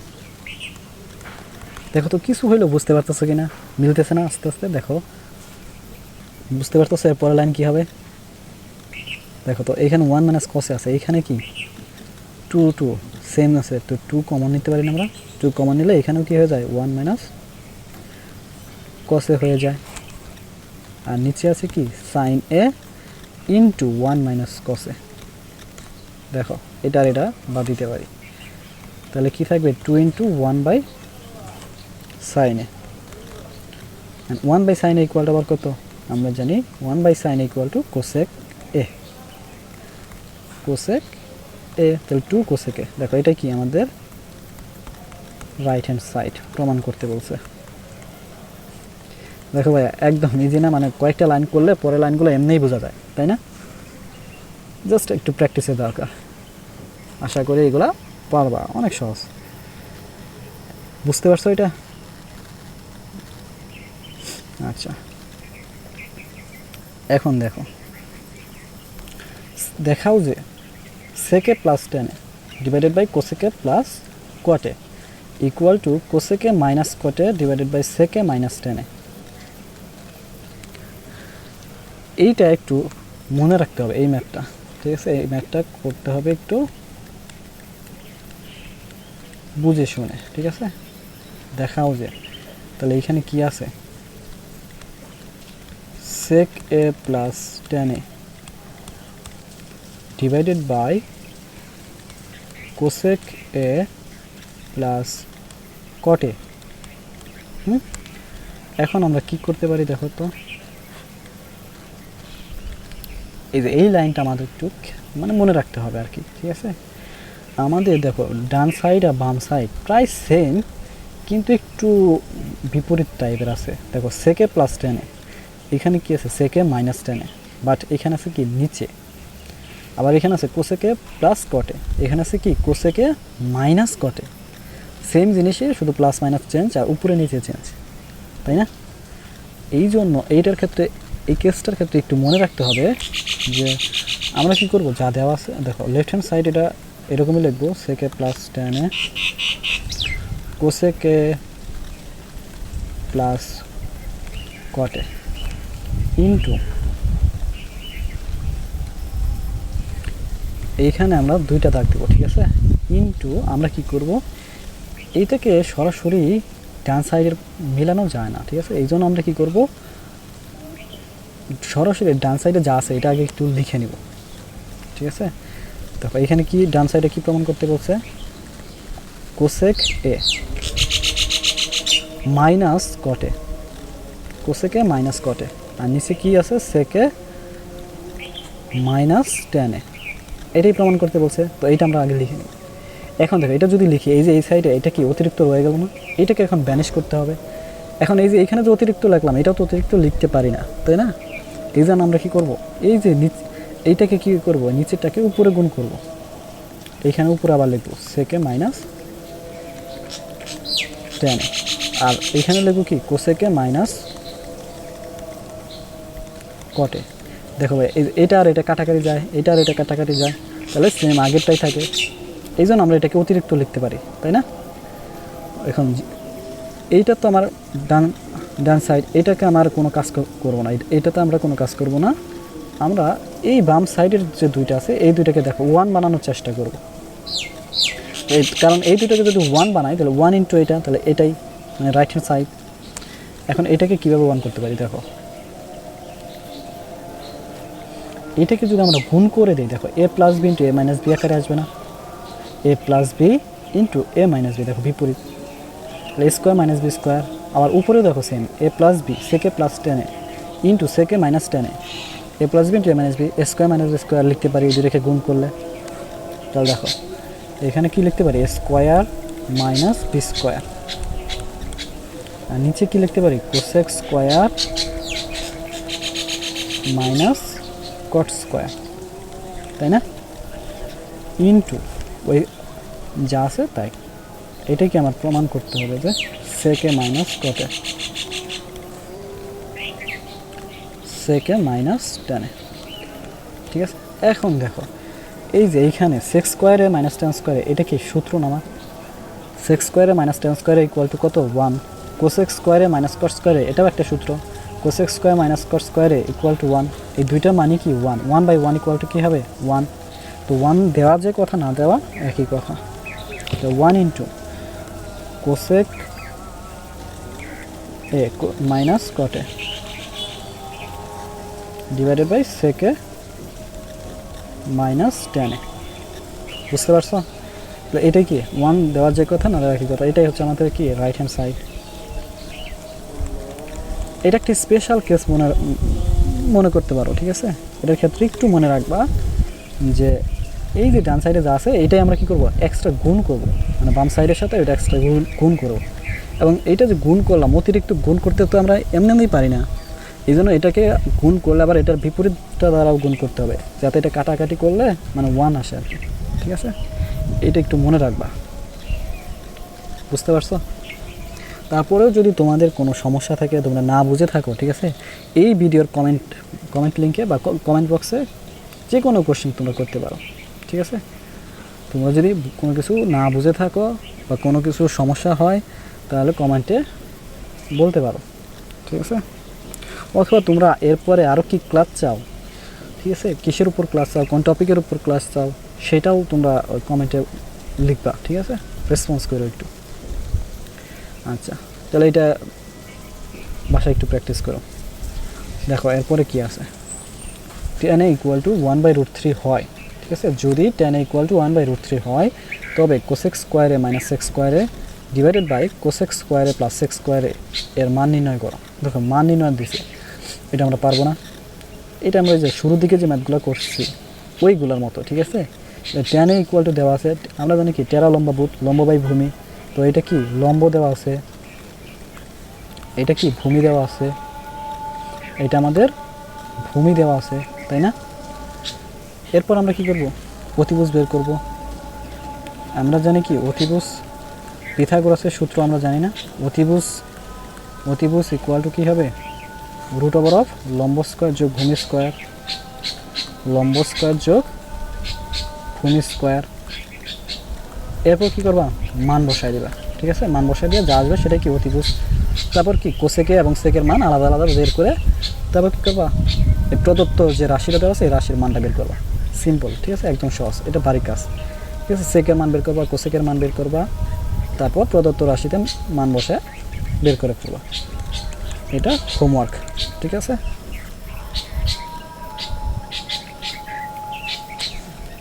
দেখো তো কিছু হইলো বুঝতে পারতেছো কিনা? মিলতেছে না? আস্তে আস্তে দেখো, বুঝতে পারতেছো এর পরের লাইন কি হবে? দেখো তো এখানে 1 মাইনাস কস এ আছে, এখানে কি 2 2 সেম আছে, তো 2 কমন নিতে পারি না আমরা? 2 কমন নিলে এখানেও কি হয়ে যায়? 1 মাইনাস কস এ হয়ে যায়। আর নিচে আছে কি? Sign A into 1 minus cos A. দেখো এটা আর এটা বাদ দিতে পারি, তাহলে কি থাকবে? 2 into 1 by sine A, 1 by sine A equal to আবার কত? আমরা জানি 1 by sine A equal to cosec A, cosec A, তাহলে 2 কোসেক এ। দেখো এটা কি আমাদের রাইট হ্যান্ড সাইড প্রমাণ করতে বলছে। দেখো ভাইয়া একদম ইজি না? মানে কয়েকটা লাইন করলে পরের লাইনগুলো এমনিই বোঝা যায়, তাই না? জাস্ট একটু প্র্যাকটিসের দরকার। আশা করি এগুলা পারবা, অনেক সহজ। বুঝতে পারছো এটা? আচ্ছা, এখন দেখো, দেখাও যে sec A plus tan A divided by cosec plus cot A equal to cosec A minus cot A divided by sec A minus tan A. এইটা একটু মনে রাখতে হবে, এই ম্যাথটা, ঠিক আছে? এই ম্যাথটা করতে হবে একটু বুঝে শুনে, ঠিক আছে? দেখাও যে তাহলে এইখানে কি আছে? Sec A plus tan A divided by cosec A plus cot A. এখন আমরা কি করতে পারি দেখো তো, এই যে এই লাইনটা আমাদের একটু মানে মনে রাখতে হবে আর কি, ঠিক আছে? আমাদের দেখো ডান সাইড আর বাম সাইড প্রায় সেম, কিন্তু একটু বিপরীত টাইপের আছে। দেখো সেকে প্লাস টেনে, এখানে কি আছে? সেকে মাইনাস টেনে, বাট এখানে আছে কি নিচে। আবার এখানে আছে কোসেকে প্লাস কটে, এখানে আছে কি কোসেকে মাইনাস কটে। সেম জিনিসই, শুধু প্লাস মাইনাস চেঞ্জ আর উপরে নিচে চেঞ্জ, তাই না? এই জন্য এইটার ক্ষেত্রে, এই কেসটার ক্ষেত্রে একটু মনে রাখতে হবে যে আমরা কি করব, যা দেওয়া আছে দেখো লেফট হ্যান্ড সাইড এটা এরকমই লিখবো, সেকে প্লাস টেনে কোসেকে প্লাস কটে ইন্টু, এইখানে আমরা দুইটা দাগ দেবো, ঠিক আছে? ইন্টু আমরা কি করব, এইটাকে সরাসরি ডান সাইডের মেলানো যায় না, ঠিক আছে? এই জন্য আমরা কি করব, সরাসরি ডান সাইডে যা আছে এটা আগে একটু লিখে নিব, ঠিক আছে? দেখো এখানে কি ডান সাইডে কি প্রমাণ করতে বলছে? Cosec A minus cot A, cosec A minus cot A, আর নিচে কি আছে? সেকে মাইনাস টেনে, এটাই প্রমাণ করতে বলছে। তো এইটা আমরা আগে লিখে নিই। এখন দেখো এটা যদি লিখি, এই যে এই সাইডে এটা কি অতিরিক্ত রয়ে গেল না? এটাকে এখন ব্যানিশ করতে হবে। এখন এই যে এখানে যে অতিরিক্ত লিখলাম, এটাও তো অতিরিক্ত লিখতে পারি না, তাই না? এই জন্য আমরা কি করব, এই যে এইটাকে কি করব, নিচেরটাকে উপরে গুণ করব, এইখানে উপরে আবার লিখবো সেকে মাইনাস টেন, আর এইখানে লিখবো কি কোসেকে মাইনাস কটে। দেখো ভাই এটা আর এটা কাটাকাটি যায়, এটা আর এটা কাটাকাটি যায়, তাহলে সেম আগেরটাই থাকে। এই জন্য আমরা এটাকে অতিরিক্ত লিখতে পারি, তাই না? এখন এইটা তো আমার ডান সাইড, এটাকে আমার কোনো কাজ করবো না, এটাতে আমরা কোনো কাজ করব না। আমরা এই বাম সাইডের যে দুইটা আছে এই দুইটাকে দেখো 1 বানানোর চেষ্টা করব, কারণ এই দুইটাকে যদি 1 বানাই তাহলে 1 ইন্টু এটা, তাহলে এটাই মানে রাইট হ্যান্ড সাইড। এখন এটাকে কীভাবে 1 করতে পারি দেখো, এটাকে যদি আমরা গুণ করে দিই, দেখো এ plus B into A minus B আকারে আসবে না? এ plus B into A minus B, দেখো বিপরীত, এ স্কোয়ার মাইনাস বি স্কোয়ার। আবার উপরে দেখো সেম, এ প্লাস বি সেকে প্লাস 10a ইন্টু সেকে minus 10a, A plus B into A minus B, A square minus B square লিখতে পারি এই দুটোকে গুণ করলে। তাহলে দেখো এখানে কি লিখতে পারি, এ স্কোয়ার মাইনাস বি স্কোয়ার, আর নিচে কি লিখতে পারি, cosec square minus cot square, তাই না, ইন্টু ওই যা আছে তাই। এটাকে আমার প্রমাণ করতে হবে যে সেকে মাইনাস কটে, সেকে মাইনাস 10a, ঠিক আছে। এখন দেখো এই যে এইখানে সেক্স স্কোয়ারে মাইনাস 10 স্কোয়ারে, এটা কি সূত্র না আমার, সেক্স স্কোয়ারে মাইনাস 10 স্কোয়ারে ইকুয়াল টু কত 1, কোসেক্স স্কোয়ারে মাইনাস কট স্কোয়ারে এটাও একটা সূত্র, কোসেক্স স্কোয়ার মাইনাস কট স্কোয়ারে ইকুয়াল টু 1, এই দুইটার মানে কি 1, 1/1 ইকুয়াল টু কী হবে 1, তো 1 দেওয়া যে কথা না দেওয়া একই কথা, তো 1 into cosec A minus cot A divided by sec A minus 10a, বুঝতে পারছো? তো এটাই কি 1 দেওয়ার যে কথা না দেওয়ার কি কথা, এটাই হচ্ছে আমাদের কি রাইট হ্যান্ড সাইড। এটা একটি স্পেশাল কেস মনে করতে পারো, ঠিক আছে। এটার ক্ষেত্রে একটু মনে রাখবা যে এই যে ডান সাইডে যা আছে এটাই আমরা কি করব, এক্সট্রা গুণ করব, মানে বাম সাইডের সাথে এটা এক্সট্রা গুণ করব, এবং এইটা যে গুণ করলাম অতিরিক্ত গুণ করতে তো আমরা এমনি পারি না, এই জন্য এটাকে গুণ করলে আবার এটার বিপরীতটা দ্বারাও গুণ করতে হবে, যাতে এটা কাটাকাটি করলে মানে 1 আসে আর কি, ঠিক আছে। এটা একটু মনে রাখবা, বুঝতে পারছো? তারপরেও যদি তোমাদের কোনো সমস্যা থাকে, তোমরা না বুঝে থাকো, ঠিক আছে, এই ভিডিওর কমেন্ট লিঙ্কে বা কমেন্ট বক্সে যে কোনো কোশ্চেন তোমরা করতে পারো, ঠিক আছে। তোমরা যদি কোনো কিছু না বুঝে থাকো বা কোনো কিছু সমস্যা হয় তাহলে কমেন্টে বলতে পারো, ঠিক আছে। অথবা তোমরা এরপরে আরও কি ক্লাস চাও, ঠিক আছে, কিসের উপর ক্লাস চাও, কোন টপিকের উপর ক্লাস চাও, সেটাও তোমরা কমেন্টে লিখবা, ঠিক আছে, রেসপন্স করো একটু। আচ্ছা, তাহলে এটা বাসায় একটু প্র্যাকটিস করো। দেখো এরপরে কি আছে, tan ইকুয়াল টু 1/√3 হয়, ঠিক আছে। যদি tan ইকুয়াল টু 1/√3 হয় তবে কোসেক স্কোয়ারে মাইনাস সেক্স স্কোয়ারে ডিভাইডেড বাই কোসেক স্কোয়ারে প্লাস সেক্স স্কোয়ারে এর মান নির্ণয় করো। দেখো মান নির্ণয় দিছে, এটা আমরা পারবো না, এটা আমরা যে শুরুর দিকে যে ম্যাথগুলো করছি ওইগুলোর মতো, ঠিক আছে। tan ইকুয়াল টু দেওয়া আছে, আমরা জানি কি টেরা লম্বা বুথ, লম্ব বাই ভূমি, তো এটা কি লম্ব দেওয়া আছে, এটা কি ভূমি দেওয়া আছে, এটা আমাদের ভূমি দেওয়া আছে, তাই না। এরপর আমরা কি করব, অতিভুজ বের করব। আমরা জানি কি অতিভুজ, পিথাগোরাসের সূত্র আমরা জানি না, অতিভুজ ইকুয়াল টু কী হবে, রুট ওভার অফ লম্ব স্কোয়ার যোগ ভূমি স্কোয়ার, লম্ব স্কোয়ার যোগ ভূমি স্কোয়ার। এরপর কী করবা, মান বসাই দেবা, ঠিক আছে, মান বসাই দিয়ে যা আসবে সেটাই কি অতিভুজ। তারপর কি কোসেকে এবং সেকের মান আলাদা আলাদা বের করে তারপর কী করবা, এই প্রদত্ত যে রাশিটা দেওয়া আছে এই রাশির মানটা বের করবা, সিম্পল, ঠিক আছে, একদম সহজ, এটা ভারী কাজ, ঠিক আছে। সেকের মান বের করবা, কোসেকের মান বের করবা, তারপর প্রদত্ত রাশিতে মান বসে বের করে ফেলবা, এটা হোমওয়ার্ক, ঠিক আছে।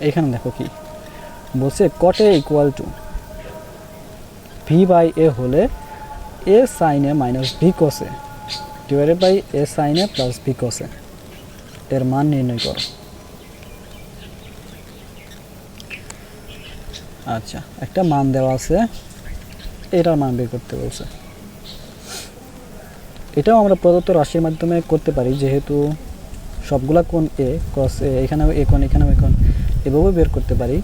এইখানে দেখো কি বলছে, কটে ইকুয়াল টু v/a হলে a sin a minus v cos a divided by a sin a plus v cos a এর মান নির্ণয় করো। আচ্ছা, একটা মান দেওয়া আছে, এটার মান বের করতে বলছে। এটাও আমরা প্রদত্ত রাশির মাধ্যমে করতে পারি, যেহেতু সবগুলা কোণ এ cos a, এখানেও এ কোণ এখানেও এ কোণ, এভাবে বের করতে পারি।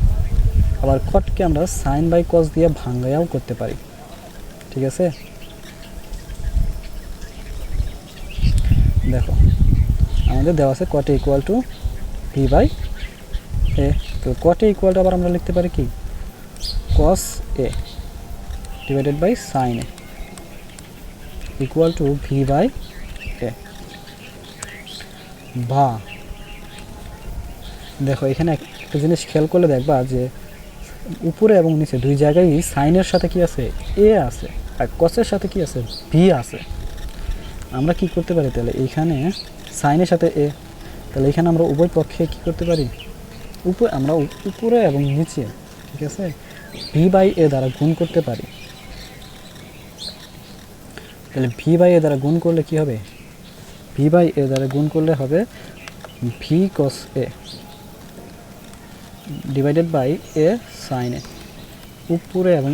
আবার কটকে আমরা সাইন বাই কস দিয়ে ভাঙ্গায়াও করতে পারি, ঠিক আছে। দেখো আমাদের দেওয়া আছে কটে ইকুয়াল টু v/a, তো কটে ইকুয়াল টু আবার আমরা লিখতে পারি কি cos a divided by sine a equal to v/a। বা দেখো এখানে একটা জিনিস খেয়াল করলে দেখবা যে উপরে এবং নিচে দুই জায়গায় সাইনের সাথে কি আছে, এ আছে, আর কসের সাথে কি আছে, ভি আছে। আমরা কি করতে পারি তাহলে, এইখানে সাইনের সাথে এ, তাহলে এখানে আমরা উভয় পক্ষে কি করতে পারি, আমরা উপরে এবং নিচে, ঠিক আছে, ভি বাই এ দ্বারা গুণ করতে পারি, তাহলে ভি বাই এ দ্বারা গুণ করলে কি হবে, ভি বাই এ দ্বারা গুণ করলে হবে V cos A divided by A sine A. উপরে এবং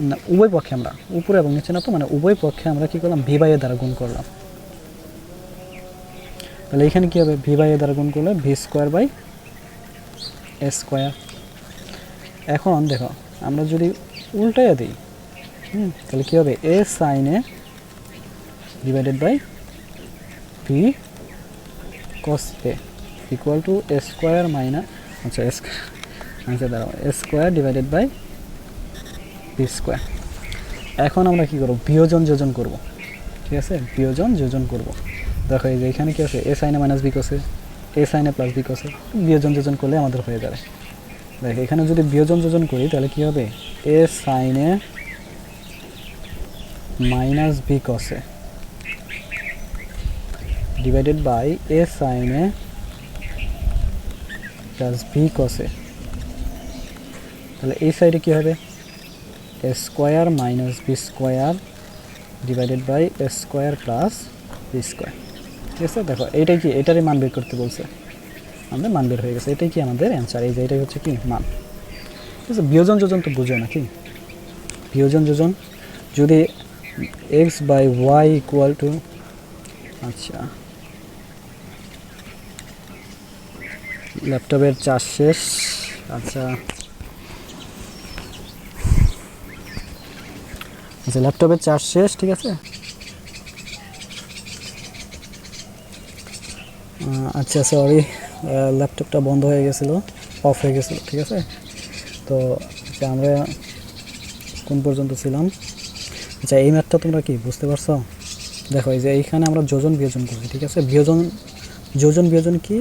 না উভয় পক্ষে আমরা উপরে এবং নিচে না তো মানে উভয় পক্ষে আমরা কী করলাম ভি বাই এ দ্বারা গুণ করলাম। তাহলে এখানে কী হবে, ভি বাই এ দ্বারা গুণ করলে V square by A square. এখন দেখো আমরা যদি উল্টাইয়া দিই তাহলে কী হবে, A sine A divided by V cos A equal to A square minus দাঁড়াও A square divided by V square. এখন আমরা কী করবো, বিয়োজন যোজন করব, ঠিক আছে, বিয়োজন যোজন করব। দেখো এই যে এখানে কী আছে, এ সাইনে মাইনাস বি কসে, এ সাইনে প্লাস বি কসে, বিয়োজন যোজন করলে আমাদের হয়ে যাবে। দেখ এখানে যদি বিয়োজন যোজন করি তাহলে কী হবে, A sine A minus B cos A divided by A sine A plus B cos A. তাহলে এই সাইডে কী হবে, A square minus B square divided by A square plus B square. ঠিক আছে, দেখো এইটাই কি, এটারই মান বের করতে বলছে, আমাদের মান বের হয়ে গেছে, এটাই কি আমাদের অ্যান্সার। এই যে এটাই হচ্ছে কি মান। ঠিক আছে, বিয়োজন যোজন তো বুঝো নাকি, বিয়োজন যোজন যদি X by Y equal to, আচ্ছা ল্যাপটপের চার্জ শেষ, আচ্ছা ল্যাপটপের চার্জ শেষ, ঠিক আছে। আচ্ছা সরি, ল্যাপটপটা বন্ধ হয়ে গেছিলো, অফ হয়ে গেছিলো, ঠিক আছে। তো আচ্ছা আমরা কোন পর্যন্ত ছিলাম, আচ্ছা এই ম্যাথটা তোমরা কি বুঝতে পারছো? দেখো এই যে এইখানে আমরা যোজন বিয়োজন করি, ঠিক আছে। যোজন বিয়োজন কি,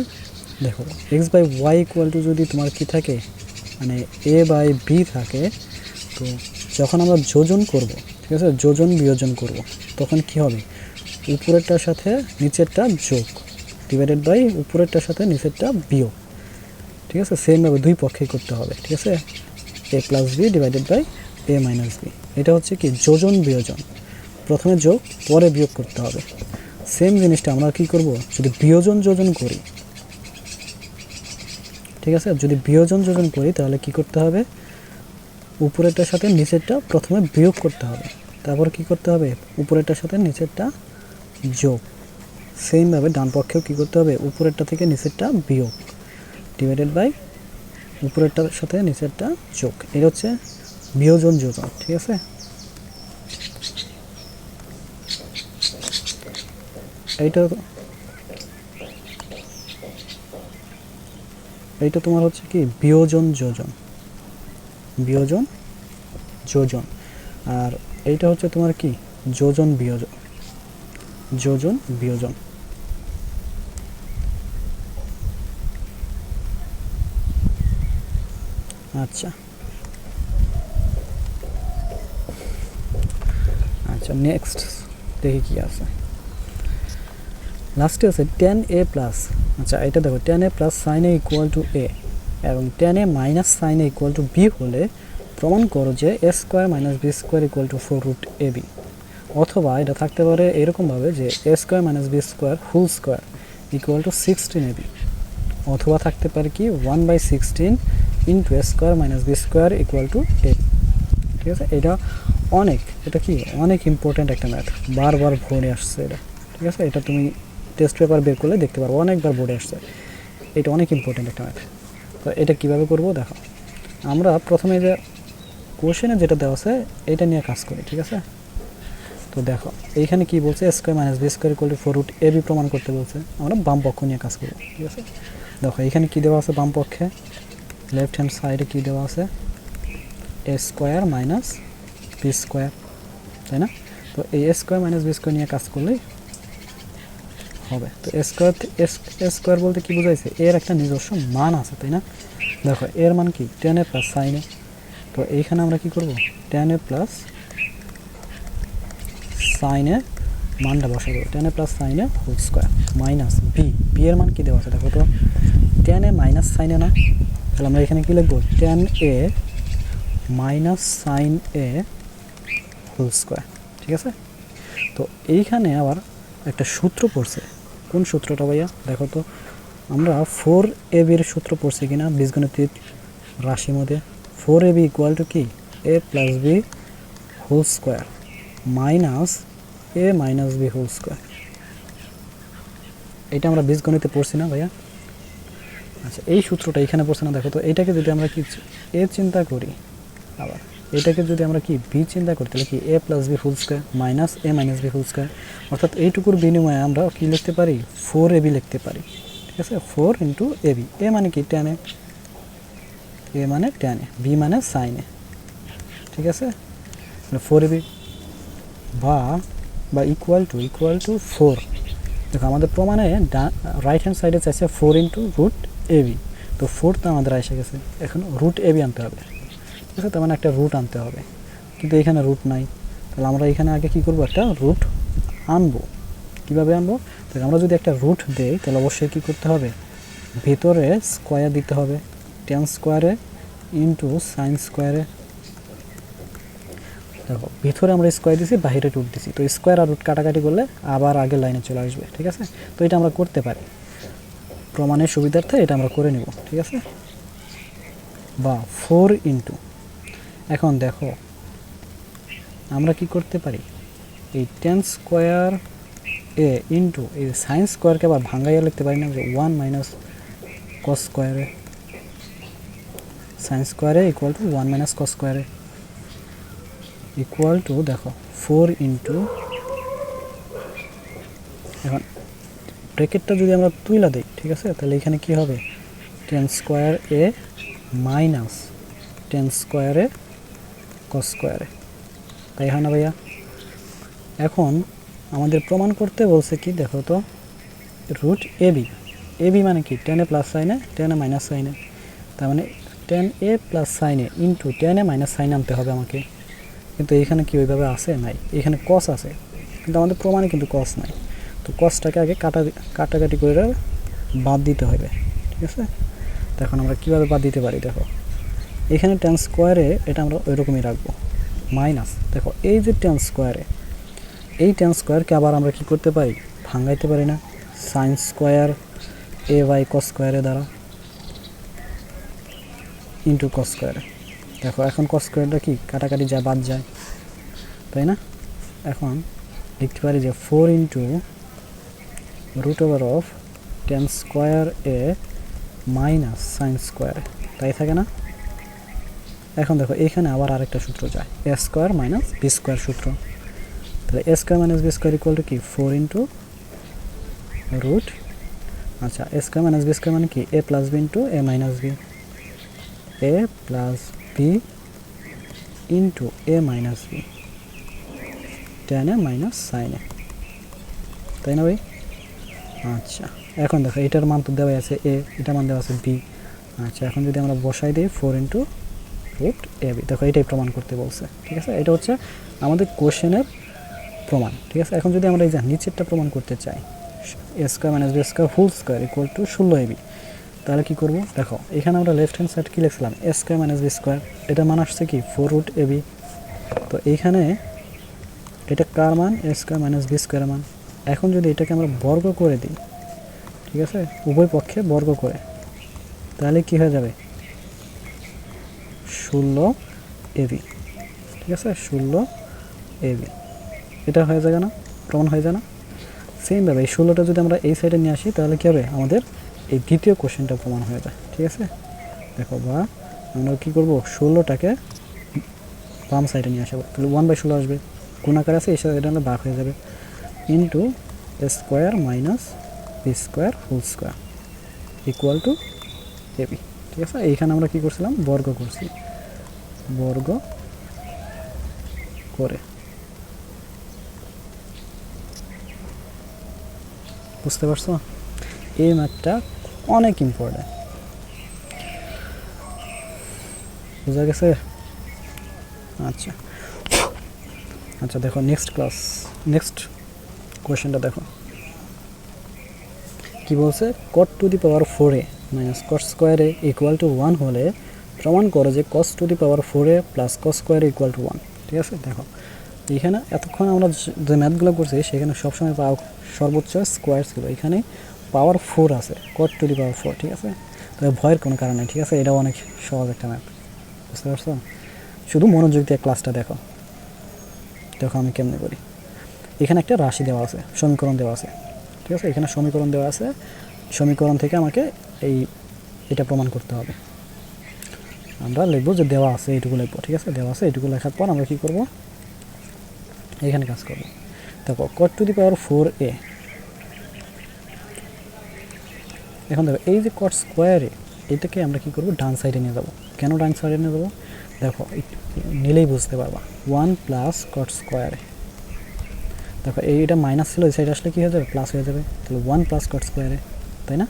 দেখো X by Y equal to যদি তোমার কি থাকে, মানে এ বাই বি থাকে, তো যখন আমরা যোজন করব, ঠিক আছে, যোজন বিয়োজন করব, তখন কি হবে, উপরেরটার সাথে নিচেরটা যোগ ডিভাইডেড বাই উপরেরটার সাথে নিচেরটা বিয়োগ, ঠিক আছে। সেমভাবে দুই পক্ষেই করতে হবে, ঠিক আছে। A plus B divided by A minus B, এটা হচ্ছে কি যোজন বিয়োজন, প্রথমে যোগ পরে বিয়োগ করতে হবে। সেম জিনিসটা আমরা কি করব, যদি বিয়োজন যোজন করি, ঠিক আছে, যদি বিয়োজন যোজন করি তাহলে কি করতে হবে, উপরেরটার সাথে নিচেরটা প্রথমে বিয়োগ করতে হবে, তারপর কি করতে হবে, উপরেরটার সাথে নিচেরটা যোগ। সেমভাবে ডান পক্ষেও কী করতে হবে, উপরেরটা থেকে নিচেরটা বিয়োগ ডিভাইডেড বাই উপরেরটার সাথে নিচেরটা যোগ। এটা হচ্ছে বিয়োজন যোজন, ঠিক আছে। এইটা তোমার হচ্ছে কি বিয়োজন যোজন, বিয়োজন যোজন, আর এইটা হচ্ছে তোমার কি যোজন বিয়োজন, যোজন বিয়োজন। আচ্ছা আচ্ছা নেক্সট দেখি কি আছে, লাস্টে আছে টেন এ প্লাস, আচ্ছা এটা দেখো tan A plus sine A equal to A এবং tan A minus sine A equal to B হলে প্রমাণ করো যে A square minus B square equal to 4 root A B. অথবা এটা থাকতে পারে এরকমভাবে যে A square minus B square whole square equal to 16 A B. অথবা থাকতে পারে কি 1/16 into A square minus B square equal to A. ঠিক আছে, এটা কি অনেক ইম্পর্ট্যান্ট একটা ম্যাথ, বারবার বোর্ডে আসছে এটা, ঠিক আছে। এটা তুমি টেস্ট পেপার বের করলে দেখতে পারবো, অনেকবার বোর্ডে আসছে, এটা অনেক ইম্পর্ট্যান্ট একটা ম্যাথ। তো এটা কীভাবে করবো দেখো, আমরা প্রথমে যে কোশ্চেনে যেটা দেওয়া আছে এটা নিয়ে কাজ করি, ঠিক আছে। তো দেখো এইখানে কি বলছে, A square minus B square equal to 4 root A B প্রমাণ করতে বলছে, আমরা বাম পক্ষ নিয়ে কাজ করবো, ঠিক আছে। দেখো এখানে কী দেওয়া আছে বাম পক্ষে, লেফট হ্যান্ড সাইডে কী দেওয়া আছে, এ স্কোয়ার মাইনাস বি স্কোয়ার, তাই না। তো এই এ স্কোয়ার মাইনাস বি স্কোয়ার নিয়ে কাজ করলেই হবে। তো এ স্কোয়ার বলতে কী বোঝাইছে, এর একটা নিজস্ব মান আছে, তাই না। দেখো এর মান কি 10a প্লাস সাইন এ, তো এইখানে আমরা কি করব 10a প্লাস সাইন এ মানটা বসাবো, 10a প্লাস সাইন এ হোল স্কোয়ার মাইনাস বি এর মান কি দেওয়া আছে দেখো তো 10a মাইনাস সাইন এ না, তাহলে আমরা এখানে কি লিখবো 10a মাইনাস সাইন এ হোল স্কোয়ার। ঠিক আছে, তো এইখানে আবার একটা সূত্র পড়ছে। কোন সূত্রটা ভাইয়া দেখো তো, আমরা 4ab সূত্র পড়ছি কিনা বীজগণিতিক রাশির মধ্যে। 4ab ইকুয়াল টু কি, a plus B whole square minus A minus B whole square. এটা আমরা বীজগণিতে পড়ছি না ভাইয়া? আচ্ছা, এই সূত্রটা এখানে পড়ছে না। দেখো তো, এইটাকে যদি আমরা কি এ চিন্তা করি, আবার এটাকে যদি আমরা কি বি চিন্তা করি, তাহলে কি A plus B whole square minus A minus B whole square. অর্থাৎ এইটুকুর বিনিময়ে আমরা কি লিখতে পারি, 4ab লিখতে পারি। ঠিক আছে, 4 ইন্টু ab। এ মানে কি tan এ, এ মানে tan এ, বি মানে সাইন এ। ঠিক আছে, 4ab বা ইকুয়াল টু 4। দেখো আমাদের প্রমাণে রাইট হ্যান্ড সাইডে চাইছে 4 ইন্টু রুট এবি। তো 4 তো আমাদের এসে গেছে, এখন রুট এবি আনতে হবে। ঠিক আছে, তার মানে একটা রুট আনতে হবে, কিন্তু এখানে রুট নাই। তাহলে আমরা এখানে আগে কি করব, একটা রুট আনবো। কিভাবে আনবো, তাহলে আমরা যদি একটা রুট দেই তাহলে অবশ্যই কী করতে হবে, ভেতরে স্কোয়ার দিতে হবে। tan স্কোয়ারে ইন্টু সাইন স্কোয়ারে। দেখো ভিতরে আমরা স্কোয়ার দিছি, বাইরে রুট দিছি, তো স্কোয়ার আর রুট কাটাকাটি করলে আবার আগের লাইনে চলে আসবে। ঠিক আছে, তো এটা আমরা করতে পারি, প্রমাণের সুবিধার্থে এটা আমরা করে নিব। ঠিক আছে, বা 4 ইন্টু, এখন দেখো আমরা কি করতে পারি, এই tan স্কোয়ার এ ইন্টু এই সাইন স্কোয়ারকে আবার ভাঙাইয়া লিখতে পারি না, যে 1 মাইনাস কস স্কোয়ারে, সাইন স্কোয়ারে ইকুয়াল টু 1 মাইনাস কস স্কোয়ারে ইকুয়াল টু, দেখো 4 ইন্টু, এখন ব্র্যাকেটটা যদি আমরা তুইলা দিই, ঠিক আছে, তাহলে এখানে কি হবে, tan square A minus tan স্কোয়ারে কস স্কোয়ারে। তাই হয় না ভাইয়া? এখন আমাদের প্রমাণ করতে বলছে কি, দেখো তো, রুট এবি। এবি মানে কি, tan এ প্লাস সাইনে, tan এ মাইনাস সাইনে। তার মানে tan এ প্লাস সাইনে into tan A minus sign আনতে হবে আমাকে। কিন্তু এইখানে কি ওইভাবে আছে, নাই। এখানে কস আছে, কিন্তু আমাদের প্রমাণে কিন্তু কস নাই। তো কসটাকে আগে কাটাকাটি করে বাদ দিতে হবে। ঠিক আছে, তো এখন আমরা কীভাবে বাদ দিতে পারি, দেখো এখানে tan স্কোয়ারে এটা আমরা ওই রকমই রাখবো, মাইনাস, দেখো এই যে tan স্কোয়ারে, এই tan স্কোয়ারকে আবার আমরা কি করতে পারি, ভাঙাইতে পারি না, sine square A by cos স্কোয়ারে দ্বারা ইন্টু কস স্কোয়ারে। দেখো এখন কস স্কোয়ারটা কি কাটাকাটি যায়, বাদ যায়, তাই না? এখন লিখতে পারি যে 4 into root over of tan square A minus sine স্কোয়ারে, তাই থাকে না? এখন দেখো এখানে আবার আরেকটা সূত্র যায়, A square minus B square সূত্র। তাহলে A square minus B square equal to কি, 4 ইন্টু রুট, আচ্ছা A square minus B square মানে কি, A plus B into A minus B, A plus B into A minus B, tan A minus sine A, তাই না ভাই? আচ্ছা এখন দেখো এটার মান তো দেওয়া আছে এ, এটার মান দেওয়া আছে বি। আচ্ছা এখন যদি আমরা বসাই দিই 4 ইন্টু রুট এ বি, দেখো এটাই প্রমাণ করতে বলছে। ঠিক আছে, এটা হচ্ছে আমাদের কোশ্চেনের প্রমাণ। ঠিক আছে, এখন যদি আমরা এই যে নিচেরটা প্রমাণ করতে চাই, A square minus B square whole square equal to 16 A B, তাহলে কী করবো, দেখো এখানে আমরা লেফট হ্যান্ড সাইড কী লিখছিলাম, A square minus B square, এটা মান আসছে কি 4 রুট এবি। তো এইখানে এটা কার মান, এ স্কোয়ার মাইনাস বি স্কোয়ার মান। এখন যদি এটাকে আমরা বর্গ করে দিই, ঠিক আছে, উভয় পক্ষে বর্গ করে, তাহলে কি হয়ে যাবে, 16 এবি। ঠিক আছে, 16 এবি, এটা হয়ে যাবে না, প্রমাণ হয়ে যায় না? সেমভাবে এই 16টা যদি আমরা এই সাইডে নিয়ে আসি, তাহলে কী হবে, আমাদের এই দ্বিতীয় কোশ্চেনটা প্রমাণ হয়ে যায়। ঠিক আছে, দেখো বা আমরা কী করবো, 16টাকে বাম সাইডে নিয়ে আসবো, তাহলে 1/16 আসবে, গুণাকার আছে, এই সাইডে আমরা ভাগ হয়ে যাবে, into A square minus B square whole square equal to AB. ঠিক আছে, এইখানে আমরা কী করছিলাম, বর্গ করছি, বর্গ করে, বুঝতে পারছো? এই ম্যাথটা অনেক ইম্পর্টেন্ট, বুঝা গেছে? আচ্ছা আচ্ছা দেখো নেক্সট কোয়েশ্চেনটা দেখো কি বলছে, cot two the power 4a minus কট স্কোয়ারে ইকুয়াল টু 1 হলে প্রমাণ করো যে cos to the power 4a plus cos square equal to 1। ঠিক আছে, দেখো এখানে এতক্ষণ আমরা যে ম্যাথগুলো করছি সেখানে সবসময় সর্বোচ্চ স্কোয়ার ছিল, এখানে পাওয়ার 4 আছে, cot টু দি পাওয়ার 4। ঠিক আছে, তবে ভয়ের কোনো কারণ নেই। ঠিক আছে, এটাও অনেক সহজ একটা ম্যাথ, বুঝতে পারছো? শুধু মনোযোগ দিয়ে ক্লাসটা দেখো। দেখো আমি কেমনে করি। এখানে একটা রাশি দেওয়া আছে, সমীকরণ দেওয়া আছে। ঠিক আছে, এখানে সমীকরণ দেওয়া আছে, সমীকরণ থেকে আমাকে এটা প্রমাণ করতে হবে। আমরা লিখবো যে দেওয়া আছে এইটুকু লিখবো। ঠিক আছে, দেওয়া আছে এইটুকু লেখার পর আমরা কী করব, এখানে কাজ করব। দেখো cot two the power 4a, এখন দেখো এই যে cot স্কোয়ারে এটাকে আমরা কী করব, ডান সাইডে নিয়ে যাব। কেন ডান সাইডে নিয়ে যাবো, দেখো নিলেই বুঝতে পারবা। 1 প্লাস cot স্কোয়ারে, দেখো এইটা মাইনাস ছিল, এই সাইডে আসলে কী হয়ে যাবে, প্লাস হয়ে যাবে। তাহলে 1 প্লাস cot স্কোয়ারে, তাই না?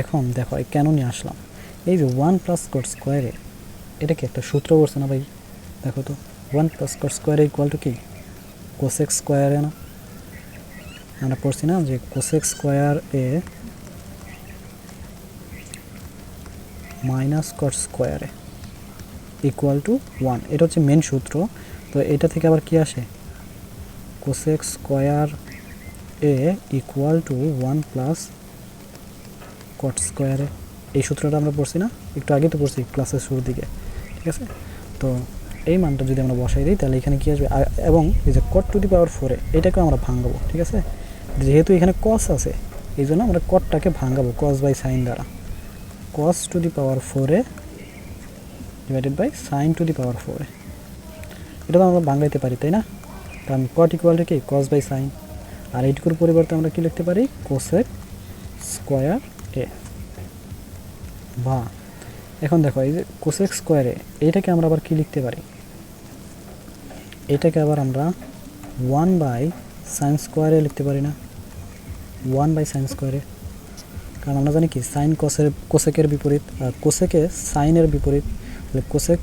এখন দেখো কেন নিয়ে আসলাম, এই যে 1 প্লাস cot স্কোয়ারে, এটা কি একটা সূত্র পড়ছে না ভাই? দেখো তো 1 প্লাস cot স্কোয়ারে ইকুয়াল টু কি, কোসেক স্কোয়ারে না? আমরা পড়ছি না যে cosec square A minus cot স্কোয়ারে ইকুয়াল টু 1, এটা হচ্ছে মেন সূত্র। তো এটা থেকে আবার কি আসে, cosec square A equal to 1 plus cot স্কোয়ারে। এই সূত্রটা আমরা পড়ছি না, একটু আগে তো পড়ছি ক্লাসের শুরুর দিকে। ঠিক আছে, তো এই মানটা যদি আমরা বসাই দিই তাহলে এখানে কী আসবে, এবং এই যে cot টু দি পাওয়ার 4 এটাকে আমরা ভাঙাবো। ঠিক আছে, যেহেতু এখানে cos আছে এই জন্য আমরা cotটাকে ভাঙাবো cos বাই সাইন দ্বারা। cos to the power 4 divided by sine to the power 4, এটা তো আমরা ভাঙাইতে পারি, তাই না? কারণ cot ইকুয়াল টু কি, cos বাই সাইন। আর এইটুকুর পরিবর্তে আমরা কি লিখতে পারি, কোসেক স্কোয়ার এ। বা এখন দেখো এই যে কোসেক স্কোয়ারে এইটাকে আমরা আবার কি লিখতে পারি, এটাকে আবার আমরা 1 বাই সাইন স্কোয়ারে লিখতে পারি না, 1 বাই সাইন স্কোয়ারে। কারণ আমরা জানি কি সাইন কোসেকের বিপরীত, আর কোসেকে সাইনের বিপরীত, তাহলে cosec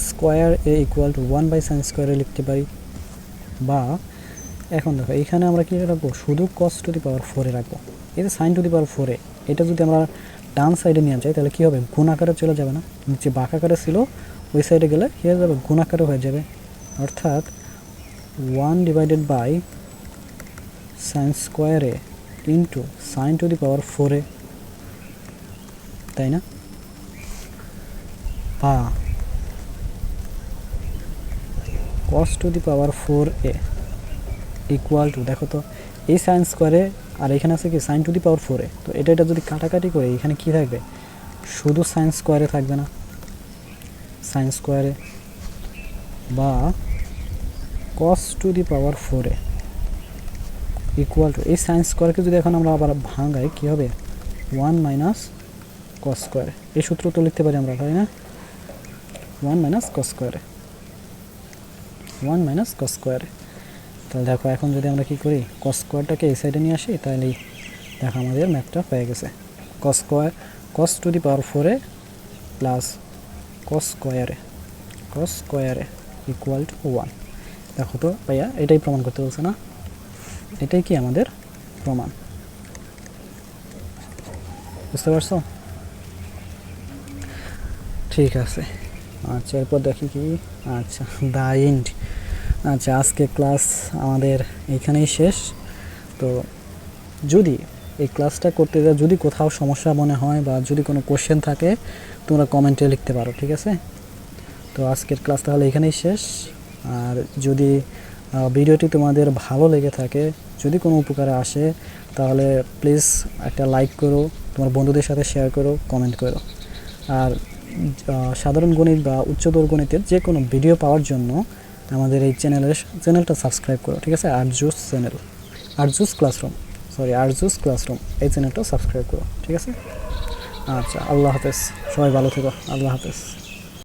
square A equal to 1 by sine স্কোয়ারে লিখতে পারি। বা এখন দেখো এইখানে আমরা কী রাখবো, শুধু cos টু দি পাওয়ার 4 রাখবো। এই যে সাইন টু দি পাওয়ার 4 এটা যদি আমরা ডান সাইডে নিয়ে যাই তাহলে কী হবে, গুণ আকারে চলে যাবে না, নিচে বাঁক আকারে ছিল ওই সাইডে গেলে কী হয়ে যাবে, গুণ আকারে হয়ে যাবে। অর্থাৎ 1 divided by sine square A into sine to the power 4, তাই না? বা cos to the power 4a equal to, দেখো তো এই সাইন স্কোয়ারে আর এখানে আছে কি সাইন টু দি পাওয়ার 4, তো এটা যদি কাটাকাটি করে এখানে কি থাকবে, শুধু সাইন স্কোয়ারে থাকবে না, সাইন স্কোয়ারে। বা cos to the power 4 equal to, এই সাইন স্কোয়ারকে যদি এখন আমরা আবার ভাঙাই কী হবে, 1 মাইনাস cos স্কোয়ারে। এই সূত্র তো লিখতে পারি আমরা, তাই না? 1 মাইনাস cos স্কোয়ারে, 1 মাইনাস cos স্কোয়ারে। তাহলে দেখো এখন যদি আমরা কী করি, cos স্কোয়ারটাকে এই সাইডে নিয়ে আসি, তাহলে দেখো আমাদের ম্যাথটা হয়ে গেছে। cos to the power 4 plus cos স্কোয়ারে ইকুয়াল টু 1। দেখো তো ভাইয়া এটাই প্রমাণ করতে বলছে না, এটাই কি আমাদের প্রমাণ, বুঝতে পারছো? ঠিক আছে, আচ্ছা এরপর দেখি কি, আচ্ছা দ্য এন্ড। আচ্ছা আজকে ক্লাস আমাদের এখানেই শেষ। তো যদি এই ক্লাসটা করতে যা যদি কোথাও সমস্যা মনে হয় বা যদি কোনো কোশ্চেন থাকে তোমরা কমেন্টে লিখতে পারো, ঠিক আছে? তো আজকের ক্লাস তাহলে এখানেই শেষ। আর যদি ভিডিওটি তোমাদের ভালো লেগে থাকে, যদি কোনো উপকারে আসে, তাহলে প্লিজ একটা লাইক করো, তোমার বন্ধুদের সাথে শেয়ার করো, কমেন্ট করো। আর সাধারণ গণিত বা উচ্চতর গণিতের যে কোনো ভিডিও পাওয়ার জন্য আমাদের এই চ্যানেলটা সাবস্ক্রাইব করো, ঠিক আছে? আরজুস ক্লাসরুম এই চ্যানেলটা সাবস্ক্রাইব করো, ঠিক আছে? আচ্ছা আল্লাহ হাফেজ, সবাই ভালো থেকো, আল্লাহ হাফেজ।